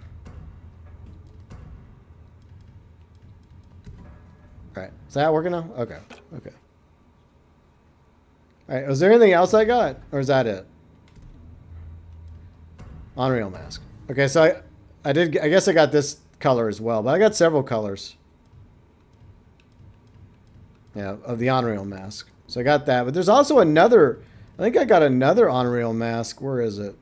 Speaker 1: All right, is that working now? Okay, okay. All right, was there anything else I got, or is that it? Unreal mask. Okay, so I guess I got this color as well, but I got several colors. Yeah, of the Unreal mask. So I got that, but there's also another. I think I got another Unreal mask. Where is it?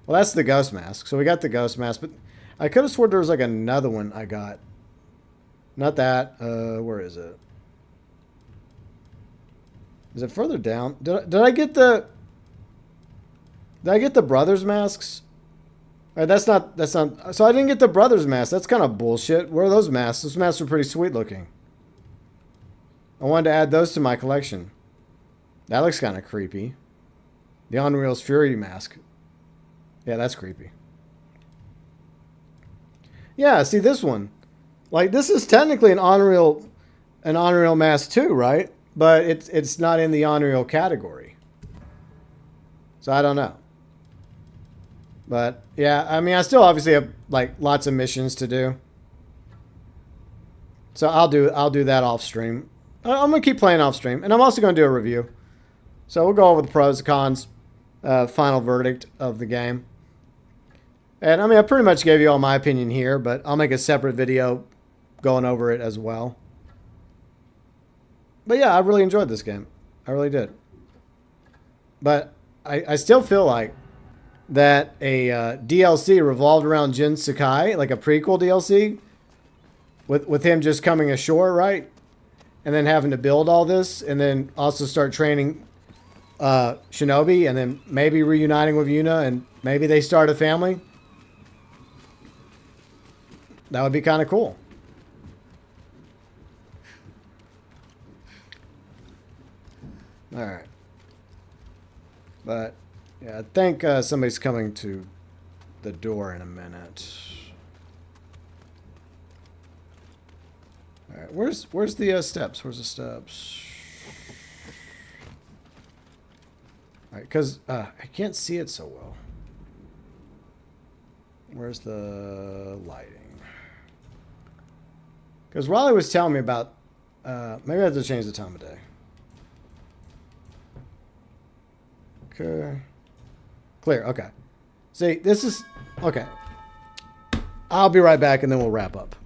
Speaker 1: Well, that's the Ghost mask. So we got the Ghost mask, but I could have sworn there was like another one I got. Not that. Where is it? Is it further down? Did I get the? Did I get the brothers masks? All right, that's not. So I didn't get the brothers mask. That's kind of bullshit. Where are those masks? Those masks are pretty sweet looking. I wanted to add those to my collection. That looks kind of creepy. The Unreal's Fury mask. Yeah, that's creepy. Yeah, see this one. Like, this is technically an Unreal mask too, right? But it's not in the Unreal category. So I don't know. But yeah, I mean, I still obviously have like lots of missions to do. So I'll do that off stream. I'm gonna keep playing off stream, and I'm also gonna do a review. So we'll go over the pros and cons, final verdict of the game. And I mean, I pretty much gave you all my opinion here, but I'll make a separate video going over it as well. But yeah, I really enjoyed this game. I really did. But I still feel like that a DLC revolved around Jin Sakai, like a prequel DLC, with him just coming ashore, right? And then having to build all this, and then also start training Shinobi, and then maybe reuniting with Yuna, and maybe they start a family. That would be kind of cool. All right. But yeah, I think somebody's coming to the door in a minute. All right, where's the steps? Where's the steps? All right, because I can't see it so well. Where's the lighting? Because Raleigh was telling me about maybe I have to change the time of day. Okay. Clear. Okay. See, this is okay. I'll be right back, and then we'll wrap up.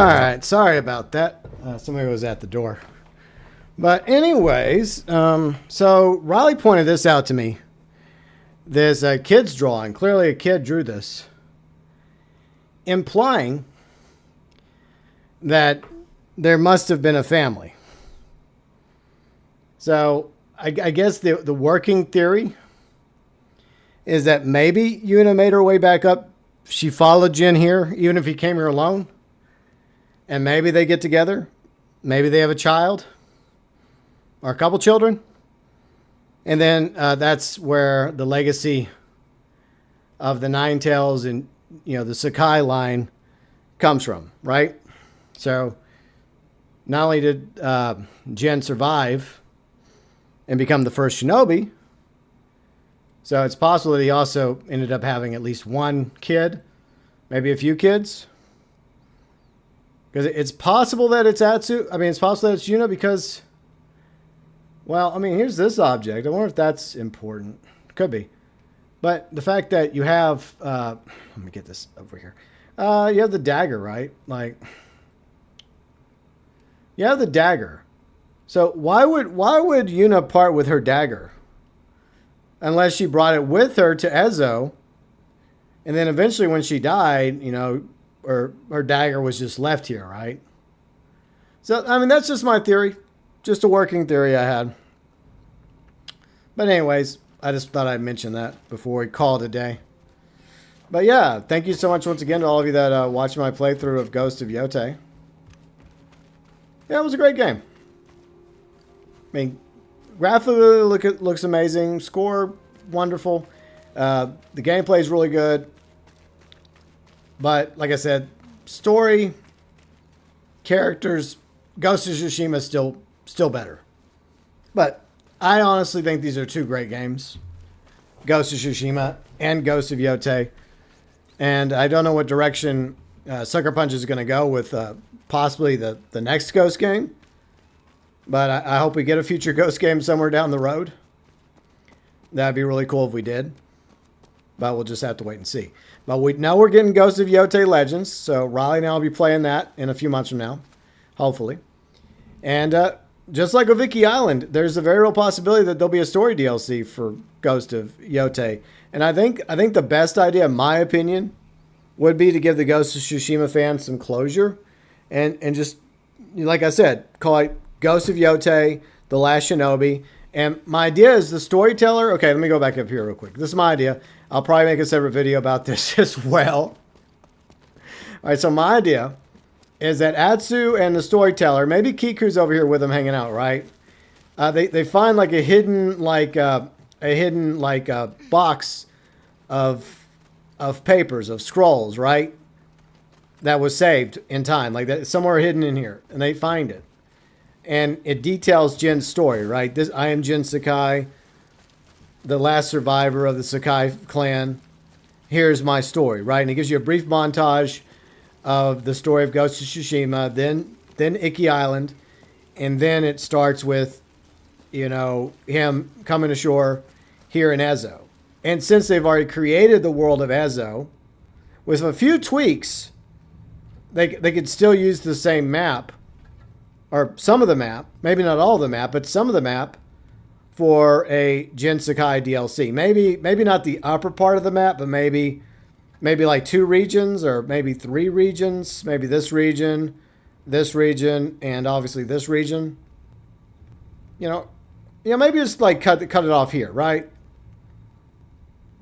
Speaker 1: All right, sorry about that. Somebody was at the door. But anyways, so Riley pointed this out to me. There's a kid's drawing. Clearly a kid drew this, implying that there must have been a family. So I guess the working theory is that maybe Yuna made her way back up. She followed Jin here, even if he came here alone. And maybe they get together. Maybe they have a child or a couple children. And then that's where the legacy of the Nine Tails and, you know, the Sakai line comes from, right? So not only did Jin survive and become the first shinobi, so it's possible that he also ended up having at least one kid, maybe a few kids. Because it's possible that it's Atsu. I mean, it's possible that it's Yuna because, well, I mean, here's this object. I wonder if that's important. Could be. But the fact that you have, let me get this over here. You have the dagger, right? Like, you have the dagger. So why would Yuna part with her dagger? Unless she brought it with her to Ezo. And then eventually when she died, you know, her dagger was just left here, right? So, I mean, that's just my theory. Just a working theory I had. But anyways, I just thought I'd mention that before we call it a day. But yeah, thank you so much once again to all of you that watched my playthrough of Ghost of Yōtei. Yeah, it was a great game. I mean, graphically looks amazing. Score, wonderful. The gameplay is really good. But like I said, story, characters, Ghost of Tsushima is still better. But I honestly think these are two great games. Ghost of Tsushima and Ghost of Yōtei. And I don't know what direction Sucker Punch is going to go with possibly the next Ghost game. But I hope we get a future Ghost game somewhere down the road. That'd be really cool if we did. But we'll just have to wait and see. But we know we're getting Ghost of Yōtei Legends. So Riley and I will be playing that in a few months from now. Hopefully. And just like with Vicky Island, there's a very real possibility that there'll be a story DLC for Ghost of Yōtei. And I think the best idea, in my opinion, would be to give the Ghost of Tsushima fans some closure. And just, like I said, call it Ghost of Yōtei, The Last Shinobi. And my idea is the storyteller. Okay, let me go back up here real quick. This is my idea. I'll probably make a separate video about this as well. All right, so my idea is that Atsu and the storyteller, maybe Kiku's over here with them hanging out, right? They find like a hidden box of papers, of scrolls, right? That was saved in time, like that somewhere hidden in here, and they find it. And it details Jin's story, right? I am Jin Sakai, the last survivor of the Sakai clan. Here's my story, right? And it gives you a brief montage of the story of Ghost of Tsushima, then Iki Island, and then it starts with, you know, him coming ashore here in Ezo. And since they've already created the world of Ezo, with a few tweaks, they could still use the same map, or some of the map, maybe not all of the map, but some of the map for a Jin Sakai DLC. Maybe not the upper part of the map, but maybe like 2 regions or maybe 3 regions. Maybe this region, and obviously this region. You know, maybe just like cut it off here, right?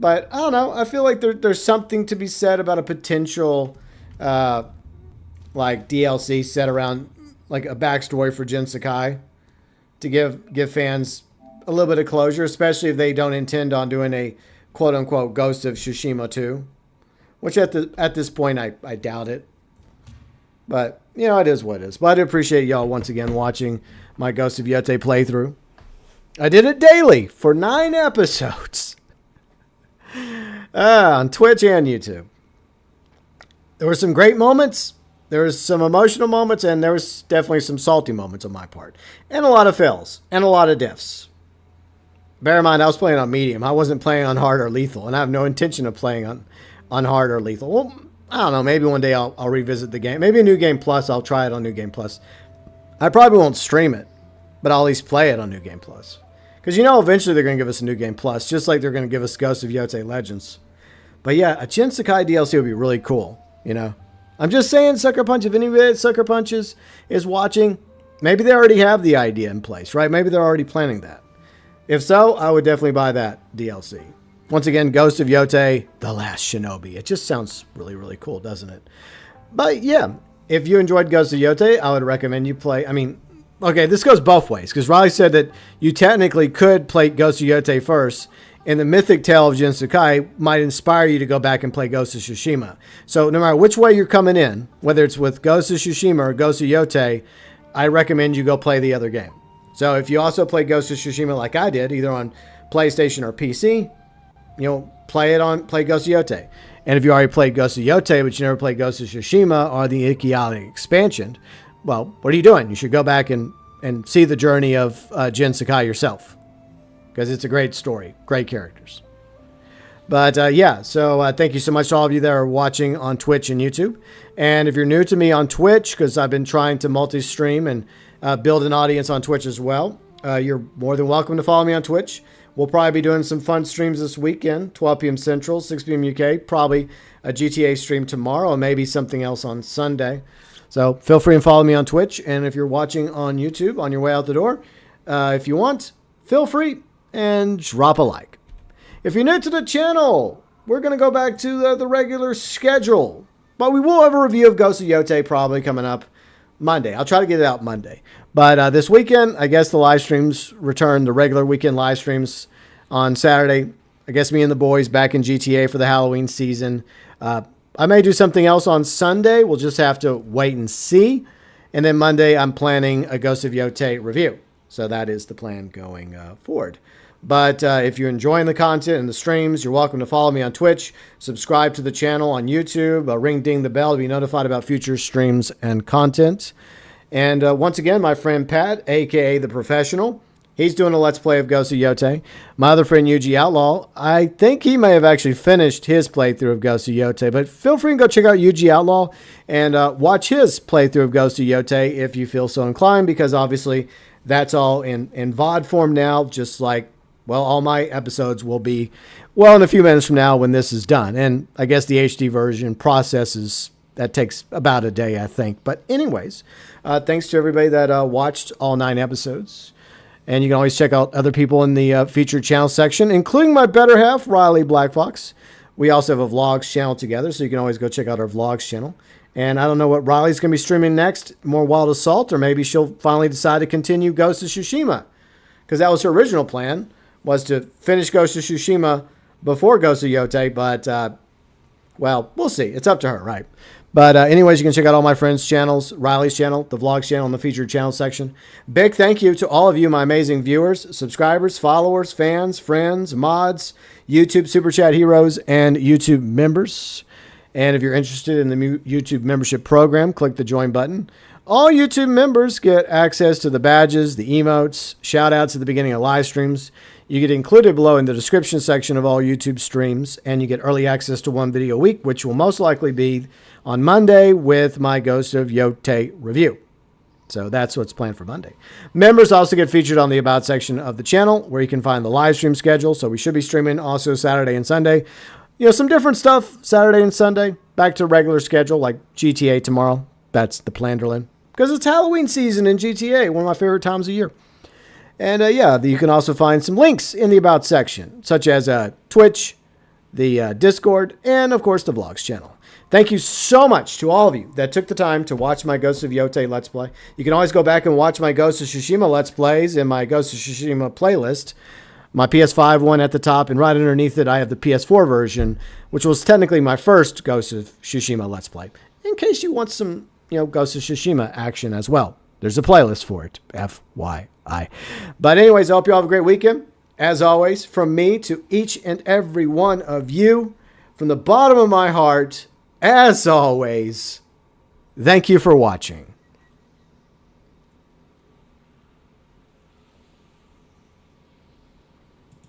Speaker 1: But I don't know. I feel like there's something to be said about a potential like DLC set around like a backstory for Jin Sakai to give fans a little bit of closure, especially if they don't intend on doing a quote unquote Ghost of Tsushima 2, which at this point I doubt it. But you know, it is what it is. But I do appreciate y'all once again watching my Ghost of Yōtei playthrough. I did it daily for 9 episodes on Twitch and YouTube. There were some great moments. There was some emotional moments, and there was definitely some salty moments on my part. And a lot of fails, and a lot of diffs. Bear in mind, I was playing on medium. I wasn't playing on hard or lethal, and I have no intention of playing on hard or lethal. Well, I don't know, maybe one day I'll revisit the game. Maybe a New Game Plus, I'll try it on New Game Plus. I probably won't stream it, but I'll at least play it on New Game Plus. Because eventually they're going to give us a New Game Plus, just like they're going to give us Ghost of Yōtei Legends. But yeah, a Jin Sakai DLC would be really cool, I'm just saying, Sucker Punch, if anybody at Sucker Punches is watching, maybe they already have the idea in place, right? Maybe they're already planning that. If so, I would definitely buy that DLC. Once again, Ghost of Yōtei, The Last Shinobi. It just sounds really, really cool, doesn't it? But yeah, if you enjoyed Ghost of Yōtei, I would recommend you play. Okay, this goes both ways, because Riley said that you technically could play Ghost of Yōtei first, and the mythic tale of Jin Sakai might inspire you to go back and play Ghost of Tsushima. So no matter which way you're coming in, whether it's with Ghost of Tsushima or Ghost of Yōtei, I recommend you go play the other game. So if you also play Ghost of Tsushima like I did, either on PlayStation or PC, play Ghost of Yōtei. And if you already played Ghost of Yōtei, but you never played Ghost of Tsushima or the Ikkiari expansion, well, what are you doing? You should go back and see the journey of Jin Sakai yourself. Because it's a great story. Great characters. But yeah, so thank you so much to all of you that are watching on Twitch and YouTube. And if you're new to me on Twitch, because I've been trying to multi-stream and build an audience on Twitch as well, you're more than welcome to follow me on Twitch. We'll probably be doing some fun streams this weekend, 12 p.m. Central, 6 p.m. UK, probably a GTA stream tomorrow, and maybe something else on Sunday. So feel free and follow me on Twitch. And if you're watching on YouTube on your way out the door, if you want, feel free and drop a like. If you're new to the channel, we're going to go back to the regular schedule. But we will have a review of Ghost of Yōtei probably coming up Monday. I'll try to get it out Monday. But this weekend, I guess the live streams return, the regular weekend live streams on Saturday. I guess me and the boys back in GTA for the Halloween season. I may do something else on Sunday. We'll just have to wait and see. And then Monday, I'm planning a Ghost of Yōtei review. So that is the plan going forward. But if you're enjoying the content and the streams, you're welcome to follow me on Twitch, subscribe to the channel on YouTube, ring ding the bell to be notified about future streams and content. And once again, my friend Pat, a.k.a. The Professional, he's doing a Let's Play of Ghost of Yōtei. My other friend, Yuji Outlaw, I think he may have actually finished his playthrough of Ghost of Yōtei, but feel free and go check out Yuji Outlaw and watch his playthrough of Ghost of Yōtei if you feel so inclined, because obviously that's all in VOD form now, just like, well, all my episodes will be, well, in a few minutes from now when this is done. And I guess the HD version processes, that takes about a day, I think. But anyways, thanks to everybody that watched all 9 episodes. And you can always check out other people in the featured channel section, including my better half, Riley Black Fox. We also have a vlogs channel together, so you can always go check out our vlogs channel. And I don't know what Riley's going to be streaming next, more Wild Assault, or maybe she'll finally decide to continue Ghost of Tsushima. Because that was her original plan, was to finish Ghost of Tsushima before Ghost of Yōtei, but, well, we'll see. It's up to her, right? But anyways, you can check out all my friends' channels, Riley's channel, the vlogs channel, and the featured channel section. Big thank you to all of you, my amazing viewers, subscribers, followers, fans, friends, mods, YouTube Super Chat heroes, and YouTube members. And if you're interested in the YouTube membership program, click the join button. All YouTube members get access to the badges, the emotes, shout-outs at the beginning of live streams. You get included below in the description section of all YouTube streams, and you get early access to 1 video a week, which will most likely be on Monday with my Ghost of Yōtei review. So that's what's planned for Monday. Members also get featured on the About section of the channel, where you can find the live stream schedule. So we should be streaming also Saturday and Sunday. Some different stuff Saturday and Sunday. Back to regular schedule, like GTA tomorrow. That's the Planderland. Because it's Halloween season in GTA, one of my favorite times of year. And yeah, you can also find some links in the About section, such as Twitch, the Discord, and of course the Vlogs channel. Thank you so much to all of you that took the time to watch my Ghost of Yōtei Let's Play. You can always go back and watch my Ghost of Tsushima Let's Plays in my Ghost of Tsushima playlist. My PS5 one at the top, and right underneath it I have the PS4 version, which was technically my first Ghost of Tsushima Let's Play. In case you want some, Ghost of Tsushima action as well. There's a playlist for it, FYI. But anyways, I hope you all have a great weekend. As always, from me to each and every one of you, from the bottom of my heart, as always, thank you for watching.